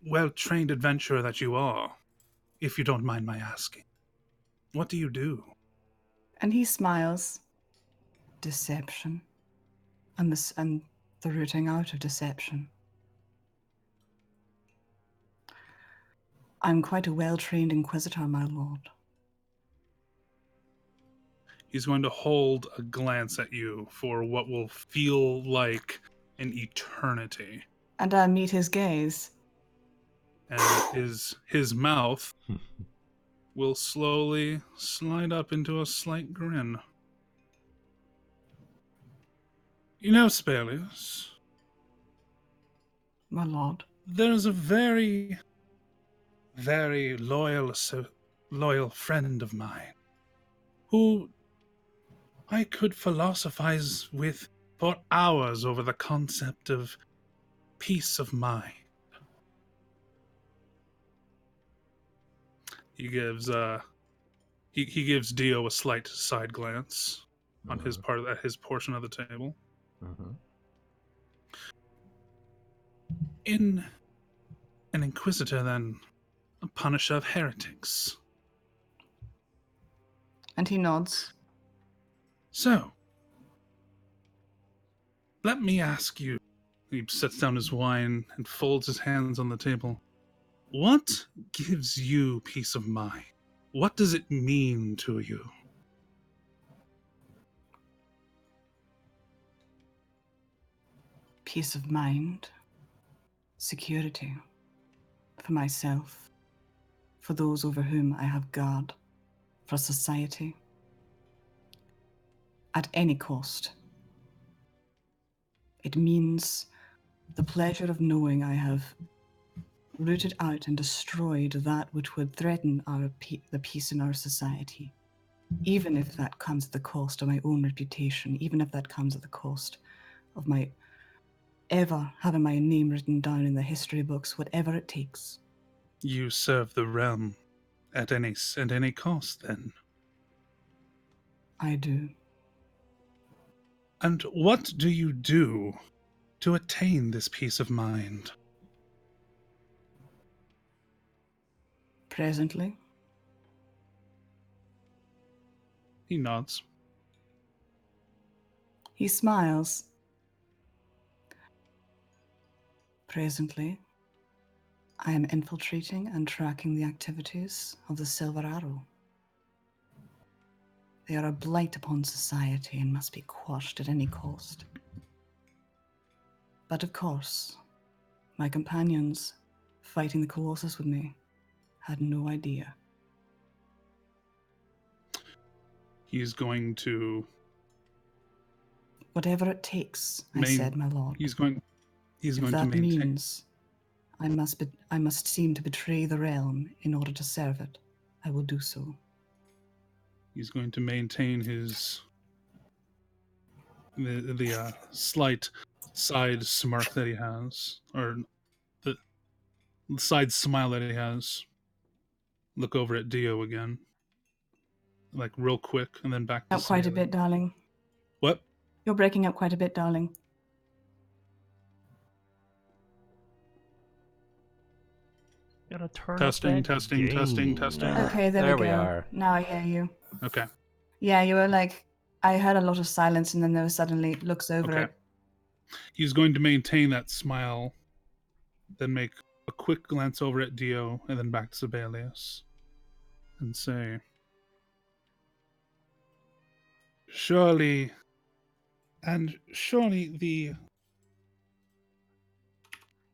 well-trained adventurer that you are, if you don't mind my asking? What do you do? And he smiles. Deception. And the rooting out of deception. I'm quite a well-trained inquisitor, my lord. He's going to hold a glance at you for what will feel like an eternity. And I meet his gaze. And his mouth will slowly slide up into a slight grin. You know, Sabelius, My lord. there's a very, very loyal friend of mine who I could philosophize with for hours over the concept of peace of mind. He gives he gives Dio a slight side glance on his portion of the table. In an inquisitor, then a punisher of heretics. And he nods. So, let me ask you. He sets down his wine and folds his hands on the table. What gives you peace of mind? What does it mean to you? Peace of mind. Security. For myself. For those over whom I have guard. For society. At any cost. It means the pleasure of knowing I have rooted out and destroyed that which would threaten the peace in our society, even if that comes at the cost of my own reputation, even if that comes at the cost of my ever having my name written down in the history books, whatever it takes. You serve the realm at any cost, then? I do. And what do you do to attain this peace of mind? Presently, He nods. he smiles. Presently, I am infiltrating and tracking the activities of the Silver Arrow. They are a blight upon society and must be quashed at any cost. But of course, my companions fighting the Colossus with me had no idea. He's going to... Whatever it takes, I said, my lord. He's going if to that maintain... means I must seem to betray the realm in order to serve it, I will do so. He's going to maintain his... the slight side smirk that he has, or the side smile that he has. Look over at Dio again, like real quick, and then back to Up quite a bit, darling. What? You're breaking up quite a bit, darling. Testing. Okay, there we are. Now I hear you. Okay. Yeah, you were like, I heard a lot of silence, and then there was suddenly looks over it. He's going to maintain that smile, then make a quick glance over at Dio, and then back to Sabelius, and say, surely the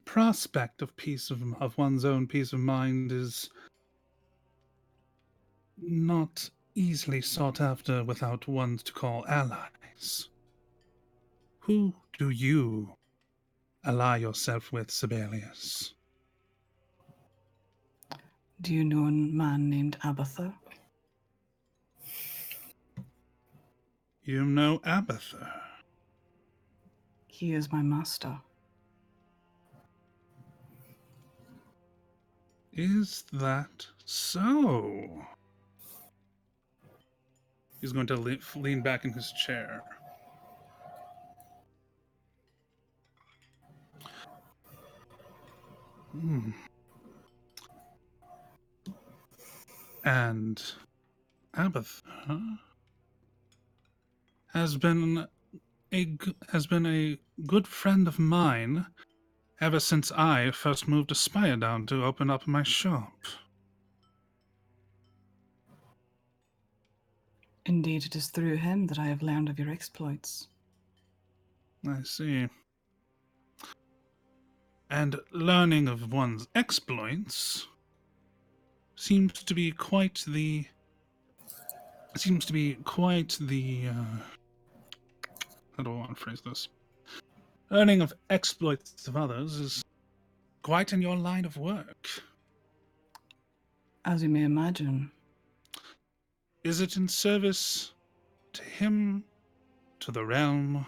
prospect of of one's own peace of mind is not easily sought after without ones to call allies. Who do you ally yourself with, Sabelius? Do you know a man named Abathur? You know Abathur? He is my master. Is that so? He's going to lean back in his chair. Hmm. And Abatha has been a good friend of mine ever since I first moved to Spiredown to open up my shop. Indeed, it is through him that I have learned of your exploits. I see. And learning of one's exploits seems to be quite the how do I want to phrase this? Learning of exploits of others is quite in your line of work. As you may imagine. Is it in service to him, to the realm,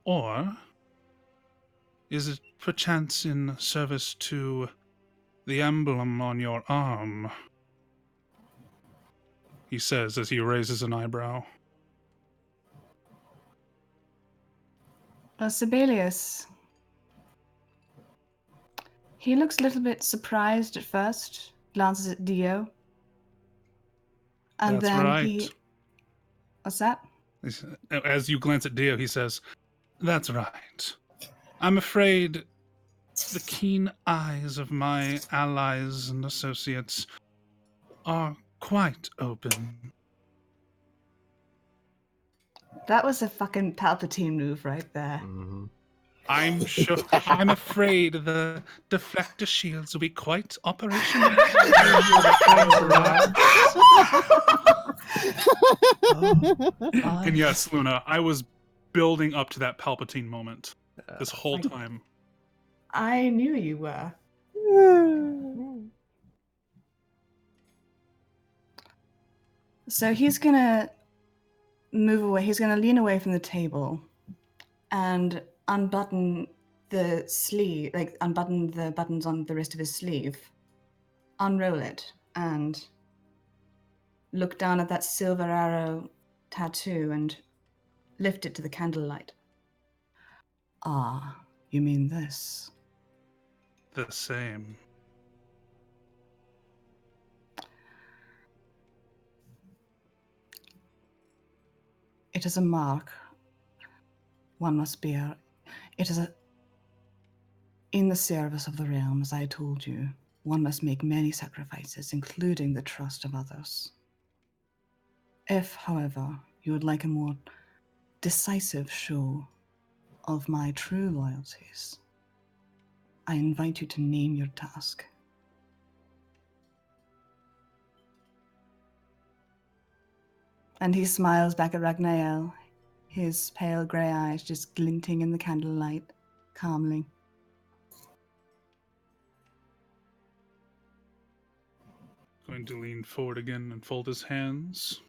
or is it perchance in service to the emblem on your arm? He says as he raises an eyebrow. Sabelius. He looks a little bit surprised at first, glances at Dio. And That's then right. What's that? As you glance at Dio, he says, "That's right. I'm afraid the keen eyes of my allies and associates are quite open." That was a fucking Palpatine move right there. Mm-hmm. I'm sure. I'm afraid the deflector shields will be quite operational. And yes, Luna, I was building up to that Palpatine moment this whole time. I knew you were. So he's gonna move away. He's gonna lean away from the table and unbutton the sleeve, like unbutton the buttons on the wrist of his sleeve, unroll it, and look down at that silver arrow tattoo and lift it to the candlelight. Ah, you mean this? The same. It is a mark. One must bear. It is in the service of the realm, as I told you. One must make many sacrifices, including the trust of others. If, however, you would like a more decisive show of my true loyalties, I invite you to name your task. And he smiles back at Ragnael, his pale grey eyes just glinting in the candlelight, calmly. Going to lean forward again and fold his hands.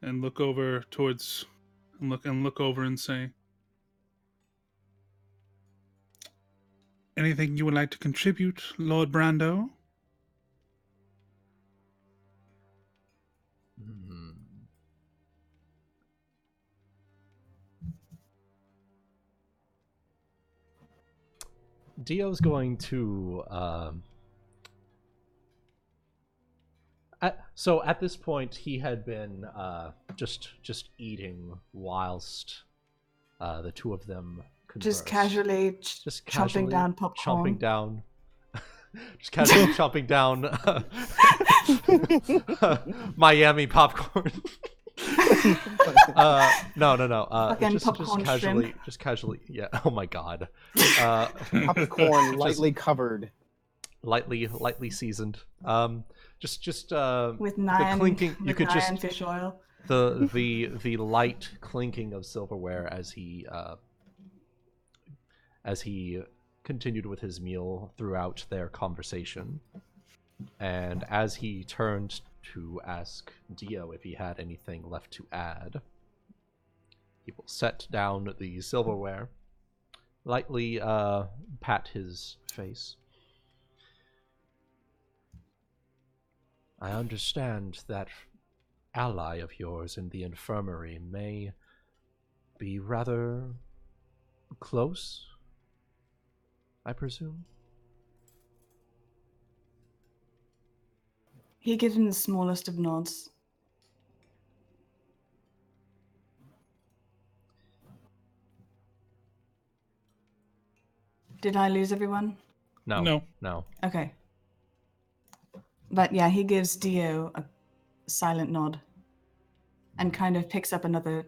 And look over towards, and look over and say, "Anything you would like to contribute, Lord Brando?" Dio's going to so at this point he had been just eating whilst the two of them conversed. Just casually chomping down popcorn. Chomping down just casually chomping down Miami popcorn. No. Just casually. Yeah. Oh my god. Popcorn lightly covered, lightly seasoned. Just with the clinking. You could just fish oil. The light clinking of silverware as he continued with his meal throughout their conversation, and as he turned to ask Dio if he had anything left to add, he will set down the silverware lightly pat his face. I understand that ally of yours in the infirmary may be rather close, I presume? He gives him the smallest of nods. Did I lose everyone? No. Okay. But yeah, he gives Dio a silent nod and kind of picks up another...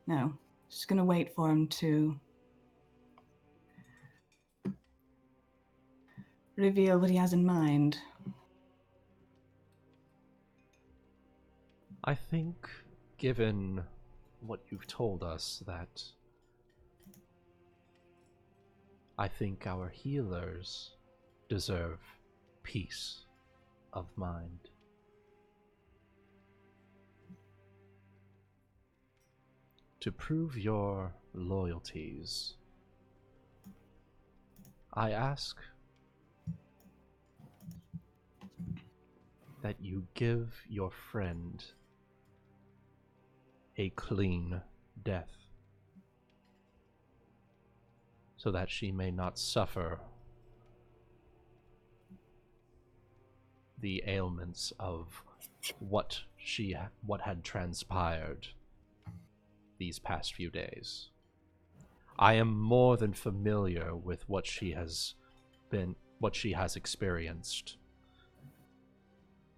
No. Just gonna wait for him to reveal what he has in mind. I think, given what you've told us, that I think our healers deserve peace of mind. To prove your loyalties, I ask that you give your friend a clean death, so that she may not suffer the ailments of what had transpired these past few days. I am more than familiar with what she has experienced,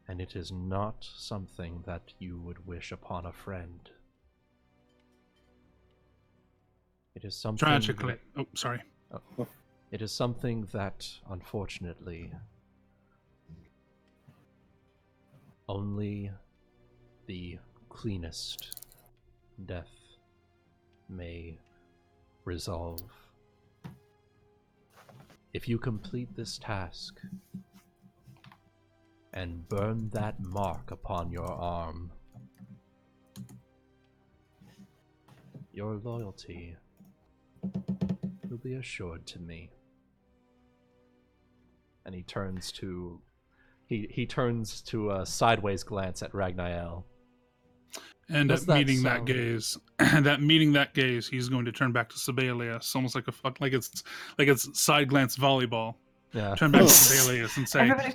and it is not something that you would wish upon a friend. It is something Tragically. that, Oh, sorry. it is something that, unfortunately, only the cleanest death may resolve. If you complete this task and burn that mark upon your arm, your loyalty will be assured to me. And he turns to a sideways glance at Ragnael. And Does at that meeting that sound- gaze, he's going to turn back to Sabelius, almost like it's side glance volleyball. Yeah. Turn back to Sabelius and say, Everybody...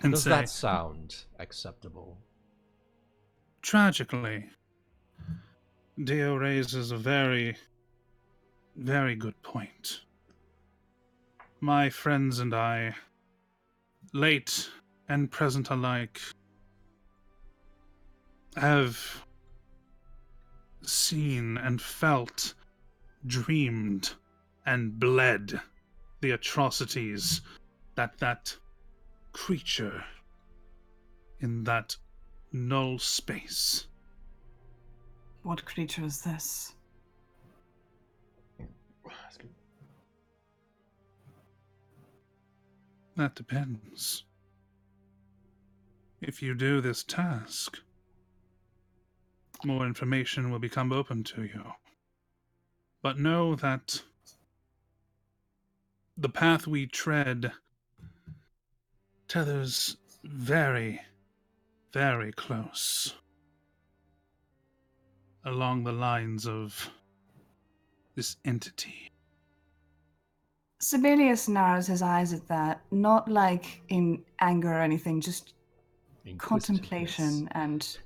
Does that sound acceptable? Tragically, Dio raises a very, very good point. My friends and I, late and present alike, have seen and felt, dreamed, and bled the atrocities that creature in that null space. What creature is this? That depends. If you do this task, more information will become open to you. But know that the path we tread tethers very, very close along the lines of this entity. Sabelius narrows his eyes at that, not like in anger or anything, just contemplation and...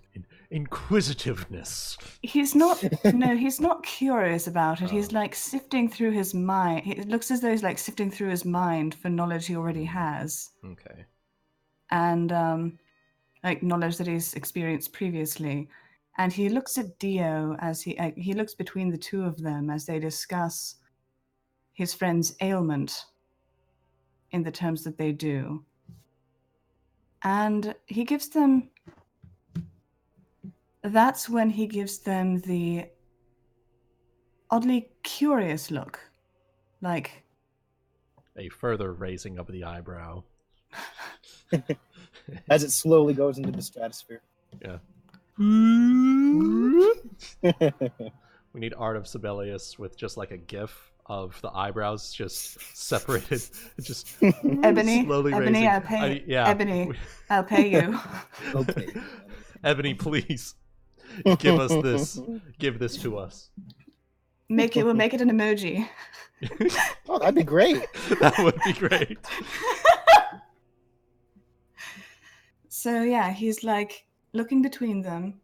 Inquisitiveness. He's not curious about it. He's like sifting through his mind. It looks as though he's like sifting through his mind for knowledge he already has. Okay. And like knowledge that he's experienced previously. And he looks at Dio as he looks between the two of them as they discuss his friend's ailment in the terms that they do. And he gives them... That's when he gives them the oddly curious look. Like... A further raising of the eyebrow. As it slowly goes into the stratosphere. Yeah. We need art of Sabelius with just like a GIF of the eyebrows just separated, just Ebony, slowly Ebony, raising. I'll pay. Yeah. Ebony, I'll pay you. Okay. Ebony, please give us this. Give this to us. We'll make it an emoji. Oh, that'd be great. That would be great. So yeah, he's like looking between them.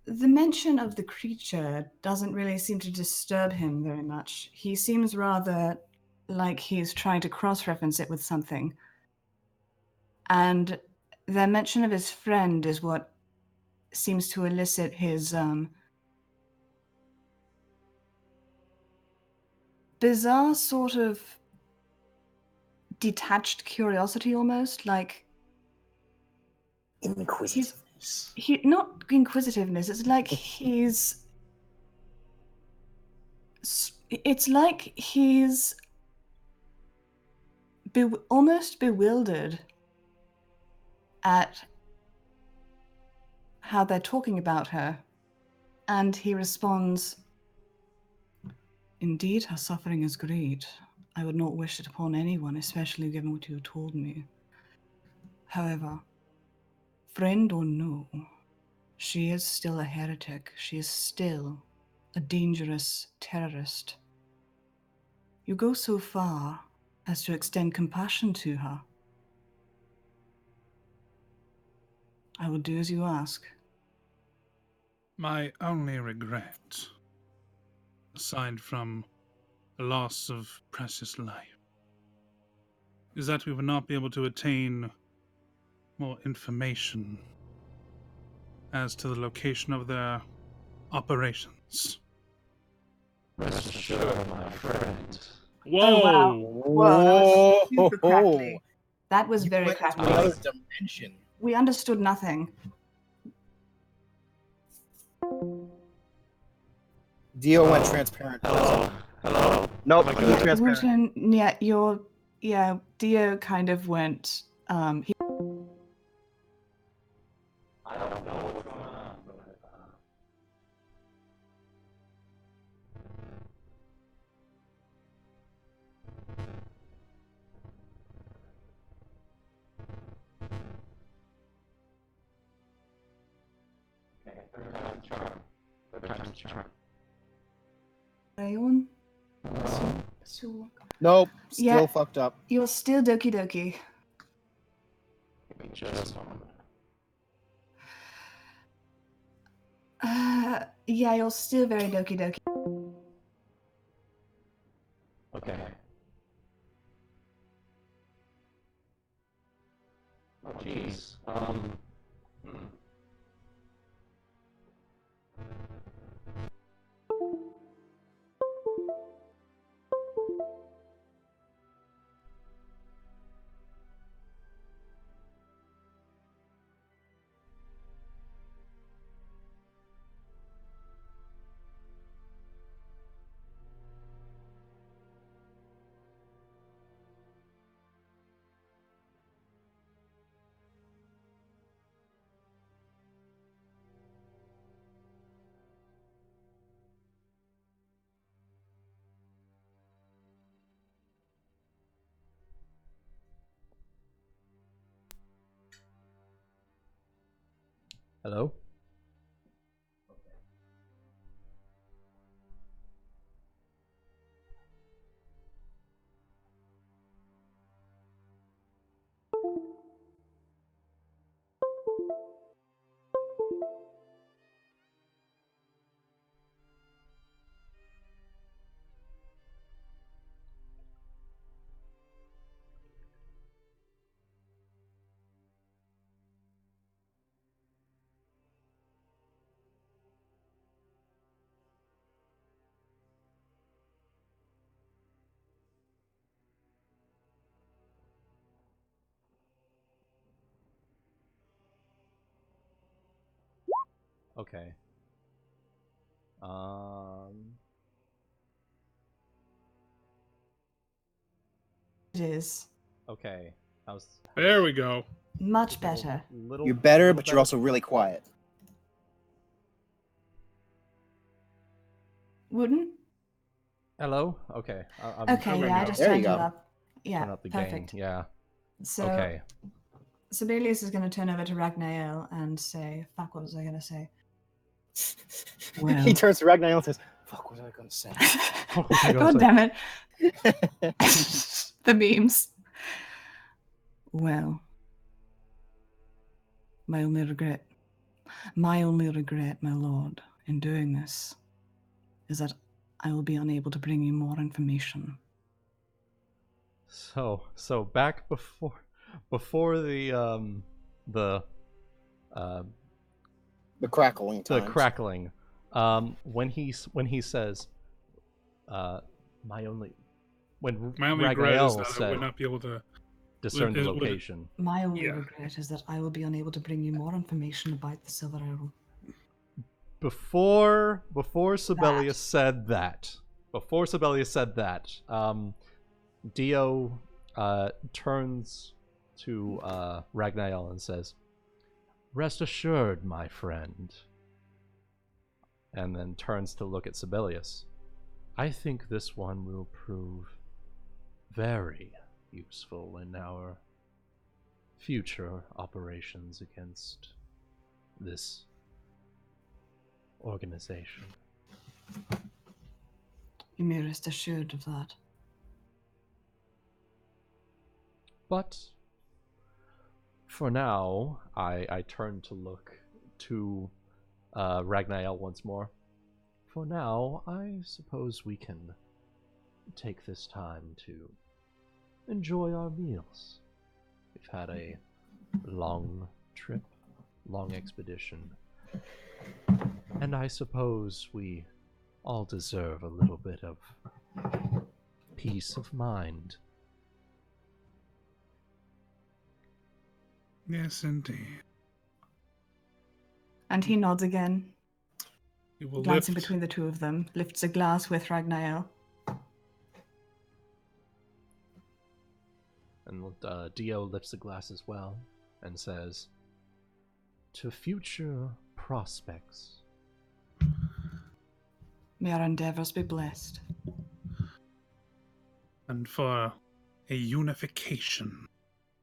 The mention of the creature doesn't really seem to disturb him very much. He seems rather like he's trying to cross-reference it with something. And the mention of his friend is what seems to elicit his bizarre sort of detached curiosity almost, like Inquisitiveness. not inquisitiveness, it's like it's like he's almost bewildered at how they're talking about her. And he responds, "Indeed, her suffering is great. I would not wish it upon anyone, especially given what you have told me. However, friend or no, she is still a heretic. She is still a dangerous terrorist. You go so far as to extend compassion to her. I will do as you ask." My only regret, aside from the loss of precious life, is that we will not be able to attain more information as to the location of their operations. Rest assured, my friend. Whoa! Oh, wow. Whoa, that was super Whoa. crackly. That was You very went into crackly. another dimension. We understood nothing. Dio went transparent. Hello. Nope, Oh my he God. transparent. Wooten, Dio kind of went, he I don't know what's going on. Okay, third time's charm. Rayon? Nope, still Yeah. fucked up. You're still Doki Doki. Give me just a moment. Yeah, you're still very Doki Doki. Okay. Oh, jeez. Hello? Okay. It is. Okay. There we go. Much better. You're better, but you're also really quiet. Wooden? Hello. Okay. I'm Okay, there we yeah, I go. just There you turned it go. up. Yeah, turn up the perfect. gain. Yeah. So Okay. Sabelius is going to turn over to Ragnael and say, "Fuck, what was I going to say?" Well. He turns to Ragnael and says, "Fuck, what was I gonna say?" What was I gonna God say? damn it! The memes. Well, my only regret, my lord, in doing this, is that I will be unable to bring you more information. So back before the The crackling the times. crackling, when he says, my only when My only regret is Ragnael that I said would not be able to. discern the would- would- location. My only Yeah. regret is that I will be unable to bring you more information about the Silver Arrow. Before Sabelius said that, Dio turns to Ragnael and says, "Rest assured, my friend," and then turns to look at Sabelius. "I think this one will prove very useful in our future operations against this organization." You may rest assured of that. But for now, I turn to look to Ragnael once more. For now, I suppose we can take this time to enjoy our meals. We've had a long trip, long expedition, and I suppose we all deserve a little bit of peace of mind. Yes, indeed. And he nods again, We will glancing lift. between the two of them, lifts a glass with Ragnael. And Dio lifts a glass as well and says, "To future prospects." May our endeavors be blessed. And for a unification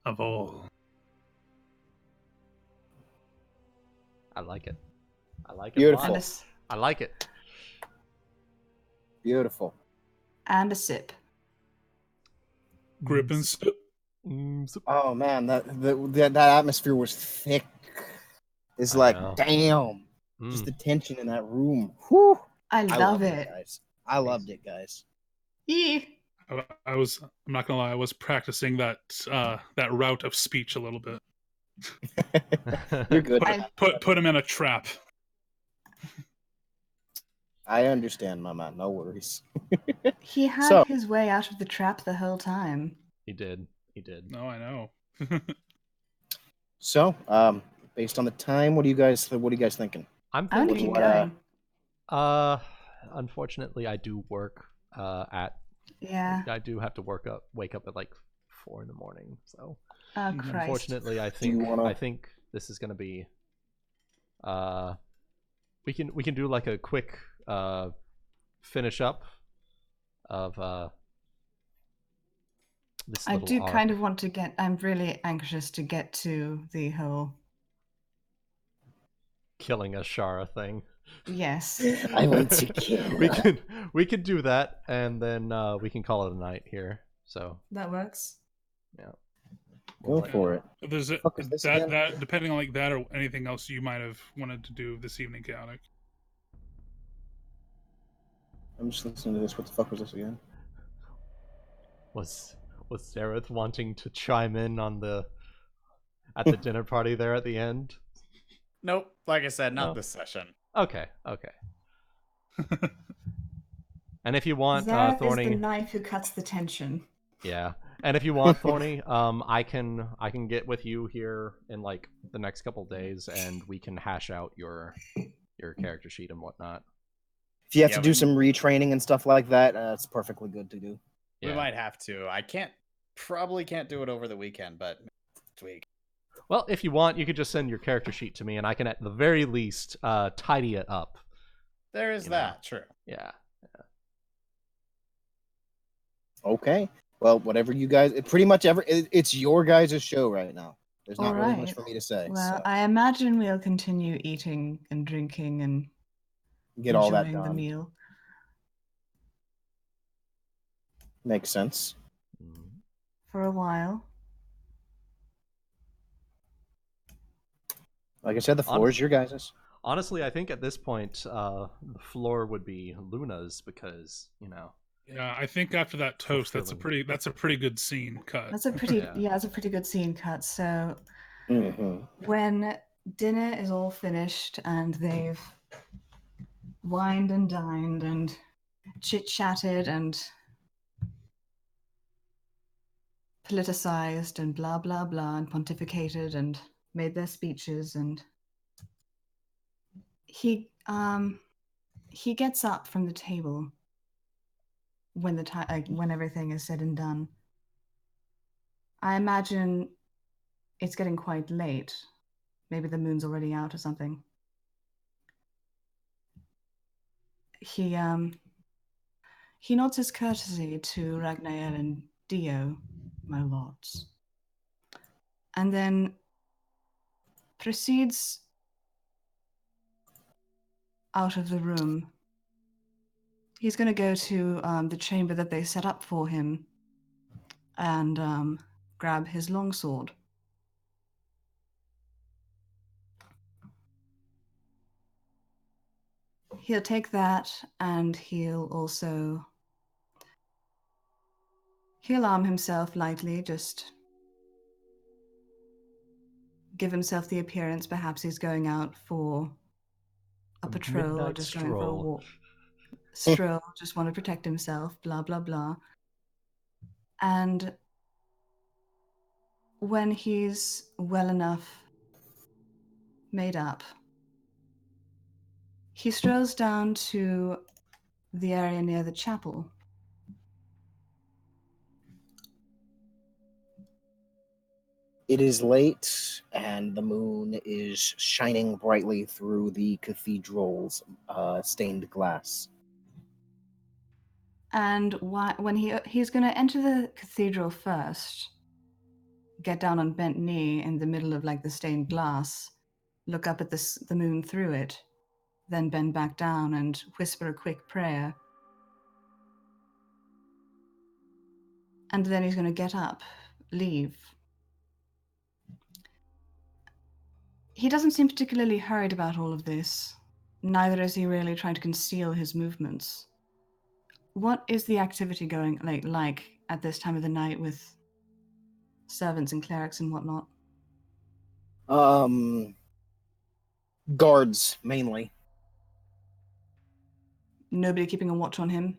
of all. I like it. I like it Beautiful. a And lot. a, s- I like it. Beautiful. and a sip. Grip and sip. Oh man, that atmosphere was thick. It's I like, know. damn, Mm. just the tension in that room. Whew. I I love loved it. guys. I loved it, guys. Yee. I'm not gonna lie, I was practicing that route of speech a little bit. You're good. Put him in a trap. I understand, my man. No worries. He had So- his way out of the trap the whole time. He did. He did. No, I know. So, based on the time, what are you guys thinking? I'm I want to thinking. keep going. Unfortunately, I do work at. Yeah. I do have to wake up at like 4 in the morning. So Oh, Christ. unfortunately, I you think wanna- this is gonna be. We can do like a quick finish up of this. I little do arc. kind of want to get. I'm really anxious to get to the whole. killing a Shara thing. Yes. I want to kill. we could do that, and then we can call it a night here. So That works. yeah, Go for it. There's a, Fuck is this again? that depending on like that or anything else you might have wanted to do this evening, Chaotic. I'm just listening to this. What the fuck was this again? Was Zaerith wanting to chime in on at the dinner party there at the end? Nope. Like I said, not No. this session. Okay. And if you want, Zaerith is the Thorny, knife who cuts the tension. yeah. And if you want, Thorny, I can get with you here in like the next couple days, and we can hash out your character sheet and whatnot. If you have Yeah, to do we- some retraining and stuff like that, it's perfectly good to do. Yeah. We might have to. I probably can't do it over the weekend, but next week. Well, if you want, you could just send your character sheet to me, and I can at the very least tidy it up. There is You know. that. True. Yeah, Okay. Well, whatever you guys, it's your guys' show right now. There's not All really much right. for me to say. Well, So I imagine we'll continue eating and drinking and get all that enjoying the done. meal. Makes sense. Mhm. For a while. Like I said, the floor is your guys'. Honestly, I think at this point, the floor would be Luna's because, you know. Yeah, I think after that toast, that's a pretty good scene cut. That's a pretty Yeah. that's a pretty good scene cut. So Mm-hmm. when dinner is all finished and they've wined and dined and chit-chatted and politicized and blah blah blah and pontificated and made their speeches, and he gets up from the table when when everything is said and done. I imagine it's getting quite late. Maybe the moon's already out or something. He nods his courtesy to Ragnael and Dio, my lords, and then proceeds out of the room. He's going to go to the chamber that they set up for him and grab his longsword. He'll take that, and he'll arm himself lightly, just give himself the appearance perhaps he's going out for a patrol or midnight just going for a stroll. walk. Stroll, just want to protect himself, blah, blah, blah. And when he's well enough made up, he strolls down to the area near the chapel. It is late, and the moon is shining brightly through the cathedral's stained glass. And when he's going to enter the cathedral first, get down on bent knee in the middle of like the stained glass, look up at the moon through it, then bend back down and whisper a quick prayer. And then he's going to get up, leave. He doesn't seem particularly hurried about all of this. Neither is he really trying to conceal his movements. What is the activity going like at this time of the night with servants and clerics and whatnot? Guards mainly. Nobody keeping a watch on him?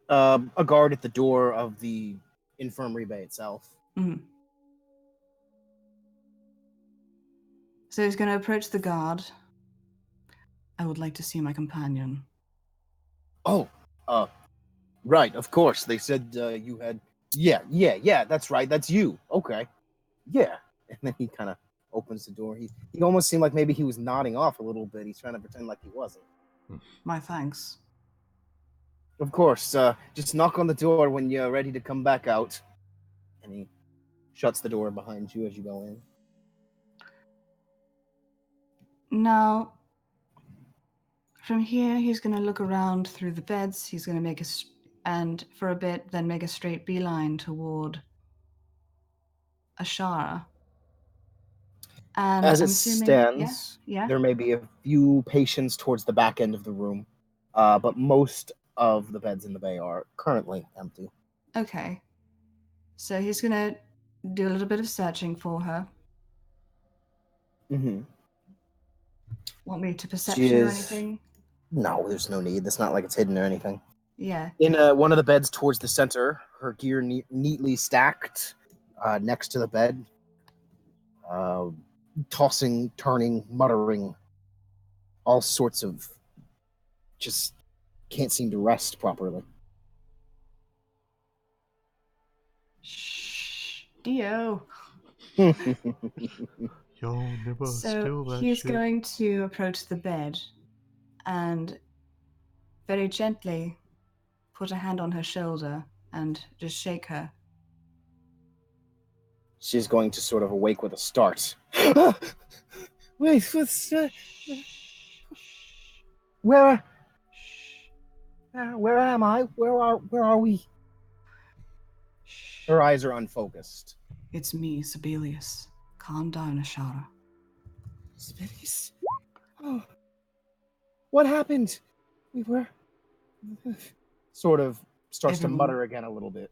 A guard at the door of the infirmary bay itself. Mm-hmm. So he's going to approach the guard. I would like to see my companion. Oh, right, of course. They said you had... Yeah, that's right, that's you. Okay. Yeah. And then he kind of opens the door. He almost seemed like maybe he was nodding off a little bit. He's trying to pretend like he wasn't. My thanks. Of course, just knock on the door when you're ready to come back out. And he shuts the door behind you as you go in. Now, from here, he's going to look around through the beds. He's going to and for a bit, then make a straight beeline toward Ashara. And As I'm it assuming, stands, yeah. there may be a few patients towards the back end of the room, but most of the beds in the bay are currently empty. Okay. So he's going to do a little bit of searching for her. Mm-hmm. Want me to perception or anything? No, there's no need. It's not like it's hidden or anything. Yeah. In one of the beds towards the center, her gear neatly stacked next to the bed, tossing, turning, muttering, all sorts of... just can't seem to rest properly. Shh, Dio. Yo, never steal So that he's shit. going to approach the bed and very gently put a hand on her shoulder and just shake her. She's going to sort of awake with a start. Wait, what's where am I? Where are we? Her eyes are unfocused. It's me, Sabelius. Calm down, Ashara. Sabelius? Oh. What happened? We were sort of starts to mutter again a little bit.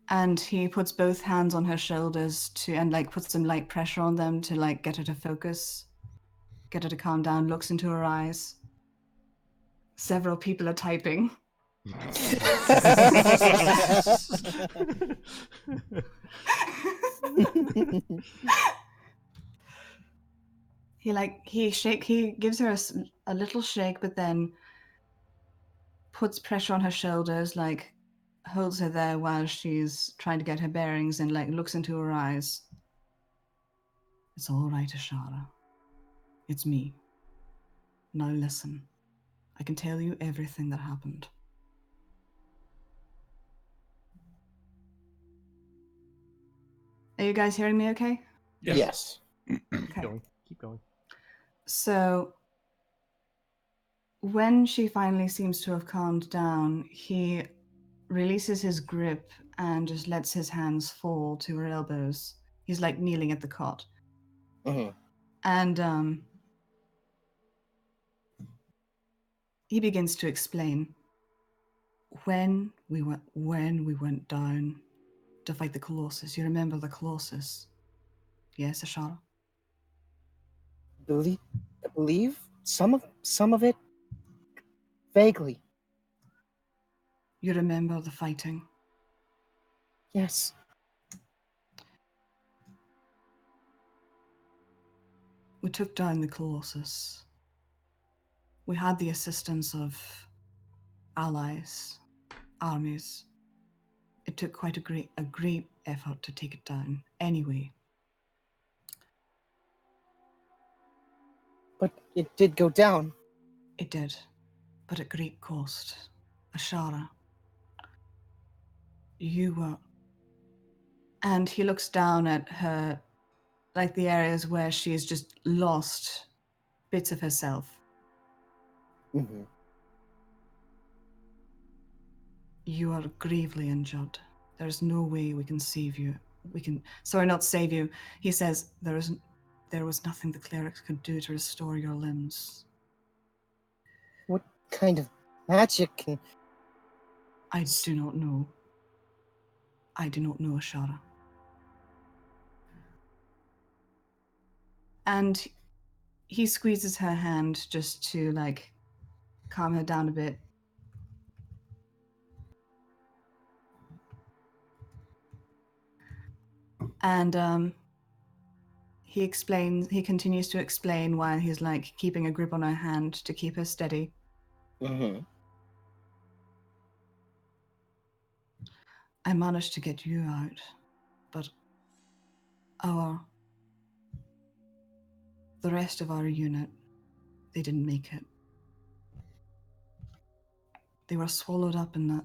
And he puts both hands on her shoulders and puts some light pressure on them to get her to focus, get her to calm down, looks into her eyes. Several people are typing. He gives her a little shake, but then puts pressure on her shoulders, holds her there while she's trying to get her bearings, and looks into her eyes. It's all right, Ashara. It's me. Now listen. I can tell you everything that happened. Are you guys hearing me okay? Yes. Okay. Keep going. So, when she finally seems to have calmed down, he releases his grip and just lets his hands fall to her elbows. He's kneeling at the cot. Mm-hmm. And he begins to explain. When we went down to fight the Colossus, you remember the Colossus? Yes, Ashara? I believe some of it vaguely. You remember the fighting? Yes. We took down the Colossus. We had the assistance of allies, armies. It took quite a great effort to take it down. Anyway. But it did go down. It did, but at great cost. Ashara, you were... And he looks down at her, the areas where she's just lost bits of herself. Mm-hmm. You are gravely injured. There's no way we can save you. Not save you. He says there was nothing the clerics could do to restore your limbs. What kind of magic can... I do not know. I do not know, Ashara. And he squeezes her hand just to calm her down a bit. And he continues to explain while he's keeping a grip on her hand to keep her steady. Mm-hmm. I managed to get you out, but the rest of our unit, they didn't make it. They were swallowed up in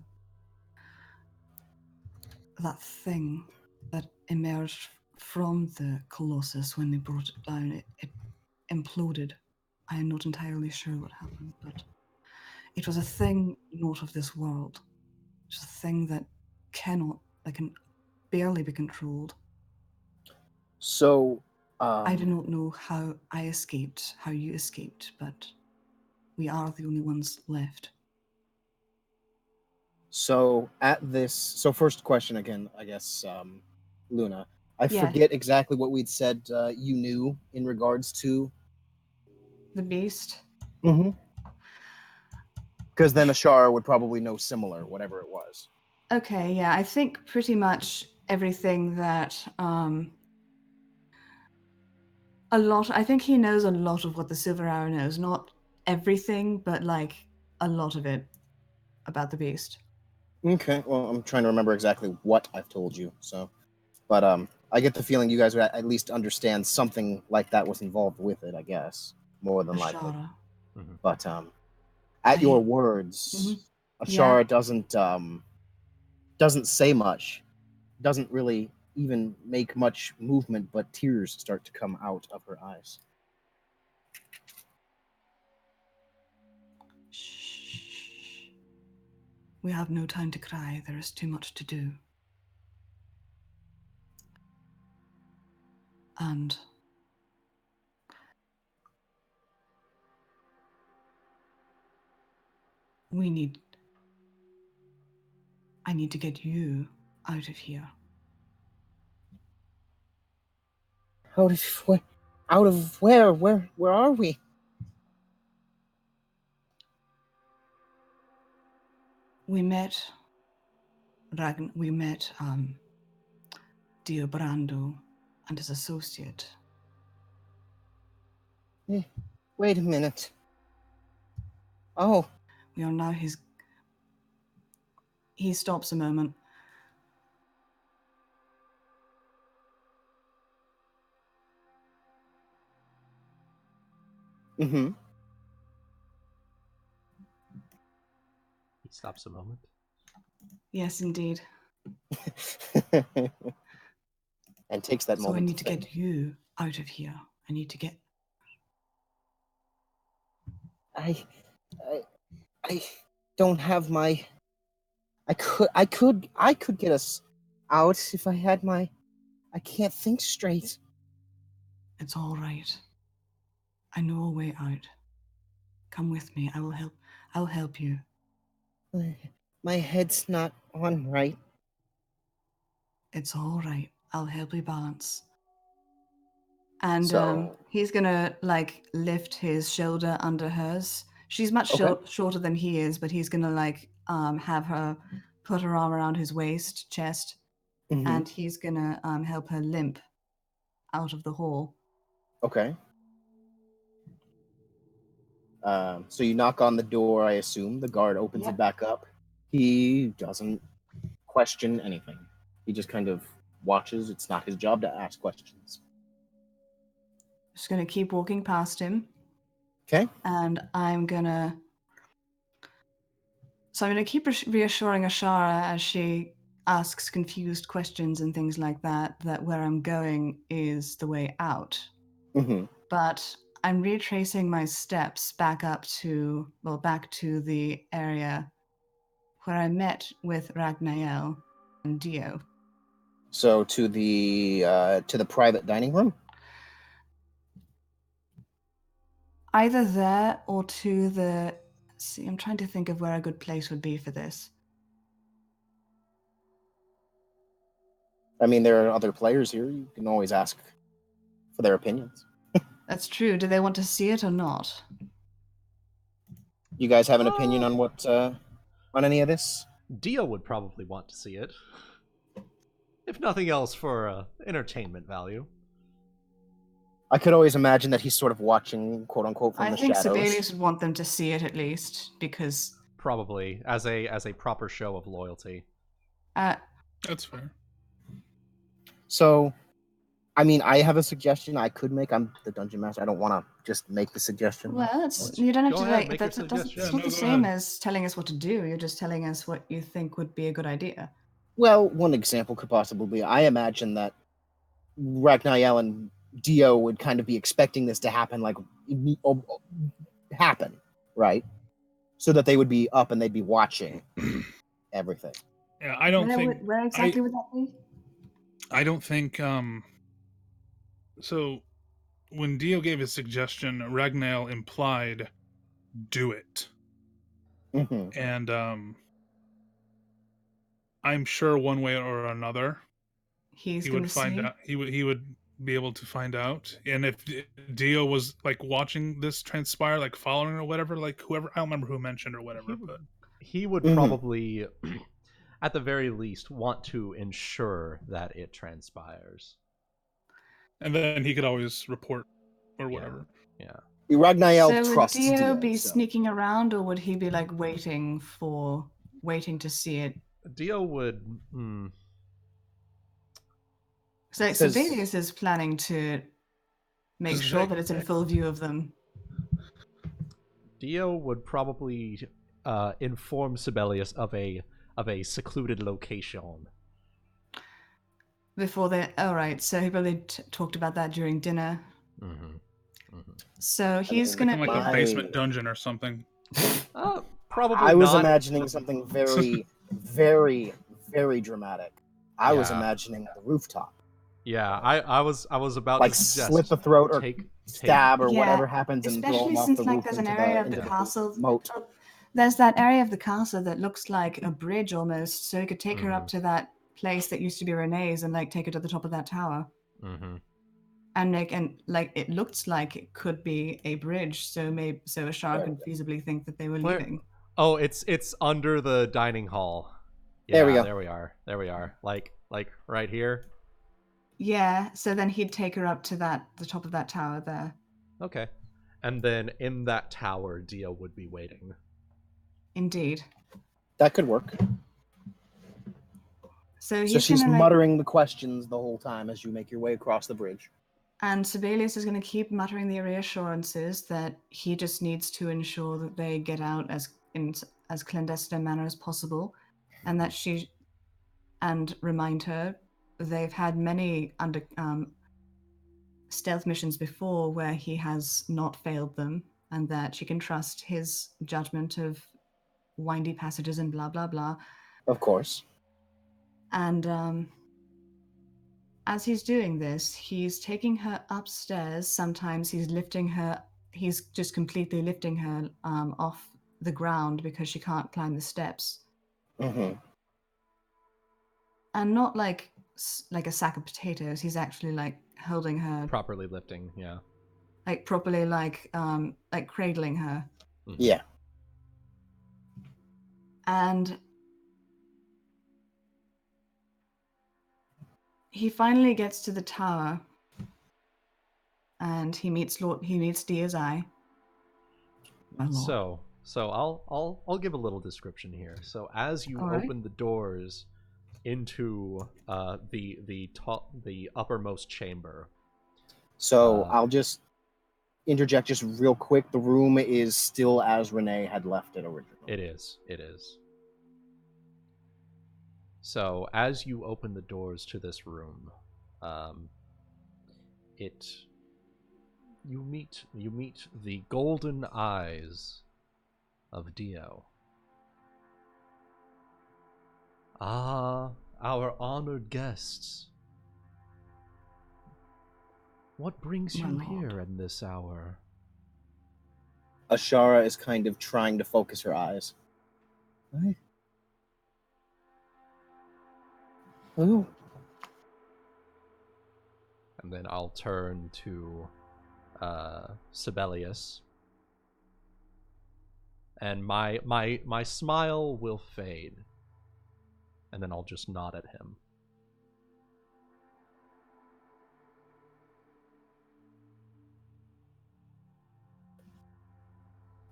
that thing that emerged from the Colossus when they brought it down. It imploded. I am not entirely sure what happened, but it was a thing not of this world. It's a thing that can barely be controlled. So, I do not know how I escaped, how you escaped, but we are the only ones left. So first question again, I guess, Luna. I Yeah. forget exactly what we'd said you knew in regards to... The beast? Mm-hmm. Because then Ashara would probably know similar, whatever it was. Okay, yeah, I think pretty much everything that, I think he knows a lot of what the Silver Arrow knows. Not everything, but a lot of it about the beast. Okay, well, I'm trying to remember exactly what I've told you, so... But I get the feeling you guys would at least understand something like that was involved with it, I guess. More than likely. Ashara. Mm-hmm. But at your words, Mm-hmm. Ashara Yeah. doesn't doesn't say much, doesn't really even make much movement, but tears start to come out of her eyes. Shh. We have no time to cry. There is too much to do. And I need to get you out of here. Out of where? Where are we? We met Dio Brando and his associate. Wait a minute. Oh. We are now He stops a moment. Mm-hmm. He stops a moment. Yes, indeed. And takes that moment. So I need to get you out of here. I need to get... I don't have my... I could get us out if I had my... I can't think straight. It's all right. I know a way out. Come with me. I'll help you. My head's not on right. It's all right. I'll help you balance. And So... he's gonna like lift his shoulder under hers. She's much shorter than he is, but he's gonna like have her put her arm around his waist, chest, and he's gonna help her limp out of the hall. Okay. So you knock on the door, I assume. The guard opens it back up. He doesn't question anything. He just kind of watches. It's not his job to ask questions. Just gonna keep walking past him. Okay. And I'm gonna keep reassuring Ashara as she asks confused questions and things like that where I'm going is the way out. Mm-hmm. But I'm retracing my steps back to the area where I met with Ragnael and Dio. So to the private dining room? Either there or to the... See, I'm trying to think of where a good place would be for this. I mean, there are other players here. You can always ask for their opinions. That's true. Do they want to see it or not? You guys have an opinion on what, on any of this? Dio would probably want to see it. If nothing else, for entertainment value. I could always imagine that he's sort of watching, quote unquote, from the shadows. I think Sabelius would want them to see it at least, because... Probably, as a proper show of loyalty. That's fair. So, I mean, I have a suggestion I could make. I'm the dungeon master. I don't want to just make the suggestion. Well, you don't have to ahead, like. That's not the same as telling us what to do. You're just telling us what you think would be a good idea. Well, one example could possibly be, I imagine that Ragnael and Dio would kind of be expecting this to happen, right? So that they would be up and they'd be watching everything. Yeah, I don't think... Where exactly would that be? I don't think... So, when Dio gave his suggestion, Ragnael implied, do it. Mm-hmm. And, I'm sure one way or another, he would find out. He would be able to find out. And if Dio was like watching this transpire, like following or whatever, like whoever, I don't remember who mentioned or whatever, but he would probably, at the very least, want to ensure that it transpires. And then he could always report or whatever. Yeah. Ragnael trusts Would Dio be so. sneaking around, or would he be like waiting to see it? Dio would. So Sabelius is planning to make sure that it's in full view of them. Dio would probably inform Sabelius of a secluded location. Before they, all right. So he probably talked about that during dinner. So he's mean, gonna Like be a my- basement dungeon or something. Probably I was not. imagining something very, very, very dramatic. I was Yeah. imagining the rooftop. Yeah, I was about Like to suggest slit the throat or take stab or Yeah, whatever happens and throw especially him off since the like roof there's an into area the, of the into castle. moat. There's that area of the castle that looks like a bridge almost. So he could take her up to that place that used to be Renee's and like take her to the top of that tower. And it looks like it could be a bridge. So Ashara could feasibly think that they were leaving. Oh, it's under the dining hall. Yeah, There we go. There we are. Like right here. Yeah. So then he'd take her up to the top of that tower there. Okay. And then in that tower, Dio would be waiting. Indeed. That could work. So So she's gonna, muttering the questions the whole time as you make your way across the bridge. And Sabelius is going to keep muttering the reassurances that he just needs to ensure that they get out in as clandestine a manner as possible, and that and remind her they've had many stealth missions before where he has not failed them, and that she can trust his judgment of windy passages and blah blah blah. Of course. And as he's doing this, he's taking her upstairs. Sometimes he's just completely lifting her off the ground because she can't climb the steps. Mm-hmm. And not like a sack of potatoes. He's actually like holding her, Properly lifting, yeah. like properly like cradling her. Yeah. And he finally gets to the tower, and he meets Dio's eye. My lord. So I'll give a little description here. So as you All open the doors into the uppermost chamber. So I'll just interject just real quick. The room is still as Renee had left it originally. It is. So as you open the doors to this room, you meet the golden eyes of Dio. Ah, our honored guests. What brings My you lord. here in this hour? Ashara is kind of trying to focus her eyes. What? Oh. And then I'll turn to Sabelius. And my smile will fade. And then I'll just nod at him.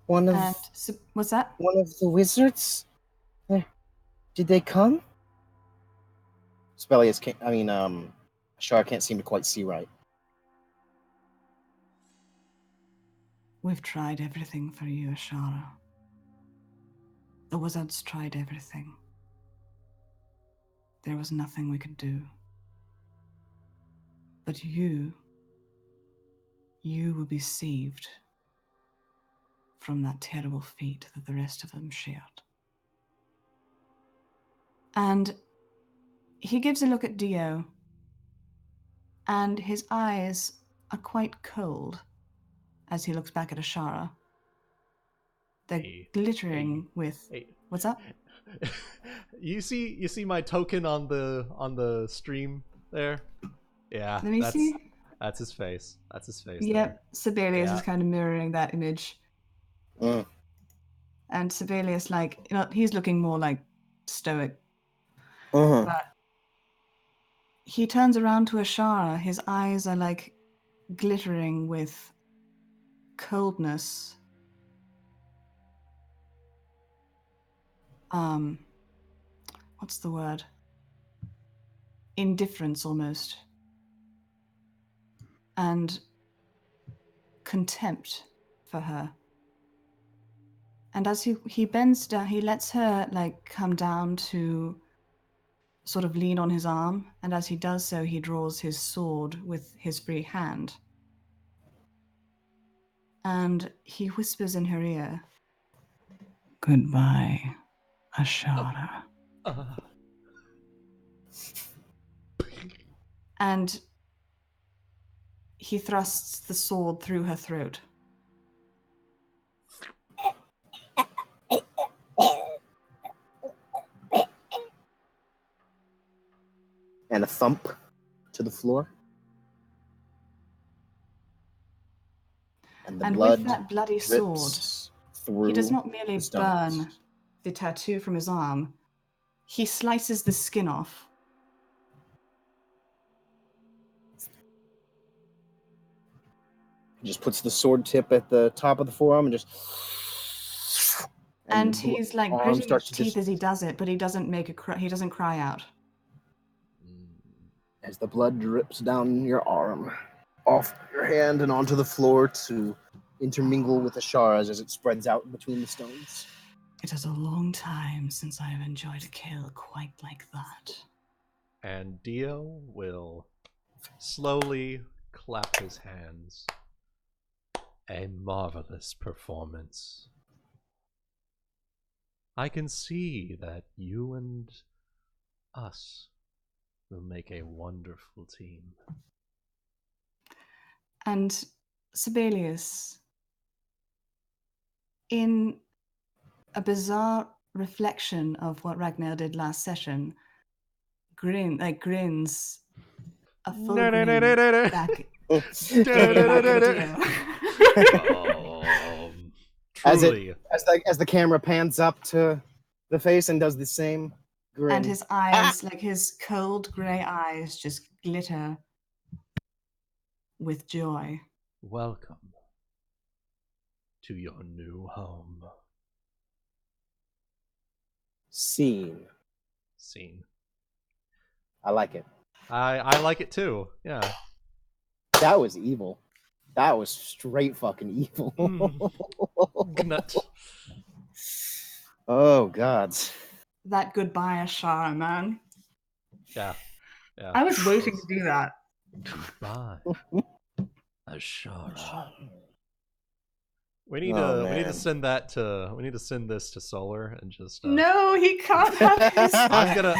What's that? One of the wizards? Did they come? Sabelius can't. Ashara can't seem to quite see right. We've tried everything for you, Ashara. The wizards tried everything. There was nothing we could do. But you will be saved from that terrible fate that the rest of them shared. And he gives a look at Dio, and his eyes are quite cold as he looks back at Ashara. They're glittering with... What's up? You see my token on the stream there? Yeah. Let me see. That's his face. Yep, Sabelius is kind of mirroring that image. Mm. And Sabelius, he's looking more like stoic. Uh-huh. But he turns around to Ashara. His eyes are like glittering with coldness. What's the word? Indifference almost. And contempt for her. And as he bends down, he lets her like come down to sort of lean on his arm, and as he does so, he draws his sword with his free hand. And he whispers in her ear, "Goodbye, Ashara." And he thrusts the sword through her throat. And a thump to the floor. And the And blood with that bloody sword, drips through he does not merely the stones. burn the tattoo from his arm, he slices the skin off. He just puts the sword tip at the top of the forearm and just... And the he's like arm gritting starts his to teeth as he does it, but he doesn't make he doesn't cry out. As the blood drips down your arm, off your hand and onto the floor to intermingle with Ashara's as it spreads out between the stones. It is a long time since I have enjoyed a kill quite like that. And Dio will slowly clap his hands. A marvelous performance. I can see that you and us will make a wonderful team. And Sabelius, in a bizarre reflection of what Ragnael did last session, grins a full grin back at Dio. Truly. As the camera pans up to the face and does the same grin. And his eyes, like his cold grey eyes, just glitter with joy. Welcome to your new home. Scene. I like it. I like it too. Yeah. That was evil. That was straight fucking evil. Gnut. Oh, God. That goodbye, Ashara, man. Yeah. I was waiting to do that. Goodbye, Ashara. We need man. to send that to. We need to send this to Solar and just. No, he can't have his. I'm gonna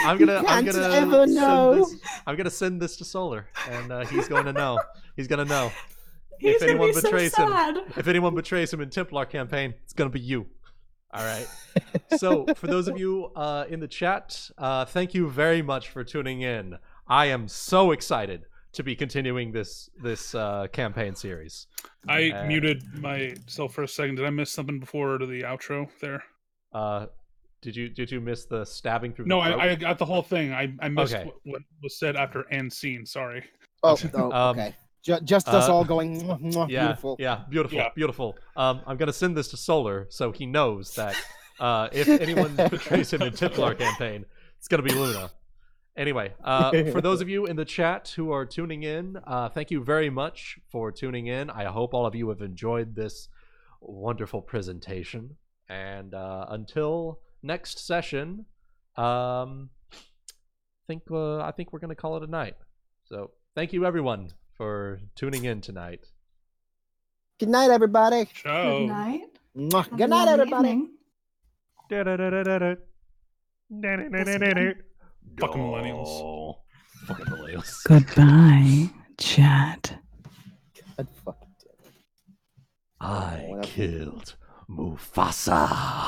ever know. I'm gonna send this to Solar, and he's going to know. He's gonna know. He's If anyone gonna be betrays so him, sad. if anyone betrays him in Templar campaign, it's gonna be you. All right. So for those of you in the chat, thank you very much for tuning in. I am so excited to be continuing this campaign series. I muted myself for a second. Did I miss something before to the outro there? Did you miss the stabbing through? No, the throat? I got the whole thing. I missed Okay. what was said after end scene. Sorry. Okay. Just us all going, Yeah, beautiful. Yeah, beautiful, Yeah. beautiful. I'm gonna send this to Solar so he knows that if anyone betrays him in Templar campaign, it's gonna be Luna. Anyway, for those of you in the chat who are tuning in, thank you very much for tuning in. I hope all of you have enjoyed this wonderful presentation. And until next session, I think we're gonna call it a night. So thank you everyone for tuning in tonight. Good night, everybody. Ciao. Good night. Mwah. Have a Good night, lovely everybody. evening. Fucking millennials. Fucking millennials. Goodbye, chat. God fucking damn it. I killed Mufasa.